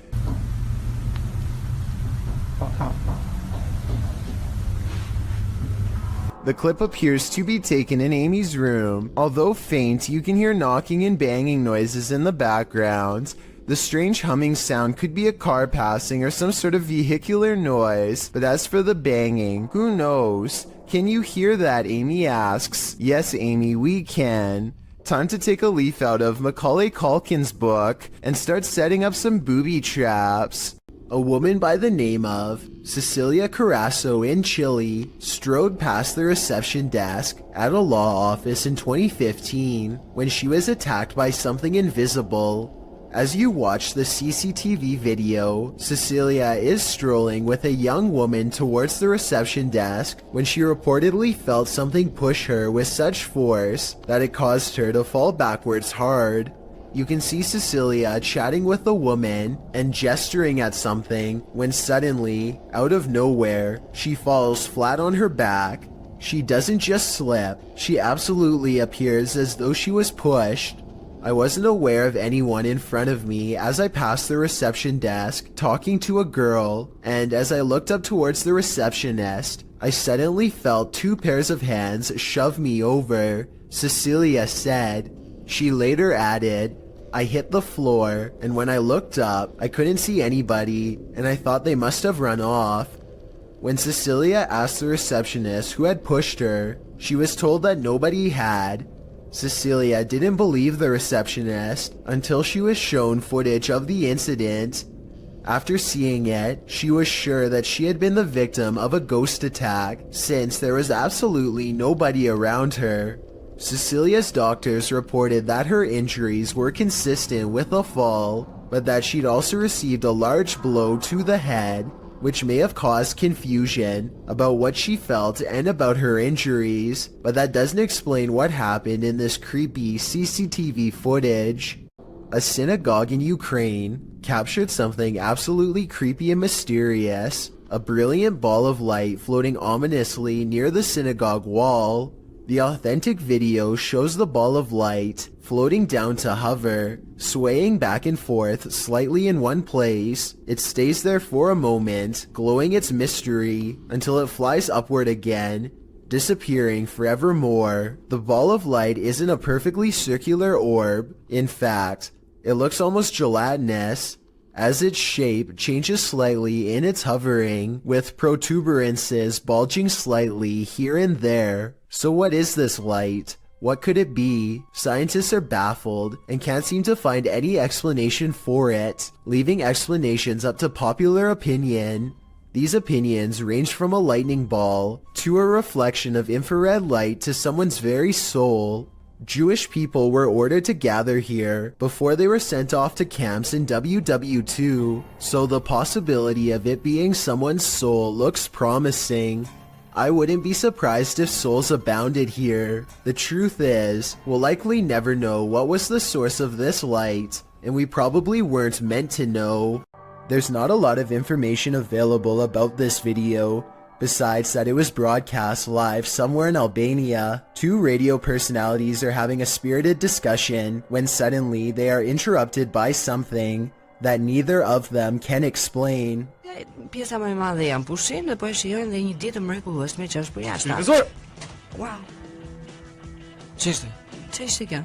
Speaker 1: The clip appears to be taken in Amy's room. Although faint, you can hear knocking and banging noises in the background. The strange humming sound could be a car passing or some sort of vehicular noise, but as for the banging, who knows? Can you hear that? Amy asks. Yes, Amy, we can. Time to take a leaf out of Macaulay Culkin's book and start setting up some booby traps. A woman by the name of Cecilia Carrasso in Chile strode past the reception desk at a law office in 2015 when she was attacked by something invisible. As you watch the CCTV video, Cecilia is strolling with a young woman towards the reception desk when she reportedly felt something push her with such force that it caused her to fall backwards hard. You can see Cecilia chatting with the woman and gesturing at something when suddenly, out of nowhere, she falls flat on her back. She doesn't just slip, she absolutely appears as though she was pushed. I wasn't aware of anyone in front of me as I passed the reception desk talking to a girl, and as I looked up towards the receptionist, I suddenly felt 2 pairs of hands shove me over, Cecilia said. She later added, "I hit the floor, and when I looked up, I couldn't see anybody, and I thought they must have run off." When Cecilia asked the receptionist who had pushed her, she was told that nobody had. Cecilia didn't believe the receptionist until she was shown footage of the incident. After seeing it, she was sure that she had been the victim of a ghost attack since there was absolutely nobody around her. Cecilia's doctors reported that her injuries were consistent with a fall, but that she'd also received a large blow to the head, which may have caused confusion about what she felt and about her injuries, but that doesn't explain what happened in this creepy CCTV footage. A synagogue in Ukraine captured something absolutely creepy and mysterious, a brilliant ball of light floating ominously near the synagogue wall. The authentic video shows the ball of light floating down to hover, swaying back and forth slightly in one place. It stays there for a moment, glowing its mystery, until it flies upward again, disappearing forevermore. The ball of light isn't a perfectly circular orb. In fact, it looks almost gelatinous, as its shape changes slightly in its hovering, with protuberances bulging slightly here and there. So what is this light? What could it be? Scientists are baffled and can't seem to find any explanation for it, leaving explanations up to popular opinion. These opinions range from a lightning ball to a reflection of infrared light to someone's very soul. Jewish people were ordered to gather here before they were sent off to camps in WW2, so the possibility of it being someone's soul looks promising. I wouldn't be surprised if souls abounded here. The truth is, we'll likely never know what was the source of this light, and we probably weren't meant to know. There's not a lot of information available about this video, besides that it was broadcast live somewhere in Albania. Two radio personalities are having a spirited discussion when suddenly they are interrupted by something that neither of them can explain.
Speaker 17: Pjesa më e madhe janë pushim dhe po e shijojnë dhe një ditë mrekullueshme që është për jashtë.
Speaker 4: Profesor!
Speaker 17: Wow.
Speaker 4: Ç'ishte?
Speaker 17: Ç'ishte kjo?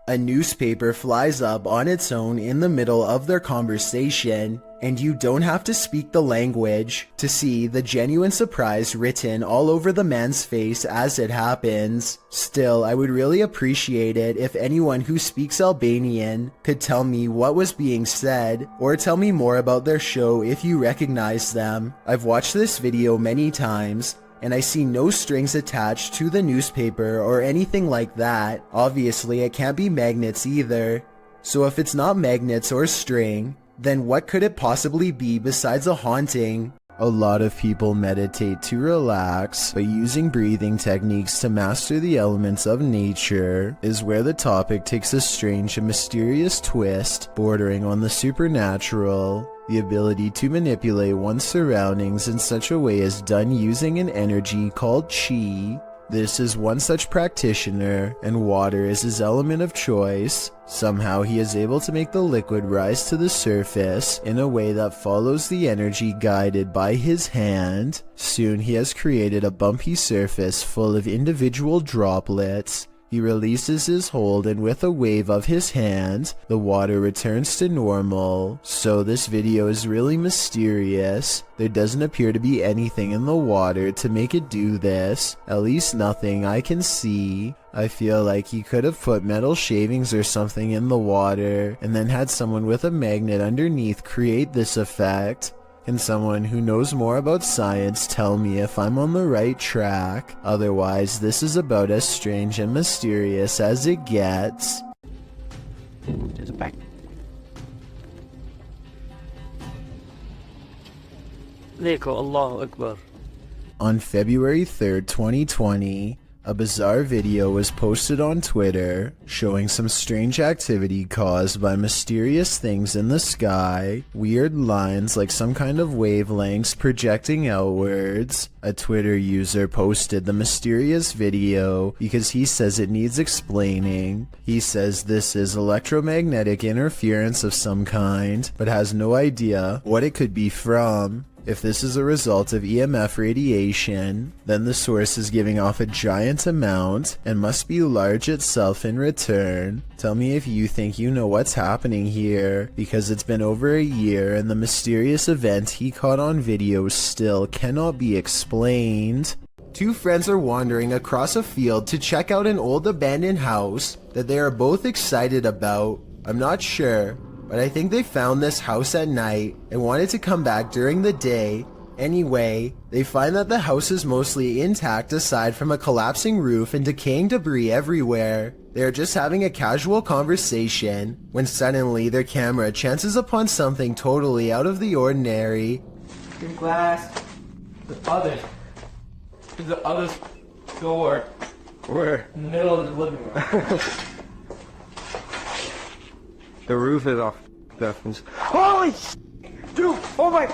Speaker 1: A newspaper flies up on its own in the middle of their conversation, and you don't have to speak the language to see the genuine surprise written all over the man's face as it happens. Still, I would really appreciate it if anyone who speaks Albanian could tell me what was being said, or tell me more about their show if you recognize them. I've watched this video many times, and I see no strings attached to the newspaper or anything like that. Obviously, it can't be magnets either. So if it's not magnets or string, then what could it possibly be besides a haunting? A lot of people meditate to relax, but using breathing techniques to master the elements of nature is where the topic takes a strange and mysterious twist, bordering on the supernatural. The ability to manipulate one's surroundings in such a way is done using an energy called chi. This is one such practitioner, and water is his element of choice. Somehow he is able to make the liquid rise to the surface in a way that follows the energy guided by his hand. Soon he has created a bumpy surface full of individual droplets. He releases his hold, and with a wave of his hand, the water returns to normal. So this video is really mysterious. There doesn't appear to be anything in the water to make it do this. At least nothing I can see. I feel like he could have put metal shavings or something in the water, and then had someone with a magnet underneath create this effect. Can someone who knows more about science tell me if I'm on the right track? Otherwise, this is about as strange and mysterious as it gets.
Speaker 12: There's a back. Allahu Akbar.
Speaker 1: On February 3rd, 2020, a bizarre video was posted on Twitter showing some strange activity caused by mysterious things in the sky, weird lines like some kind of wavelengths projecting outwards. A Twitter user posted the mysterious video because he says it needs explaining. He says this is electromagnetic interference of some kind, but has no idea what it could be from. If this is a result of EMF radiation, then the source is giving off a giant amount and must be large itself in return. Tell me if you think you know what's happening here, because it's been over a year and the mysterious event he caught on video still cannot be explained. Two friends are wandering across a field to check out an old abandoned house that they are both excited about. I'm not sure, but I think they found this house at night and wanted to come back during the day. Anyway, they find that the house is mostly intact aside from a collapsing roof and decaying debris everywhere. They are just having a casual conversation when suddenly their camera chances upon something totally out of the ordinary.
Speaker 18: Your glass. The other door.
Speaker 7: Where?
Speaker 18: In the middle of the living room.
Speaker 7: The roof is off. Definitely.
Speaker 18: Holy dude! Oh my!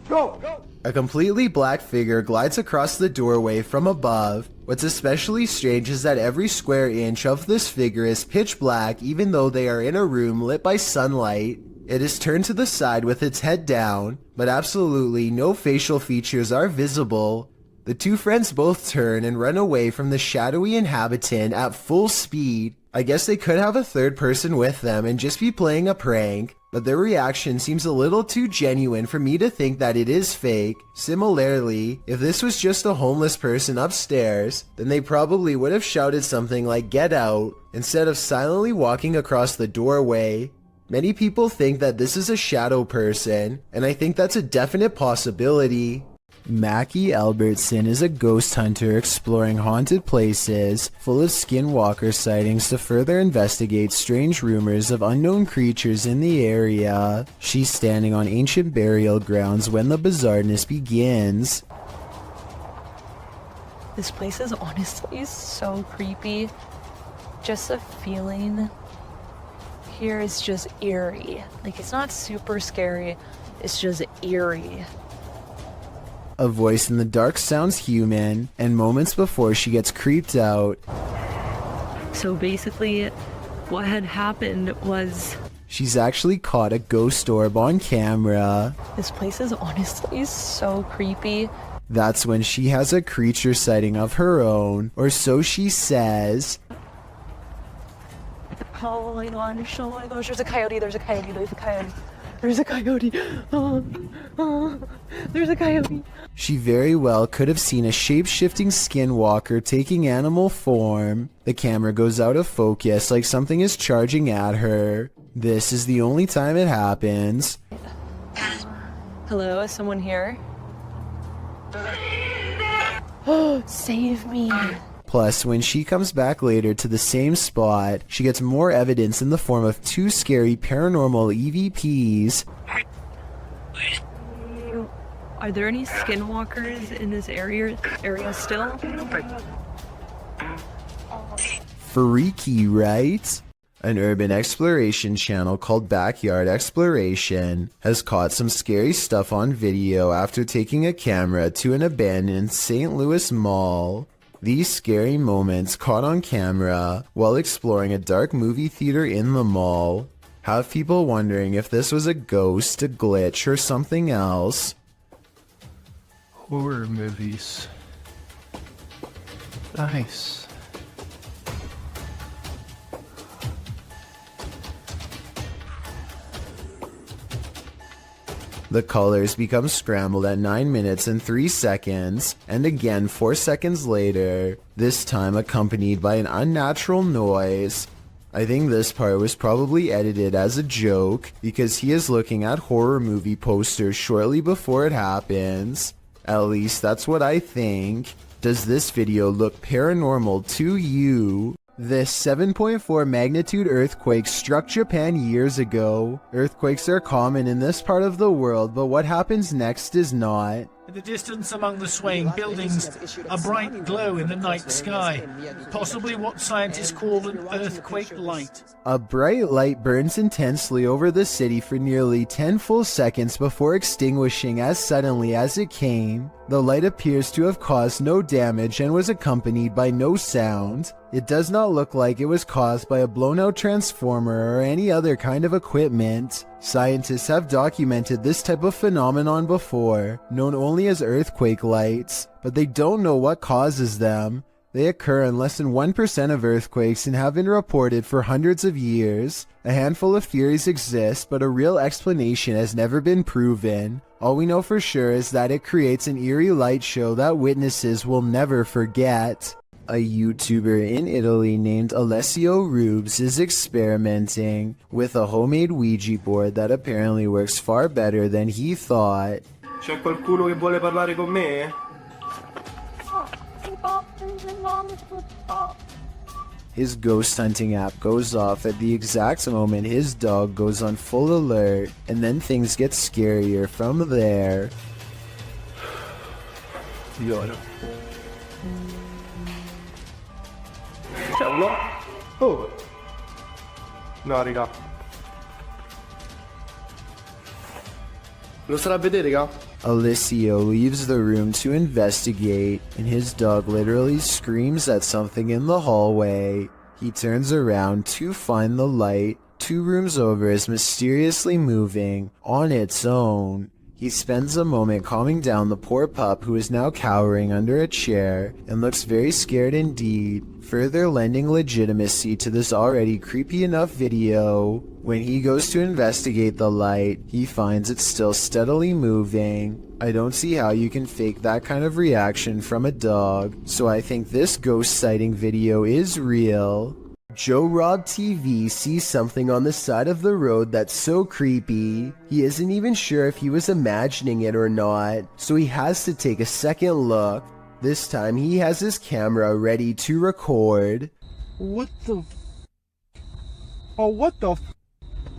Speaker 18: Go!
Speaker 1: A completely black figure glides across the doorway from above. What's especially strange is that every square inch of this figure is pitch black even though they are in a room lit by sunlight. It is turned to the side with its head down, but absolutely no facial features are visible. The two friends both turn and run away from the shadowy inhabitant at full speed. I guess they could have a third person with them and just be playing a prank, but their reaction seems a little too genuine for me to think that it is fake. Similarly, if this was just a homeless person upstairs, then they probably would have shouted something like "Get out" instead of silently walking across the doorway. Many people think that this is a shadow person, and I think that's a definite possibility. Mackie Albertson is a ghost hunter exploring haunted places full of skinwalker sightings to further investigate strange rumors of unknown creatures in the area. She's standing on ancient burial grounds when the bizarreness begins.
Speaker 13: This place is honestly so creepy. Just the feeling here is just eerie. Like, it's not super scary, it's just eerie.
Speaker 1: A voice in the dark sounds human, and moments before she gets creeped out.
Speaker 13: So basically, what had happened was...
Speaker 1: she's actually caught a ghost orb on camera.
Speaker 13: This place is honestly so creepy.
Speaker 1: That's when she has a creature sighting of her own, or so she says.
Speaker 13: Oh my gosh, there's a coyote, there's a coyote, there's a coyote. There's a coyote. There's a coyote.
Speaker 1: She very well could have seen a shape-shifting skinwalker taking animal form. The camera goes out of focus like something is charging at her. This is the only time it happens.
Speaker 13: Hello, is someone here? Oh, save me.
Speaker 1: Plus, when she comes back later to the same spot, she gets more evidence in the form of 2 scary paranormal EVPs.
Speaker 13: Are there any skinwalkers in this area still?
Speaker 1: Freaky, right? An urban exploration channel called Backyard Exploration has caught some scary stuff on video after taking a camera to an abandoned St. Louis mall. These scary moments caught on camera while exploring a dark movie theater in the mall have people wondering if this was a ghost, a glitch, or something else.
Speaker 4: Horror movies. Nice.
Speaker 1: The colors become scrambled at 9 minutes and 3 seconds, and again 4 seconds later, this time accompanied by an unnatural noise. I think this part was probably edited as a joke, because he is looking at horror movie posters shortly before it happens. At least that's what I think. Does this video look paranormal to you? This 7.4 magnitude earthquake struck Japan years ago. Earthquakes are common in this part of the world, but what happens next is not.
Speaker 10: In the distance among the swaying buildings, a bright glow in the night sky, possibly what scientists call an earthquake light.
Speaker 1: A bright light burns intensely over the city for nearly 10 full seconds before extinguishing as suddenly as it came. The light appears to have caused no damage and was accompanied by no sound. It does not look like it was caused by a blown-out transformer or any other kind of equipment. Scientists have documented this type of phenomenon before, known only as earthquake lights, but they don't know what causes them. They occur in less than 1% of earthquakes and have been reported for hundreds of years. A handful of theories exist, but a real explanation has never been proven. All we know for sure is that it creates an eerie light show that witnesses will never forget. A YouTuber in Italy named Alessio Rubes is experimenting with a homemade Ouija board that apparently works far better than he thought.
Speaker 19: C'è qualcuno che vuole parlare con me?
Speaker 1: His ghost hunting app goes off at the exact moment his dog goes on full alert, and then things get scarier from there.
Speaker 11: Yoro. C'è uno? Oh! No, raga. Lo starà a vedere, raga?
Speaker 1: Alessio leaves the room to investigate, and his dog literally screams at something in the hallway. He turns around to find the light 2 rooms over is mysteriously moving on its own. He spends a moment calming down the poor pup who is now cowering under a chair and looks very scared indeed, further lending legitimacy to this already creepy enough video. When he goes to investigate the light, he finds it still steadily moving. I don't see how you can fake that kind of reaction from a dog, so I think this ghost sighting video is real. Joe Rob TV sees something on the side of the road that's so creepy, he isn't even sure if he was imagining it or not, so he has to take a second look. This time he has his camera ready to record.
Speaker 10: What the Oh, what the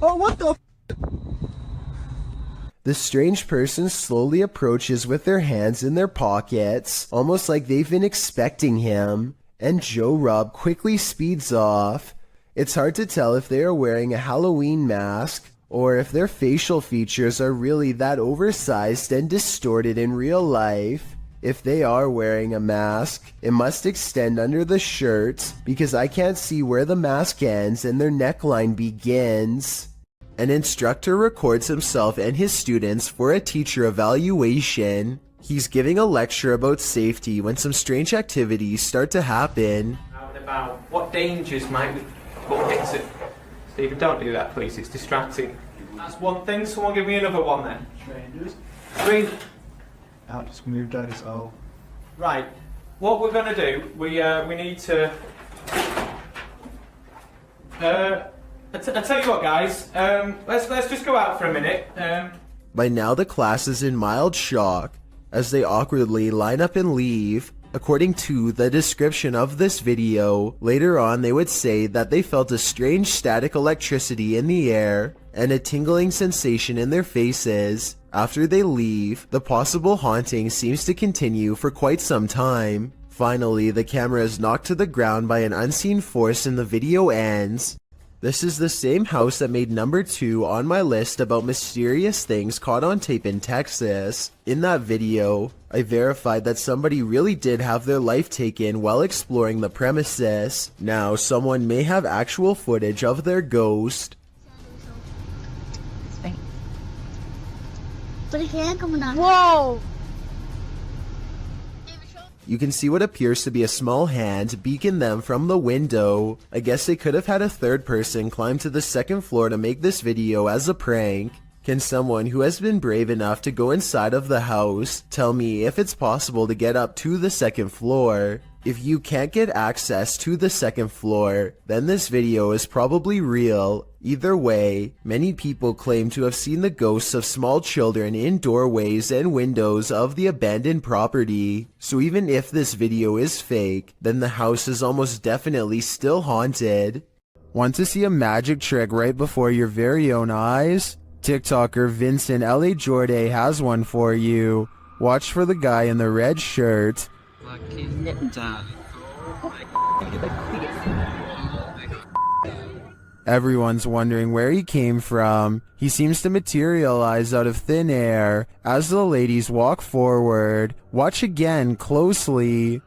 Speaker 10: Oh, what the
Speaker 1: The strange person slowly approaches with their hands in their pockets, almost like they've been expecting him, and Joe Rob quickly speeds off. It's hard to tell if they are wearing a Halloween mask, or if their facial features are really that oversized and distorted in real life. If they are wearing a mask, it must extend under the shirt, because I can't see where the mask ends and their neckline begins. An instructor records himself and his students for a teacher evaluation. He's giving a lecture about safety when some strange activities start to happen.
Speaker 18: Out and about. What dangers might we put into? Stephen, don't do that, please. It's distracting. That's one thing. Someone give me another one then.
Speaker 4: Strangers.
Speaker 18: Green.
Speaker 4: Just moved out his hole.
Speaker 18: Right. What we're gonna do? We need to. I tell you what, guys. Let's just go out for a minute.
Speaker 1: By now, the class is in mild shock as they awkwardly line up and leave. According to the description of this video, later on they would say that they felt a strange static electricity in the air and a tingling sensation in their faces. After they leave, the possible haunting seems to continue for quite some time. Finally, the camera is knocked to the ground by an unseen force and the video ends. This is the same house that made number 2 on my list about mysterious things caught on tape in Texas. In that video, I verified that somebody really did have their life taken while exploring the premises. Now, someone may have actual footage of their ghost.
Speaker 6: Whoa!
Speaker 1: You can see what appears to be a small hand beacon them from the window. I guess they could have had a third person climb to the second floor to make this video as a prank. Can someone who has been brave enough to go inside of the house tell me if it's possible to get up to the second floor? If you can't get access to the second floor, then this video is probably real. Either way, many people claim to have seen the ghosts of small children in doorways and windows of the abandoned property. So even if this video is fake, then the house is almost definitely still haunted. Want to see a magic trick right before your very own eyes? TikToker Vincent L.A. Jordan has one for you. Watch for the guy in the red shirt. Everyone's wondering where he came from. He seems to materialize out of thin air as the ladies walk forward. Watch again closely.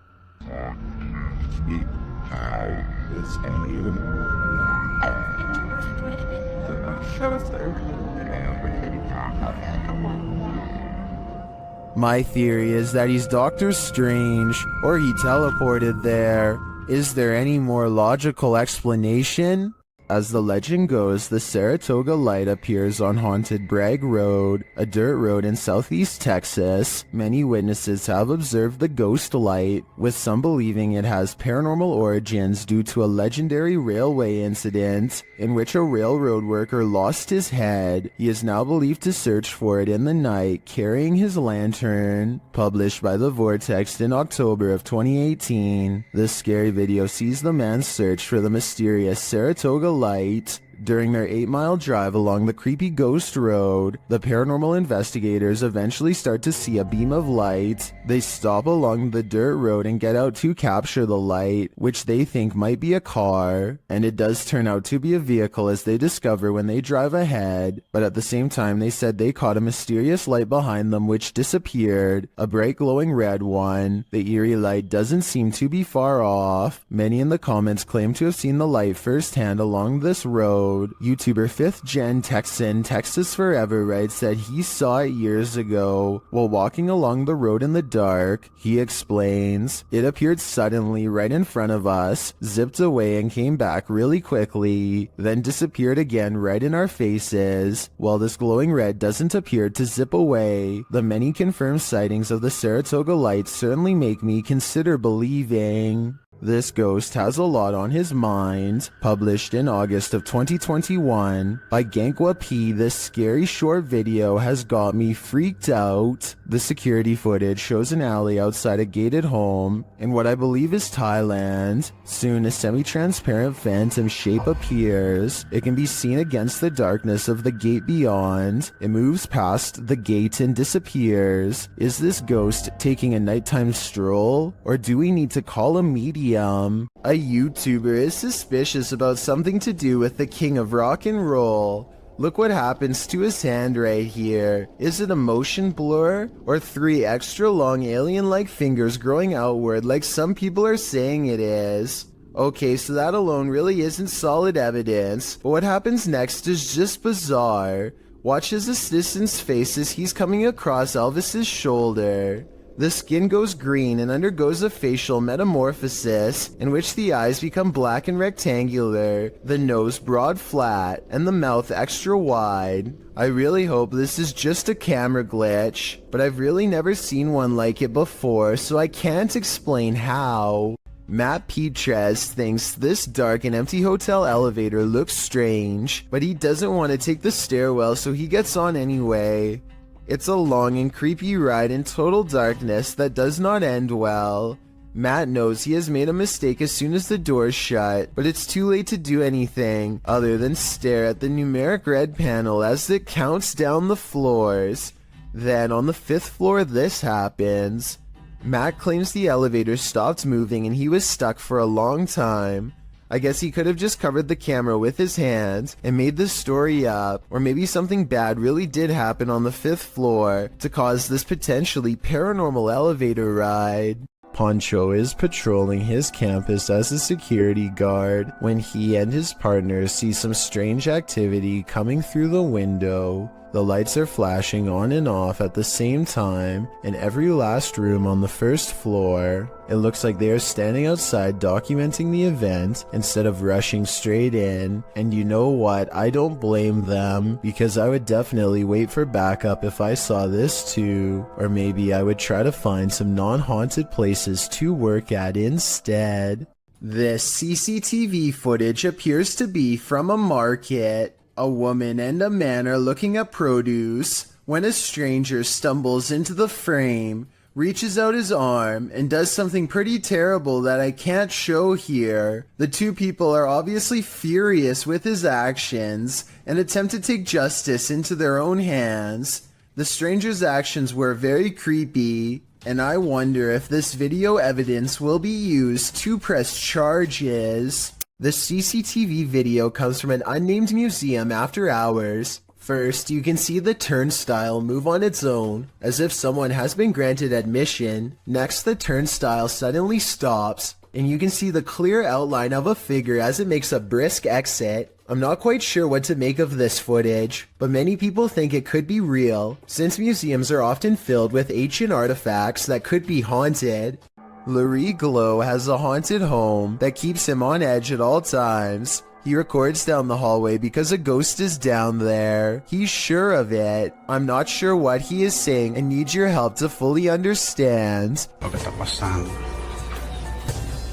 Speaker 1: My theory is that he's Doctor Strange, or he teleported there. Is there any more logical explanation? As the legend goes, the Saratoga light appears on haunted Bragg Road, a dirt road in southeast Texas. Many witnesses have observed the ghost light, with some believing it has paranormal origins due to a legendary railway incident in which a railroad worker lost his head. He is now believed to search for it in the night, carrying his lantern. Published by The Vortex in October of 2018, this scary video sees the man's search for the mysterious Saratoga light. During their 8-mile drive along the creepy ghost road, the paranormal investigators eventually start to see a beam of light. They stop along the dirt road and get out to capture the light, which they think might be a car, and it does turn out to be a vehicle as they discover when they drive ahead. But at the same time, they said they caught a mysterious light behind them which disappeared, a bright glowing red one. The eerie light doesn't seem to be far off. Many in the comments claim to have seen the light firsthand along this road. YouTuber 5th Gen Texan Texas Forever writes that he saw it years ago while walking along the road in the dark. He explains, "It appeared suddenly right in front of us, zipped away and came back really quickly, then disappeared again right in our faces. While this glowing red doesn't appear to zip away, the many confirmed sightings of the Saratoga light certainly make me consider believing." This ghost has a lot on his mind. Published in August of 2021 by Gankwa P, this scary short video has got me freaked out. The security footage shows an alley outside a gated home in what I believe is Thailand. Soon a semi-transparent phantom shape appears. It can be seen against the darkness of the gate beyond. It moves past the gate and disappears. Is this ghost taking a nighttime stroll? Or do we need to call a medium? A YouTuber is suspicious about something to do with the king of rock and roll. Look what happens to his hand right here. Is it a motion blur? Or 3 extra long alien-like fingers growing outward like some people are saying it is? Okay, so that alone really isn't solid evidence, but what happens next is just bizarre. Watch his assistant's face as he's coming across Elvis's shoulder. The skin goes green and undergoes a facial metamorphosis in which the eyes become black and rectangular, the nose broad flat, and the mouth extra wide. I really hope this is just a camera glitch, but I've really never seen one like it before, so I can't explain how. Matt Petrez thinks this dark and empty hotel elevator looks strange, but he doesn't want to take the stairwell, so he gets on anyway. It's a long and creepy ride in total darkness that does not end well. Matt knows he has made a mistake as soon as the doors shut, but it's too late to do anything other than stare at the numeric red panel as it counts down the floors. Then on the 5th floor this happens. Matt claims the elevator stopped moving and he was stuck for a long time. I guess he could have just covered the camera with his hand and made the story up, or maybe something bad really did happen on the 5th floor to cause this potentially paranormal elevator ride. Poncho is patrolling his campus as a security guard when he and his partner see some strange activity coming through the window. The lights are flashing on and off at the same time in every last room on the 1st floor. It looks like they are standing outside documenting the event instead of rushing straight in. And you know what? I don't blame them, because I would definitely wait for backup if I saw this too. Or maybe I would try to find some non-haunted places to work at instead. This CCTV footage appears to be from a market. A woman and a man are looking at produce when a stranger stumbles into the frame, reaches out his arm, and does something pretty terrible that I can't show here. The two people are obviously furious with his actions and attempt to take justice into their own hands. The stranger's actions were very creepy, and I wonder if this video evidence will be used to press charges. The CCTV video comes from an unnamed museum after hours. First, you can see the turnstile move on its own, as if someone has been granted admission. Next, the turnstile suddenly stops, and you can see the clear outline of a figure as it makes a brisk exit. I'm not quite sure what to make of this footage, but many people think it could be real, since museums are often filled with ancient artifacts that could be haunted. Larry Glow has a haunted home that keeps him on edge at all times. He records down the hallway because a ghost is down there. He's sure of it. I'm not sure what he is saying and need your help to fully understand.
Speaker 9: Lo que está pasando.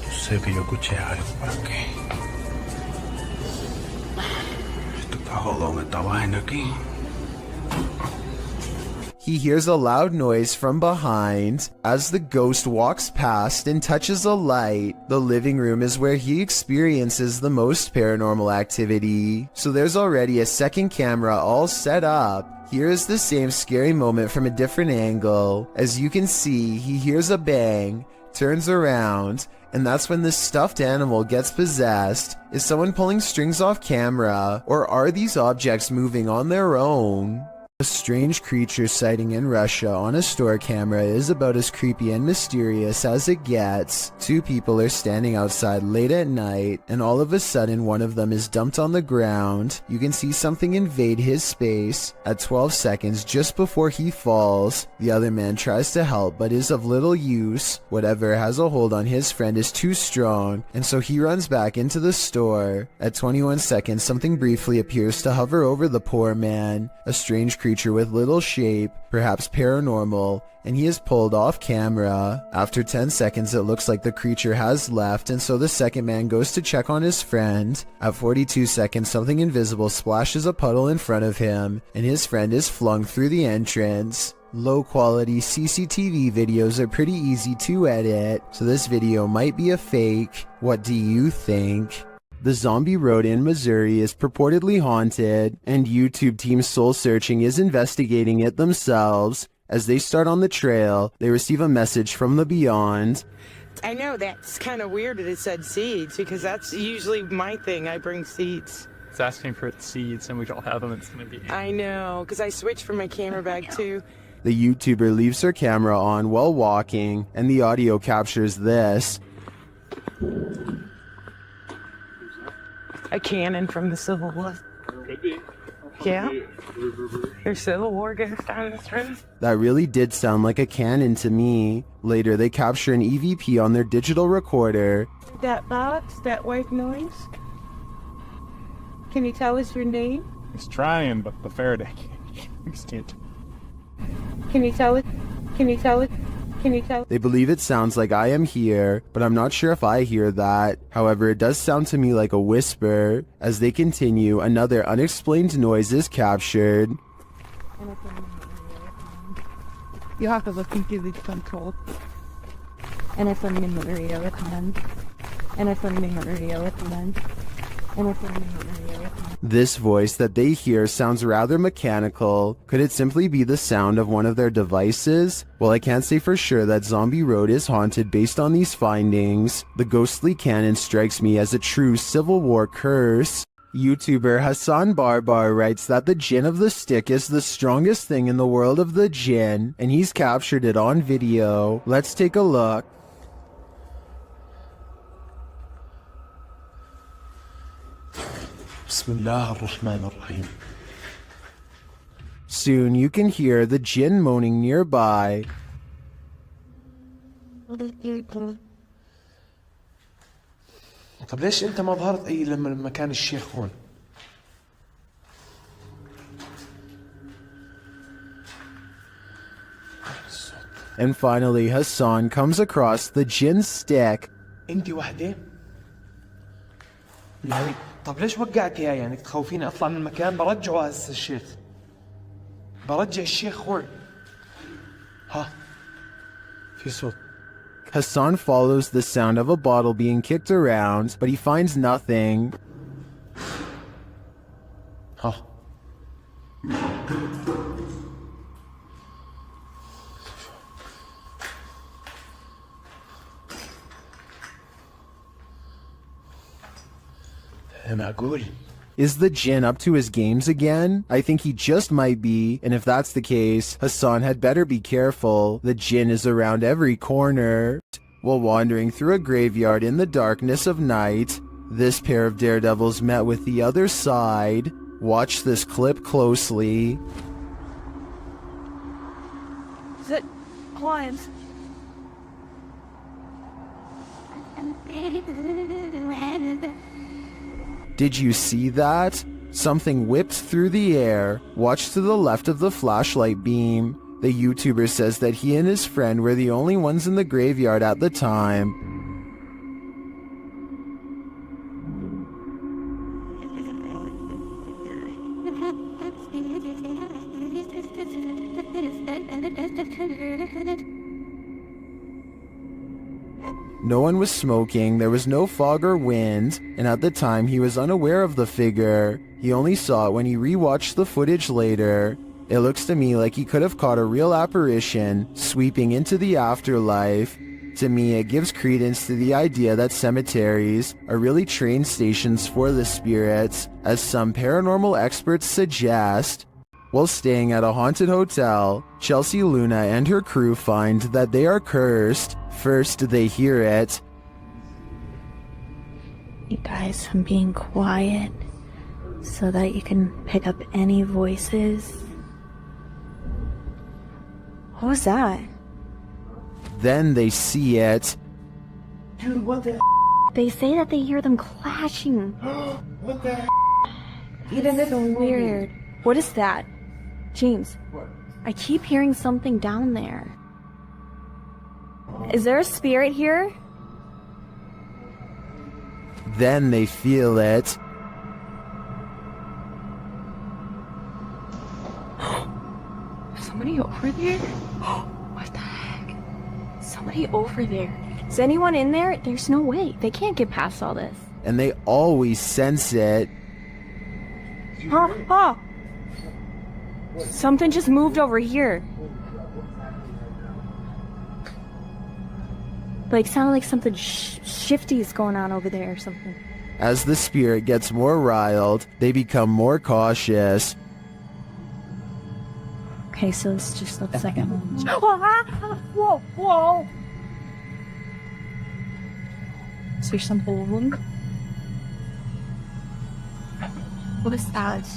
Speaker 9: Sé que yo escuché algo por aquí. Esto está jodón, esta vaina aquí.
Speaker 1: He hears a loud noise from behind as the ghost walks past and touches a light. The living room is where he experiences the most paranormal activity, so there's already a second camera all set up. Here is the same scary moment from a different angle. As you can see, he hears a bang, turns around, and that's when this stuffed animal gets possessed. Is someone pulling strings off camera, or are these objects moving on their own? A strange creature sighting in Russia on a store camera is about as creepy and mysterious as it gets. Two people are standing outside late at night, and all of a sudden one of them is dumped on the ground. You can see something invade his space. At 12 seconds just before he falls, the other man tries to help but is of little use. Whatever has a hold on his friend is too strong, and so he runs back into the store. At 21 seconds, something briefly appears to hover over the poor man. A strange creature creature with little shape, perhaps paranormal, and he is pulled off camera. After 10 seconds, it looks like the creature has left, and so the second man goes to check on his friend. At 42 seconds, something invisible splashes a puddle in front of him, and his friend is flung through the entrance. Low quality CCTV videos are pretty easy to edit, so this video might be a fake. What do you think? The zombie road in Missouri is purportedly haunted, and YouTube Team Soul Searching is investigating it themselves. As they start on the trail, they receive a message from the beyond.
Speaker 2: I know that's kind of weird that it said seeds, because that's usually my thing. I bring seeds.
Speaker 21: It's asking for seeds, and we don't have them. It's gonna be.
Speaker 2: I know, because I switched from my camera bag too.
Speaker 1: The YouTuber leaves her camera on while walking, and the audio captures this.
Speaker 2: A cannon from the Civil War.
Speaker 21: Could be.
Speaker 2: Yeah. There's Civil War ghosts down this road.
Speaker 1: That really did sound like a cannon to me. Later, they capture an EVP on their digital recorder.
Speaker 2: That box, that white noise. Can you tell us your name?
Speaker 21: He's trying, but the Faraday can't.
Speaker 2: Can you tell it? Can you tell it? Can you tell?
Speaker 1: They believe it sounds like I am here, but I'm not sure if I hear that. However, it does sound to me like a whisper. As they continue, another unexplained noise is captured.
Speaker 6: You have to look into the control. And it's on the radio command. And it's on the radio command. And it's on the radio command.
Speaker 1: This voice that they hear sounds rather mechanical. Could it simply be the sound of one of their devices? Well, I can't say for sure that Zombie Road is haunted based on these findings. The ghostly cannon strikes me as a true Civil War curse. YouTuber Hassan Barbar writes that the Jinn of the Stick is the strongest thing in the world of the Jinn, and he's captured it on video. Let's take a look. Soon you can hear the Jinn moaning nearby.
Speaker 12: طب ليش انت ما ظهرت اي لما كان الشيخ هون؟
Speaker 1: And finally, Hassan comes across the Jinn stick.
Speaker 12: انت وحده؟ يعني طب ليش وقعتيها يعني تخوفيني اطلع من المكان؟ برجعه هسه الشيخ. برجع الشيخ هون. ها في صوت.
Speaker 1: Hassan follows the sound of a bottle being kicked around, but he finds nothing.
Speaker 12: ها معقول.
Speaker 1: Is the Jinn up to his games again? I think he just might be, and if that's the case, Hassan had better be careful. The Jinn is around every corner. While wandering through a graveyard in the darkness of night, this pair of daredevils met with the other side. Watch this clip closely.
Speaker 6: Is it clients?
Speaker 1: Did you see that? Something whipped through the air. Watch to the left of the flashlight beam. The YouTuber says that he and his friend were the only ones in the graveyard at the time. No one was smoking, there was no fog or wind, and at the time he was unaware of the figure. He only saw it when he rewatched the footage later. It looks to me like he could have caught a real apparition sweeping into the afterlife. To me, it gives credence to the idea that cemeteries are really train stations for the spirits, as some paranormal experts suggest. While staying at a haunted hotel, Chelsea Luna and her crew find that they are cursed. First, they hear it.
Speaker 23: You guys, I'm being quiet so that you can pick up any voices. What was that?
Speaker 1: Then they see it.
Speaker 23: Dude, what the? They say that they hear them clashing.
Speaker 12: What the?
Speaker 23: It's so weird. What is that? James, I keep hearing something down there. Is there a spirit here?
Speaker 1: Then they feel it.
Speaker 23: Somebody over there? What the heck? Somebody over there. Is anyone in there? There's no way. They can't get past all this.
Speaker 1: And they always sense it.
Speaker 23: Huh? Something just moved over here. Like, sounded like something shifty is going on over there or something.
Speaker 1: As the spirit gets more riled, they become more cautious.
Speaker 23: Okay, so it's just the second one. Whoa! Is there some balloon? What is that?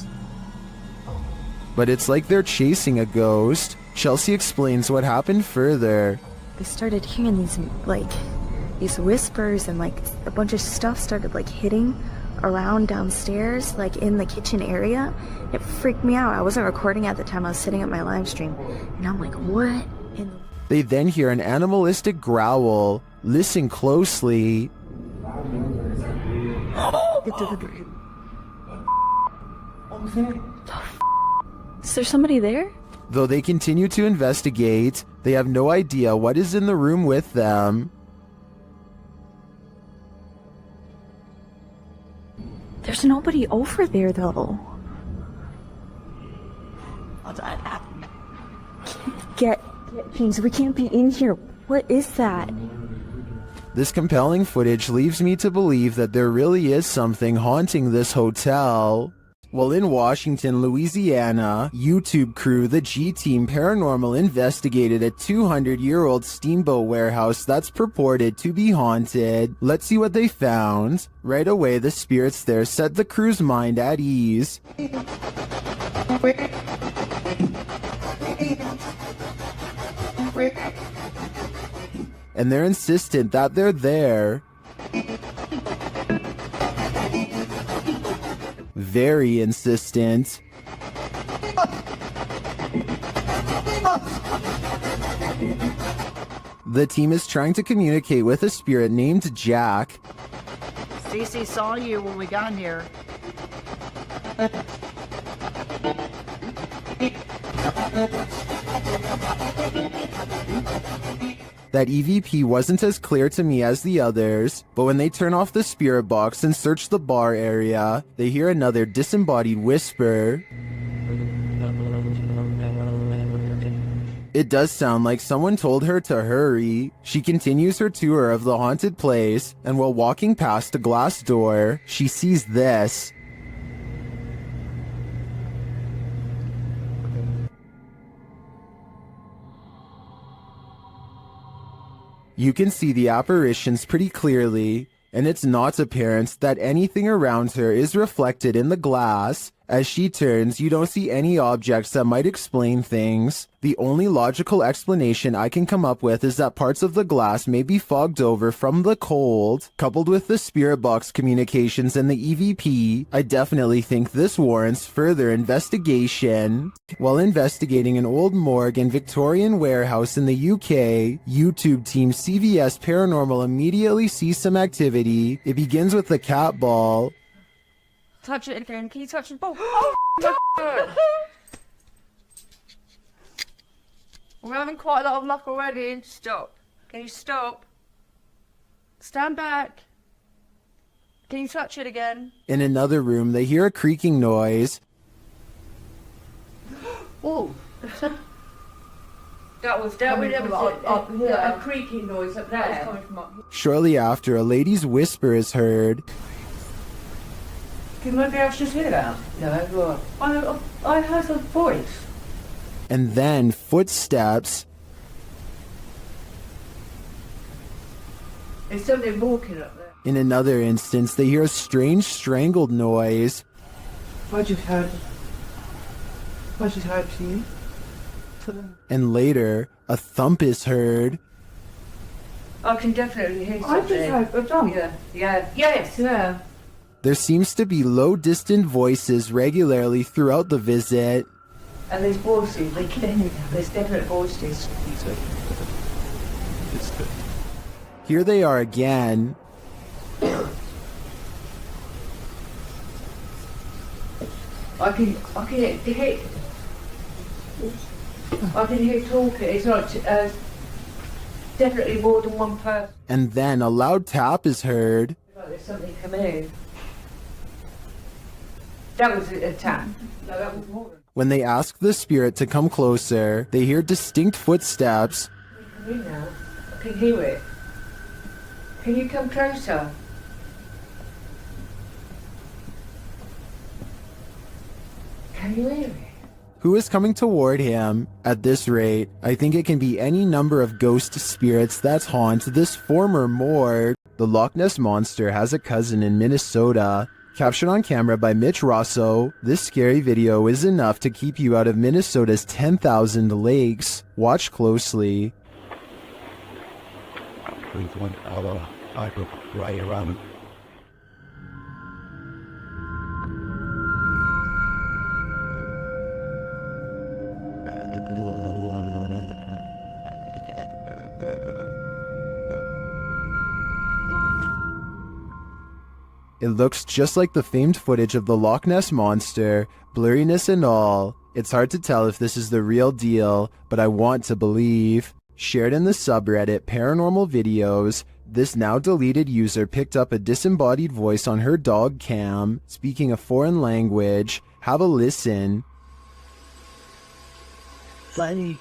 Speaker 1: But it's like they're chasing a ghost. Chelsea explains what happened further.
Speaker 23: I started hearing these whispers, and like a bunch of stuff started like hitting around downstairs, like in the kitchen area. It freaked me out. I wasn't recording at the time. I was sitting at my live stream, and I'm like, what?
Speaker 1: They then hear an animalistic growl. Listen closely.
Speaker 23: Is there somebody there?
Speaker 1: Though they continue to investigate, they have no idea what is in the room with them.
Speaker 23: There's nobody over there, though. Get James, we can't be in here. What is that?
Speaker 1: This compelling footage leaves me to believe that there really is something haunting this hotel. While in Washington, Louisiana, YouTube crew The G-Team Paranormal investigated a 200-year-old steamboat warehouse that's purported to be haunted. Let's see what they found. Right away, the spirits there set the crew's mind at ease. And they're insistent that they're there. Very insistent. The team is trying to communicate with a spirit named Jack.
Speaker 15: Cece saw you when we got here.
Speaker 1: That EVP wasn't as clear to me as the others, but when they turn off the spirit box and search the bar area, they hear another disembodied whisper. It does sound like someone told her to hurry. She continues her tour of the haunted place, and while walking past a glass door, she sees this. You can see the apparitions pretty clearly, and it's not apparent that anything around her is reflected in the glass. As she turns, you don't see any objects that might explain things. The only logical explanation I can come up with is that parts of the glass may be fogged over from the cold. Coupled with the spirit box communications and the EVP, I definitely think this warrants further investigation. While investigating an old morgue and Victorian warehouse in the UK, YouTube team CVS Paranormal immediately sees some activity. It begins with the cat ball.
Speaker 6: Touch it again. Can you touch the ball? We're having quite a lot of luck already. Stop. Can you stop? Stand back. Can you touch it again?
Speaker 1: In another room, they hear a creaking noise.
Speaker 6: Oh. That was coming from up here. A creaking noise up there. That was coming from up here.
Speaker 1: Shortly after, a lady's whisper is heard.
Speaker 6: Can maybe I should hear that? No, I heard a voice.
Speaker 1: And then footsteps.
Speaker 6: There's somebody walking up there.
Speaker 1: In another instance, they hear a strange strangled noise.
Speaker 15: I just heard you.
Speaker 1: And later, a thump is heard.
Speaker 6: I can definitely hear something.
Speaker 15: I just heard a thump.
Speaker 6: Yeah.
Speaker 1: There seems to be low distant voices regularly throughout the visit.
Speaker 5: And there's voices, there's definite voices.
Speaker 1: Here they are again.
Speaker 5: I can hear talking. It's not definitely more than one person.
Speaker 1: And then a loud tap is heard.
Speaker 5: Like there's something coming in. That was a tap. No, that was more.
Speaker 1: When they ask the spirit to come closer, they hear distinct footsteps.
Speaker 5: Come in now. I can hear it. Can you come closer? Can you hear it?
Speaker 1: Who is coming toward him? At this rate, I think it can be any number of ghost spirits that haunt this former morgue. The Loch Ness Monster has a cousin in Minnesota. Captured on camera by Mitch Rosso, this scary video is enough to keep you out of Minnesota's 10,000 lakes. Watch closely.
Speaker 12: I go right around.
Speaker 1: It looks just like the famed footage of the Loch Ness Monster, blurriness and all. It's hard to tell if this is the real deal, but I want to believe. Shared in the subreddit Paranormal Videos, this now deleted user picked up a disembodied voice on her dog cam, speaking a foreign language. Have a listen.
Speaker 12: Funny.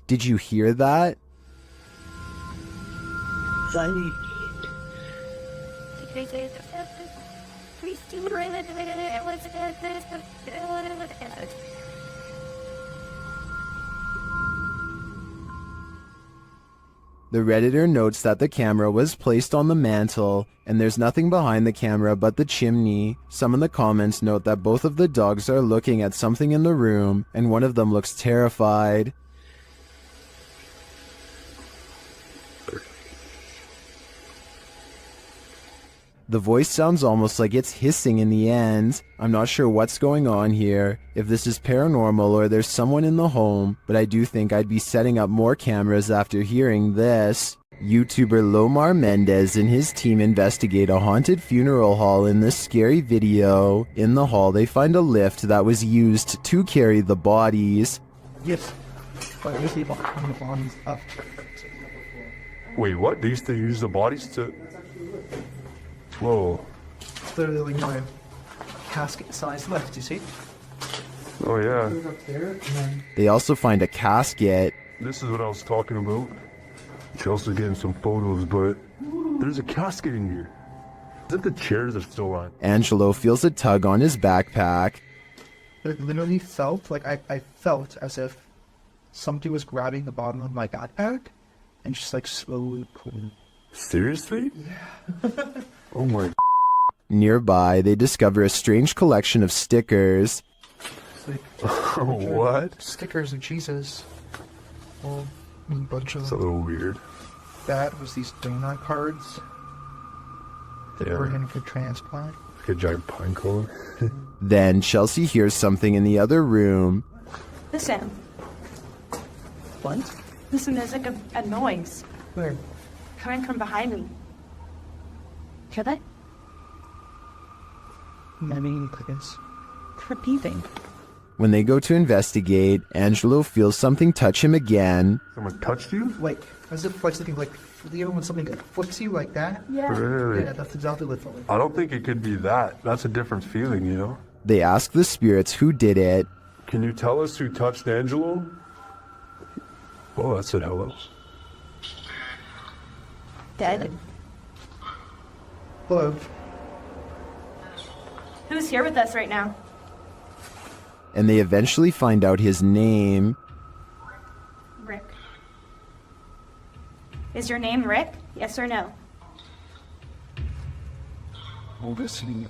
Speaker 1: Did you hear that?
Speaker 12: Funny.
Speaker 1: The Redditor notes that the camera was placed on the mantle, and there's nothing behind the camera but the chimney. Some in the comments note that both of the dogs are looking at something in the room, and one of them looks terrified. The voice sounds almost like it's hissing in the end. I'm not sure what's going on here, if this is paranormal or there's someone in the home, but I do think I'd be setting up more cameras after hearing this. YouTuber Lomar Mendez and his team investigate a haunted funeral hall in this scary video. In the hall, they find a lift that was used to carry the bodies.
Speaker 4: Yes. But we see the bodies up.
Speaker 11: Wait, what? They used to use the bodies to... Whoa.
Speaker 4: Literally my casket size lift, you see?
Speaker 11: Oh yeah.
Speaker 1: They also find a casket.
Speaker 11: This is what I was talking about. Chelsea's getting some photos, but there's a casket in here. As if the chairs are still on.
Speaker 1: Angelo feels a tug on his backpack.
Speaker 4: It literally felt like I felt as if somebody was grabbing the bottom of my backpack and just like slowly pulling.
Speaker 11: Seriously?
Speaker 4: Yeah.
Speaker 11: Oh my.
Speaker 1: Nearby, they discover a strange collection of stickers.
Speaker 11: What?
Speaker 4: Stickers of Jesus. Well, a bunch of
Speaker 11: It's a little weird.
Speaker 4: that was these donut cards that
Speaker 11: Yeah.
Speaker 4: were in for transplant.
Speaker 11: Like a giant pine cone.
Speaker 1: Then Chelsea hears something in the other room.
Speaker 8: Listen.
Speaker 4: What?
Speaker 8: Listen, there's like a noise
Speaker 4: Where?
Speaker 8: coming from behind me. Hear that?
Speaker 4: I mean, I guess.
Speaker 8: Repeating.
Speaker 1: When they go to investigate, Angelo feels something touch him again.
Speaker 11: Someone touched you?
Speaker 4: Like, as if like something like, you know when something like flicks you like that?
Speaker 8: Yeah.
Speaker 11: Really?
Speaker 4: Yeah, that's exactly what it felt like.
Speaker 11: I don't think it could be that. That's a different feeling, you know?
Speaker 1: They ask the spirits who did it.
Speaker 11: Can you tell us who touched Angelo? Oh, that said hello.
Speaker 8: Dead.
Speaker 4: Hello.
Speaker 8: Who's here with us right now?
Speaker 1: And they eventually find out his name.
Speaker 8: Rick. Is your name Rick? Yes or no?
Speaker 11: Listening.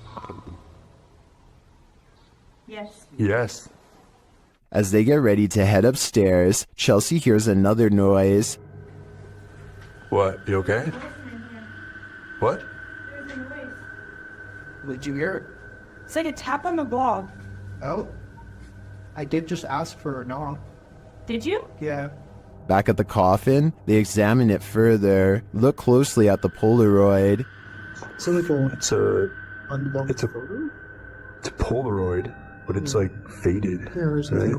Speaker 8: Yes.
Speaker 11: Yes.
Speaker 1: As they get ready to head upstairs, Chelsea hears another noise.
Speaker 11: What? You okay? What?
Speaker 4: Did you hear it?
Speaker 8: It's like a tap on the blog.
Speaker 4: Oh. I did just ask for a knock.
Speaker 8: Did you?
Speaker 4: Yeah.
Speaker 1: Back at the coffin, they examine it further, look closely at the Polaroid.
Speaker 11: It's a Polaroid, but it's like faded. Right?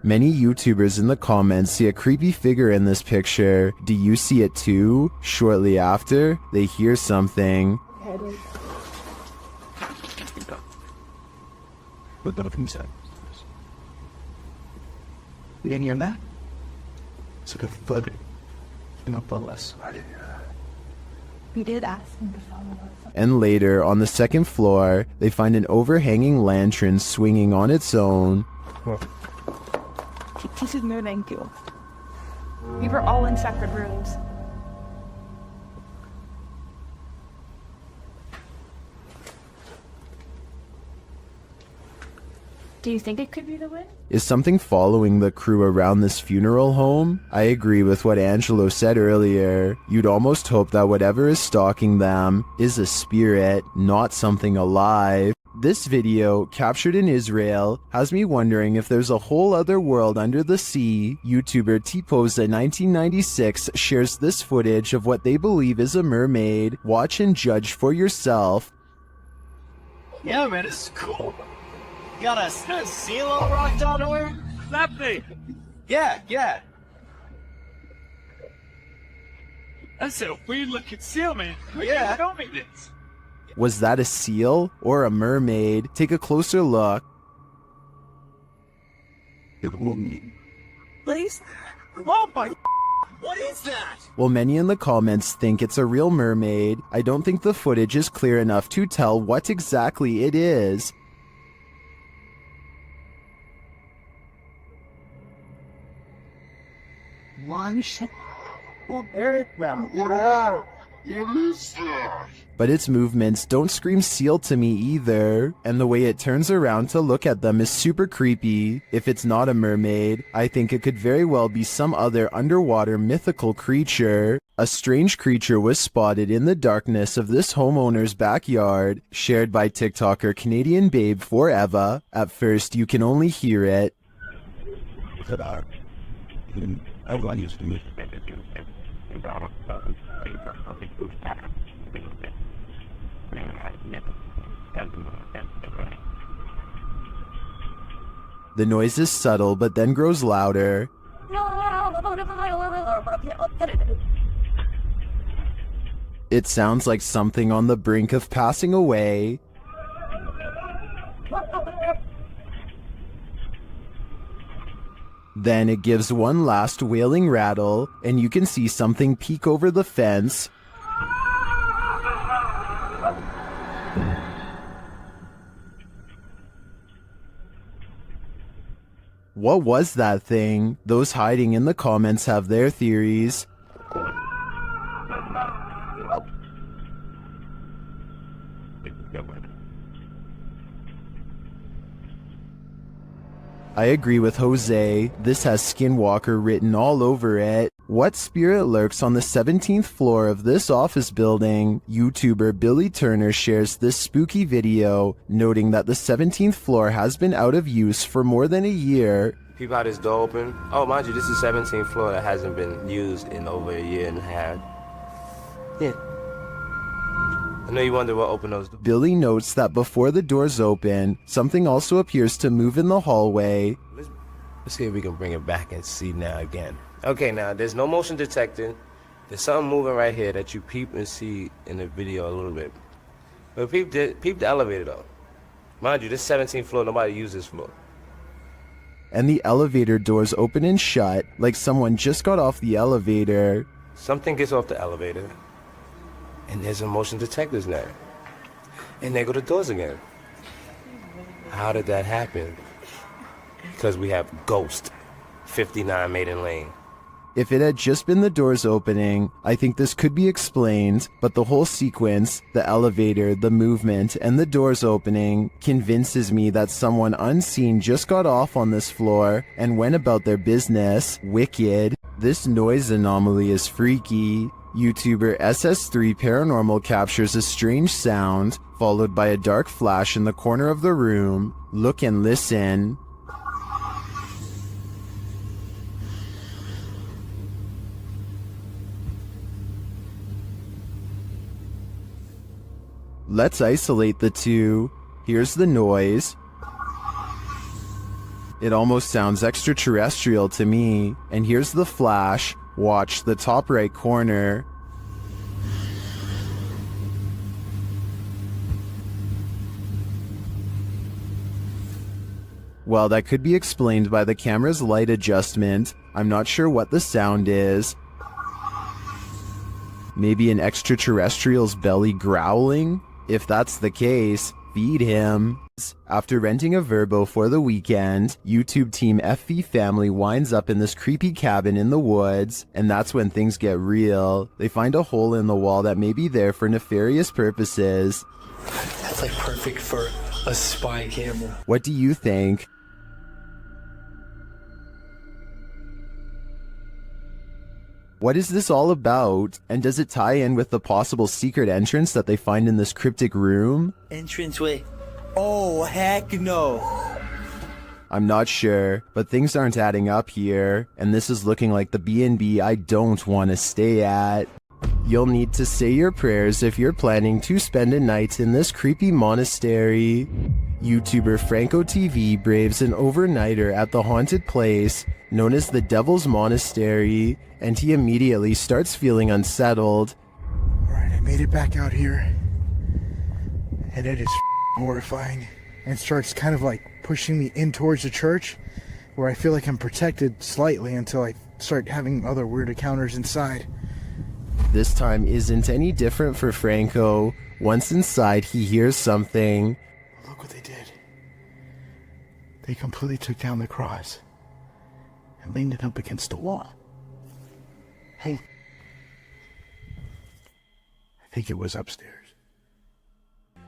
Speaker 1: Many YouTubers in the comments see a creepy figure in this picture. Do you see it too? Shortly after, they hear something.
Speaker 4: But nothing said. You didn't hear that? It's like a thud. Not less.
Speaker 23: We did ask him to follow us.
Speaker 1: And later, on the second floor, they find an overhanging lantern swinging on its own.
Speaker 8: This is no thank you. We were all in separate rooms.
Speaker 23: Do you think it could be the wind?
Speaker 1: Is something following the crew around this funeral home? I agree with what Angelo said earlier. You'd almost hope that whatever is stalking them is a spirit, not something alive. This video, captured in Israel, has me wondering if there's a whole other world under the sea. YouTuber T-Posa1996 shares this footage of what they believe is a mermaid. Watch and judge for yourself.
Speaker 10: Yeah, man, it's cool. You got a seal on rock down there? That thing. Yeah. That's a weird looking seal, man. Yeah. Tell me this.
Speaker 1: Was that a seal or a mermaid? Take a closer look.
Speaker 8: Please?
Speaker 10: Oh my... What is that?
Speaker 1: Well, many in the comments think it's a real mermaid. I don't think the footage is clear enough to tell what exactly it is. But its movements don't scream seal to me either, and the way it turns around to look at them is super creepy. If it's not a mermaid, I think it could very well be some other underwater mythical creature. A strange creature was spotted in the darkness of this homeowner's backyard, shared by TikToker Canadian Babe Forever. At first, you can only hear it. The noise is subtle but then grows louder. It sounds like something on the brink of passing away. Then it gives one last wailing rattle, and you can see something peek over the fence. What was that thing? Those hiding in the comments have their theories. I agree with Jose. This has Skinwalker written all over it. What spirit lurks on the 17th floor of this office building? YouTuber Billy Turner shares this spooky video, noting that the 17th floor has been out of use for more than a year.
Speaker 3: Peep out this door open. Oh, mind you, this is the 17th floor that hasn't been used in over a year and a half. Yeah. I know you wonder what opened those doors.
Speaker 1: Billy notes that before the doors open, something also appears to move in the hallway.
Speaker 3: Let's see if we can bring it back and see now again. Okay, now there's no motion detected. There's something moving right here that you peep and see in the video a little bit. But peep the elevator though. Mind you, this 17th floor, nobody uses this floor.
Speaker 1: And the elevator doors open and shut, like someone just got off the elevator.
Speaker 3: Something gets off the elevator, and there's a motion detectors there. And there go the doors again. How did that happen? Because we have Ghost, 59 Maiden Lane.
Speaker 1: If it had just been the doors opening, I think this could be explained, but the whole sequence, the elevator, the movement, and the doors opening, convinces me that someone unseen just got off on this floor and went about their business. Wicked. This noise anomaly is freaky. YouTuber SS3 Paranormal captures a strange sound, followed by a dark flash in the corner of the room. Look and listen. Let's isolate the two. Here's the noise. It almost sounds extraterrestrial to me. And here's the flash. Watch the top right corner. Well, that could be explained by the camera's light adjustment. I'm not sure what the sound is. Maybe an extraterrestrial's belly growling? If that's the case, feed him. After renting a Verbo for the weekend, YouTube team FV Family winds up in this creepy cabin in the woods, and that's when things get real. They find a hole in the wall that may be there for nefarious purposes.
Speaker 12: That's like perfect for a spy camera.
Speaker 1: What do you think? What is this all about? And does it tie in with the possible secret entrance that they find in this cryptic room?
Speaker 15: Entranceway. Oh, heck no.
Speaker 1: I'm not sure, but things aren't adding up here, and this is looking like the B&B I don't want to stay at. You'll need to say your prayers if you're planning to spend a night in this creepy monastery. YouTuber Franco TV braves an overnighter at the haunted place known as the Devil's Monastery, and he immediately starts feeling unsettled.
Speaker 4: Alright, I made it back out here, and it is horrifying, and starts kind of like pushing me in towards the church, where I feel like I'm protected slightly until I start having other weird encounters inside.
Speaker 1: This time isn't any different for Franco. Once inside, he hears something.
Speaker 4: Look what they did. They completely took down the cross and leaned it up against the wall. Hey. I think it was upstairs.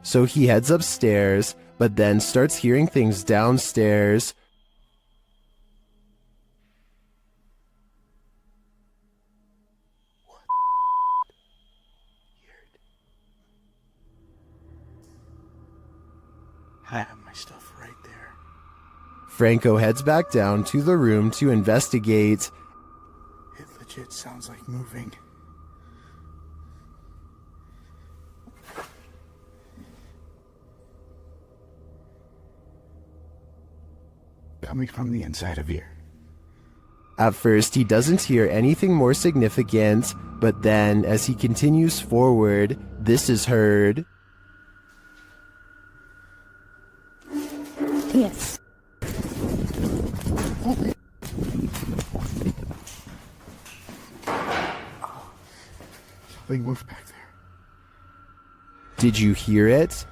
Speaker 1: So he heads upstairs, but then starts hearing things downstairs.
Speaker 4: I have my stuff right there.
Speaker 1: Franco heads back down to the room to investigate.
Speaker 4: It legit sounds like moving. Coming from the inside of here.
Speaker 1: At first, he doesn't hear anything more significant, but then, as he continues forward, this is heard.
Speaker 23: Yes.
Speaker 4: Something moved back there.
Speaker 1: Did you hear it?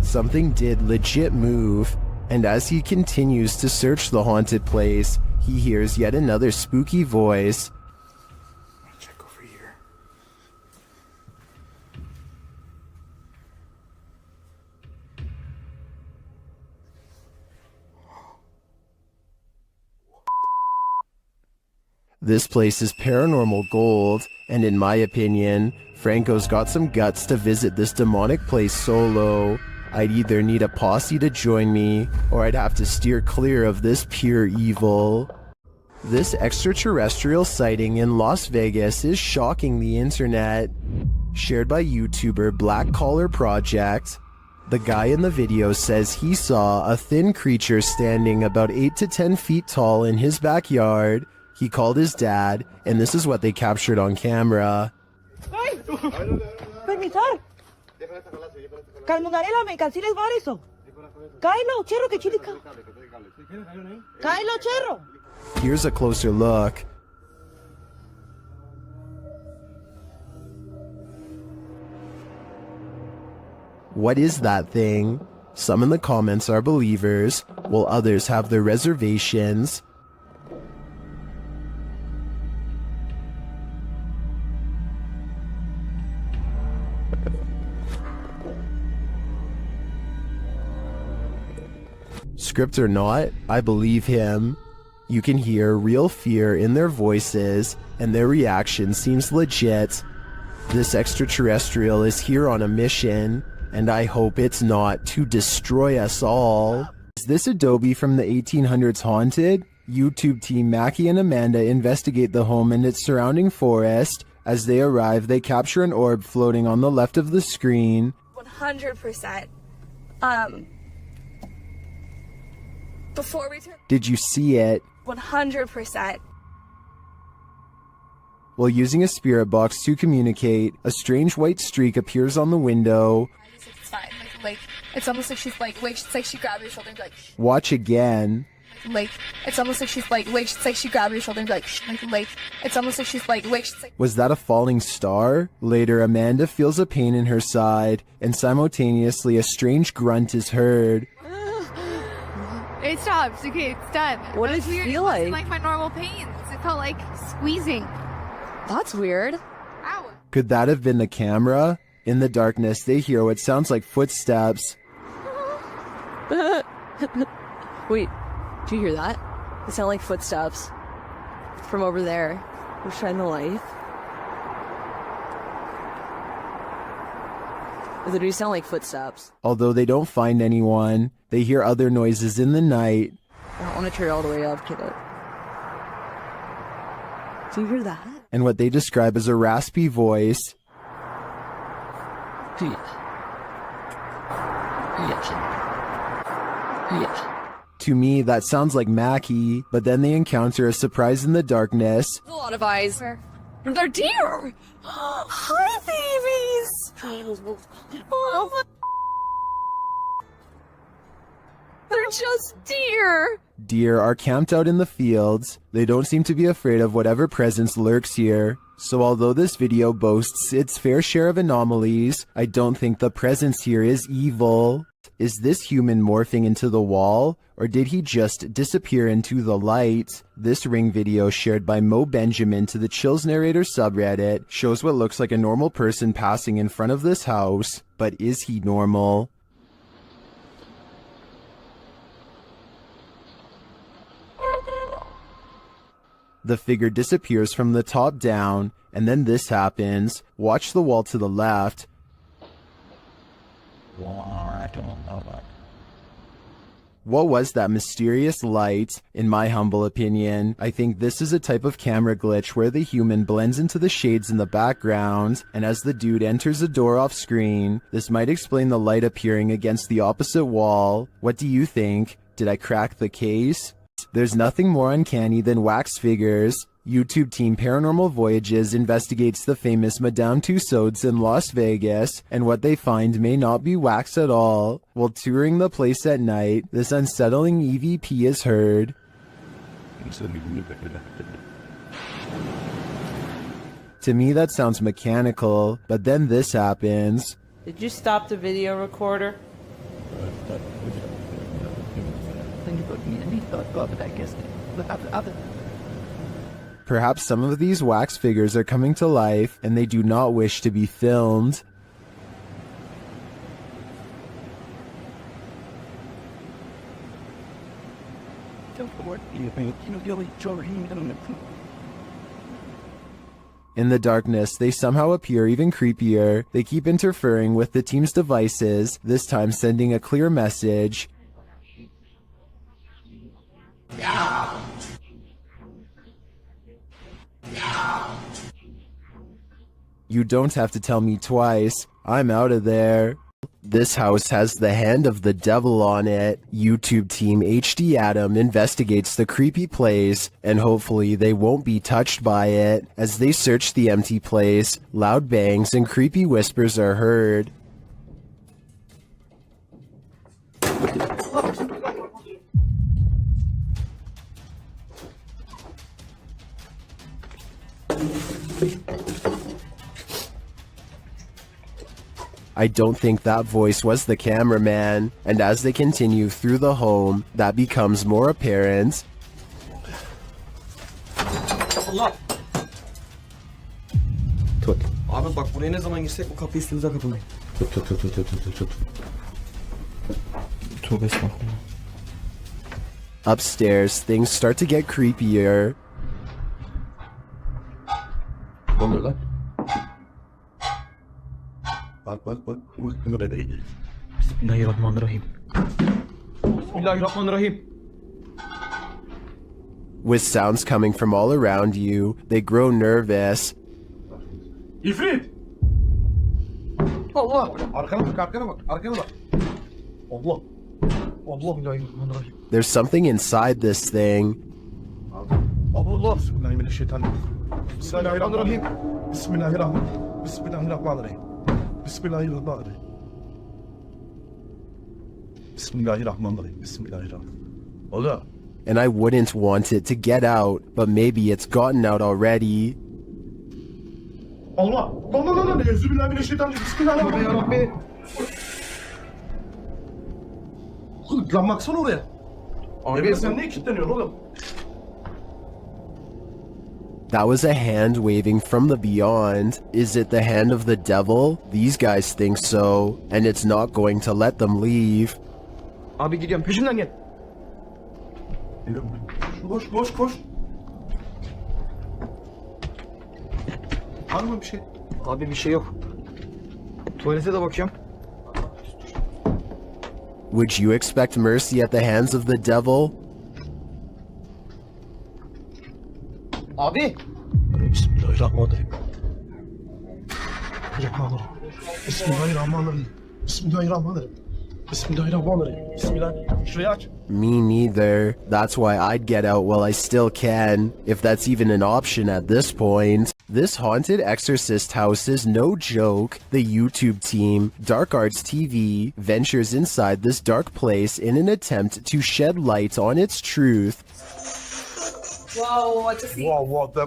Speaker 1: Something did legit move, and as he continues to search the haunted place, he hears yet another spooky voice.
Speaker 4: Check over here.
Speaker 1: This place is paranormal gold, and in my opinion, Franco's got some guts to visit this demonic place solo. I'd either need a posse to join me, or I'd have to steer clear of this pure evil. This extraterrestrial sighting in Las Vegas is shocking the internet. Shared by YouTuber Black Collar Project. The guy in the video says he saw a thin creature standing about 8 to 10 feet tall in his backyard. He called his dad, and this is what they captured on camera.
Speaker 8: ¡Ay! ¡Permisar! Calmugarela, me canceles bar eso. Cáelo, cherro, que chilica. Cáelo, cherro.
Speaker 1: Here's a closer look. What is that thing? Some in the comments are believers, while others have their reservations. Script or not, I believe him. You can hear real fear in their voices, and their reaction seems legit. This extraterrestrial is here on a mission, and I hope it's not to destroy us all. Is this Adobe from the 1800s haunted? YouTube team Mackie and Amanda investigate the home and its surrounding forest. As they arrive, they capture an orb floating on the left of the screen.
Speaker 23: 100%. Before we turn...
Speaker 1: Did you see it?
Speaker 23: 100%.
Speaker 1: While using a spirit box to communicate, a strange white streak appears on the window.
Speaker 6: It's fine. Like, it's almost like she's like, it's like she grabbed your shoulder and be like,
Speaker 1: Watch again.
Speaker 6: like, it's almost like she's like, it's like she grabbed your shoulder and be like, it's almost like she's like, it's like.
Speaker 1: Was that a falling star? Later, Amanda feels a pain in her side, and simultaneously a strange grunt is heard.
Speaker 6: It stopped. Okay, it's done.
Speaker 13: What did it feel like?
Speaker 6: It wasn't like my normal pains. It felt like squeezing.
Speaker 13: That's weird.
Speaker 6: Ow.
Speaker 1: Could that have been the camera? In the darkness, they hear what sounds like footsteps.
Speaker 13: Wait, do you hear that? It sound like footsteps from over there. We'll shine the light. They do sound like footsteps.
Speaker 1: Although they don't find anyone, they hear other noises in the night.
Speaker 13: I don't want to turn it all the way up, kid. Do you hear that?
Speaker 1: And what they describe as a raspy voice. To me, that sounds like Mackie, but then they encounter a surprise in the darkness.
Speaker 13: There's a lot of eyes. They're deer! Hi, babies! Oh my... They're just deer!
Speaker 1: Deer are camped out in the fields. They don't seem to be afraid of whatever presence lurks here. So although this video boasts its fair share of anomalies, I don't think the presence here is evil. Is this human morphing into the wall, or did he just disappear into the light? This Ring video shared by Mo Benjamin to the Chills Narrator subreddit shows what looks like a normal person passing in front of this house, but is he normal? The figure disappears from the top down, and then this happens. Watch the wall to the left. What was that mysterious light? In my humble opinion, I think this is a type of camera glitch where the human blends into the shades in the background, and as the dude enters a door off screen, this might explain the light appearing against the opposite wall. What do you think? Did I crack the case? There's nothing more uncanny than wax figures. YouTube team Paranormal Voyages investigates the famous Madame Tussauds in Las Vegas, and what they find may not be wax at all. While touring the place at night, this unsettling EVP is heard. To me, that sounds mechanical, but then this happens.
Speaker 2: Did you stop the video recorder?
Speaker 1: Perhaps some of these wax figures are coming to life and they do not wish to be filmed. In the darkness, they somehow appear even creepier. They keep interfering with the team's devices, this time sending a clear message. You don't have to tell me twice. I'm out of there. This house has the hand of the devil on it. YouTube team HD Adam investigates the creepy place, and hopefully they won't be touched by it. As they search the empty place, loud bangs and creepy whispers are heard. I don't think that voice was the cameraman, and as they continue through the home, that becomes more apparent.
Speaker 12: Tut. Abi bak buraya ne zaman girsek bu kapıyı üstümüze kapalı. Tut. Tövbe estağfurullah.
Speaker 1: Upstairs, things start to get creepier. With sounds coming from all around you, they grow nervous.
Speaker 11: İfrit!
Speaker 12: Allah! Arkana bak, arkana bak, arkana bak. Allah! Allah bismillahirrahmanirrahim.
Speaker 1: There's something inside this thing.
Speaker 12: Allah! Bismillahirrahmanirrahim. Bismillahirrahmanirrahim. Bismillahirrahmanirrahim. Bismillahirrahmanirrahim. Bismillahirrahmanirrahim. Bismillahirrahmanirrahim. Bismillahirrahmanirrahim. Allah!
Speaker 1: And I wouldn't want it to get out, but maybe it's gotten out already.
Speaker 12: Allah! Allah! Bismillahirrahmanirrahim. Bismillahirrahmanirrahim. Lan baksana oraya. Abi sen niye kilitleniyorsun oğlum?
Speaker 1: That was a hand waving from the beyond. Is it the hand of the devil? These guys think so, and it's not going to let them leave.
Speaker 12: Abi gidiyorum, peşimden gel. Koş, koş, koş. Var mı bir şey? Abi bir şey yok. Tuvalete de bakıyorum.
Speaker 1: Would you expect mercy at the hands of the devil?
Speaker 12: Abi! Bismillahirrahmanirrahim. Bismillahirrahmanirrahim. Bismillahirrahmanirrahim. Bismillahirrahmanirrahim. Bismillahirrahmanirrahim. Şurayı aç.
Speaker 1: Me neither. That's why I'd get out while I still can, if that's even an option at this point. This haunted exorcist house is no joke. The YouTube team, Dark Arts TV, ventures inside this dark place in an attempt to shed light on its truth.
Speaker 5: Whoa, I just seen.
Speaker 12: Whoa, what the?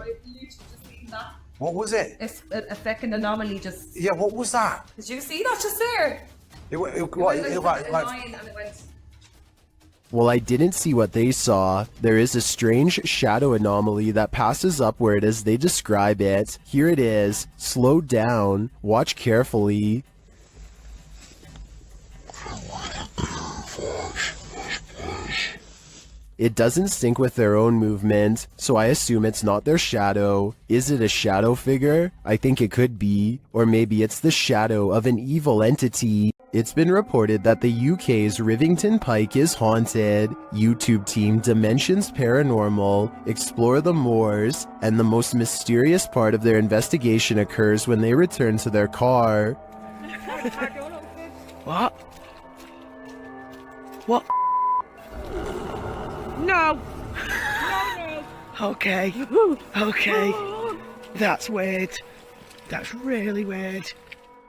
Speaker 5: That.
Speaker 12: What was it?
Speaker 5: It's a fucking anomaly just.
Speaker 12: Yeah, what was that?
Speaker 5: Did you see that just there?
Speaker 12: It went
Speaker 5: Like a
Speaker 12: like
Speaker 5: line and it went.
Speaker 1: Well, I didn't see what they saw. There is a strange shadow anomaly that passes upward as they describe it. Here it is. Slow down. Watch carefully. It doesn't sync with their own movement, so I assume it's not their shadow. Is it a shadow figure? I think it could be. Or maybe it's the shadow of an evil entity. It's been reported that the UK's Rivington Pike is haunted. YouTube team Dimensions Paranormal explore the moors, and the most mysterious part of their investigation occurs when they return to their car.
Speaker 15: What? What? No! Okay. Okay. That's weird. That's really weird.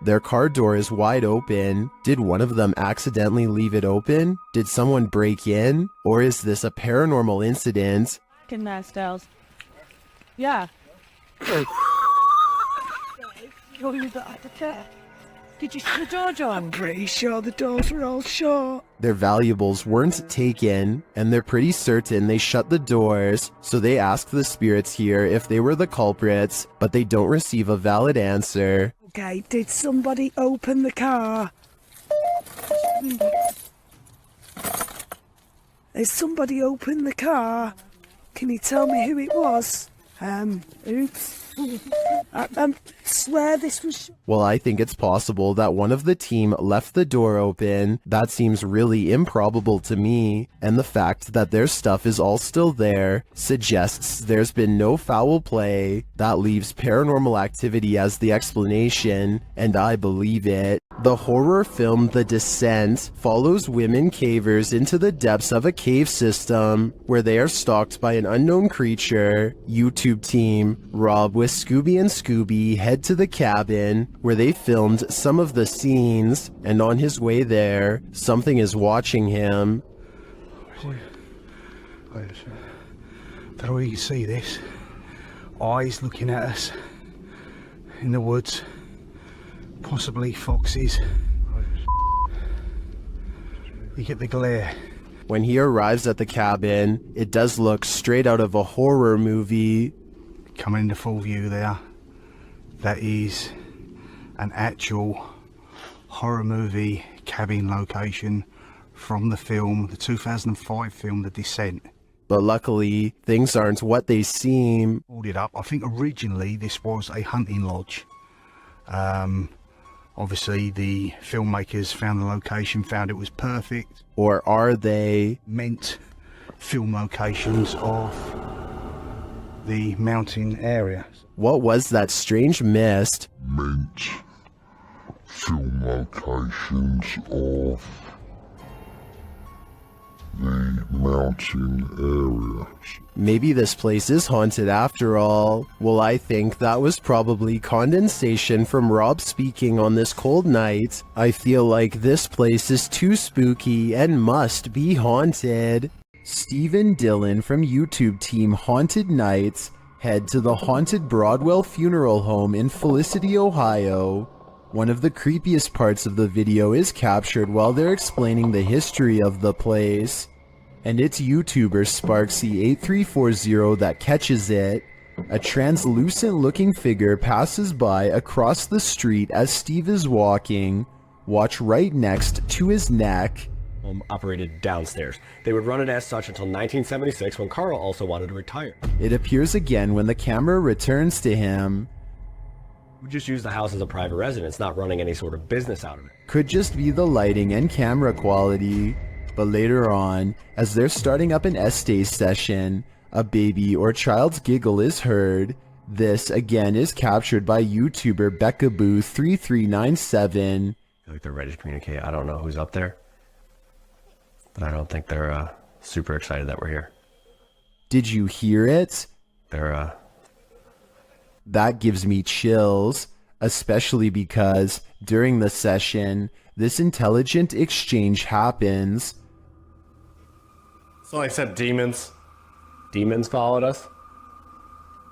Speaker 1: Their car door is wide open. Did one of them accidentally leave it open? Did someone break in? Or is this a paranormal incident?
Speaker 8: Fucking nice styles. Yeah.
Speaker 15: You're the editor.
Speaker 8: Did you see the door, John?
Speaker 15: I'm pretty sure the doors were all shut.
Speaker 1: Their valuables weren't taken, and they're pretty certain they shut the doors, so they ask the spirits here if they were the culprits, but they don't receive a valid answer.
Speaker 15: Okay, did somebody open the car? Has somebody opened the car? Can you tell me who it was? Oops. I swear this was...
Speaker 1: Well, I think it's possible that one of the team left the door open. That seems really improbable to me, and the fact that their stuff is all still there suggests there's been no foul play. That leaves paranormal activity as the explanation, and I believe it. The horror film The Descent follows women cavers into the depths of a cave system where they are stalked by an unknown creature. YouTube team Rob with Scooby and Scooby head to the cabin where they filmed some of the scenes, and on his way there, something is watching him.
Speaker 12: Wait a second. Don't know where you can see this. Eyes looking at us in the woods. Possibly foxes. You get the glare.
Speaker 1: When he arrives at the cabin, it does look straight out of a horror movie.
Speaker 12: Coming into full view there. That is an actual horror movie cabin location
Speaker 14: from the film, the 2005 film, The Descent.
Speaker 1: But luckily, things aren't what they seem.
Speaker 14: Pulled it up. I think originally this was a hunting lodge. Obviously, the filmmakers found the location, found it was perfect.
Speaker 1: Or are they?
Speaker 14: Meant film locations of the mountain area.
Speaker 1: What was that strange mist?
Speaker 11: Meant film locations of the mountain areas.
Speaker 1: Maybe this place is haunted after all. Well, I think that was probably condensation from Rob speaking on this cold night. I feel like this place is too spooky and must be haunted. Stephen Dillon from YouTube team Haunted Nights head to the haunted Broadwell Funeral Home in Felicity, Ohio. One of the creepiest parts of the video is captured while they're explaining the history of the place. And it's YouTuber Sparksy8340 that catches it. A translucent looking figure passes by across the street as Steve is walking. Watch right next to his neck.
Speaker 16: Operated downstairs. They would run it as such until 1976 when Carl also wanted to retire.
Speaker 1: It appears again when the camera returns to him.
Speaker 16: We just use the house as a private residence, not running any sort of business out of it.
Speaker 1: Could just be the lighting and camera quality. But later on, as they're starting up an essay session, a baby or child's giggle is heard. This again is captured by YouTuber Beckaboo3397.
Speaker 16: I feel like they're ready to communicate. I don't know who's up there, but I don't think they're super excited that we're here.
Speaker 1: Did you hear it? That gives me chills, especially because during the session, this intelligent exchange happens.
Speaker 20: So I said demons.
Speaker 16: Demons followed us?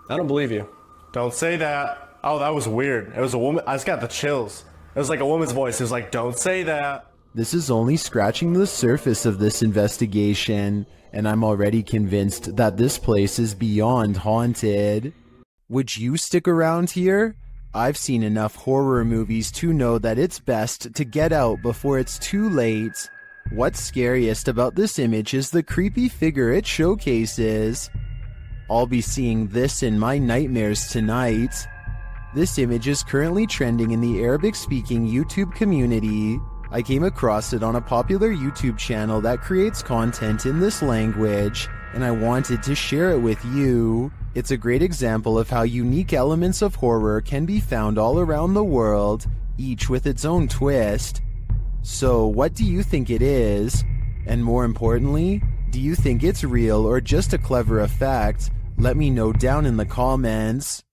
Speaker 16: I don't believe you.
Speaker 20: Don't say that. Oh, that was weird. It was a woman. I just got the chills. It was like a woman's voice. It was like, don't say that.
Speaker 1: This is only scratching the surface of this investigation, and I'm already convinced that this place is beyond haunted. Would you stick around here? I've seen enough horror movies to know that it's best to get out before it's too late. What's scariest about this image is the creepy figure it showcases. I'll be seeing this in my nightmares tonight. This image is currently trending in the Arabic-speaking YouTube community. I came across it on a popular YouTube channel that creates content in this language, and I wanted to share it with you. It's a great example of how unique elements of horror can be found all around the world, each with its own twist. So, what do you think it is? And more importantly, do you think it's real or just a clever effect? Let me know down in the comments.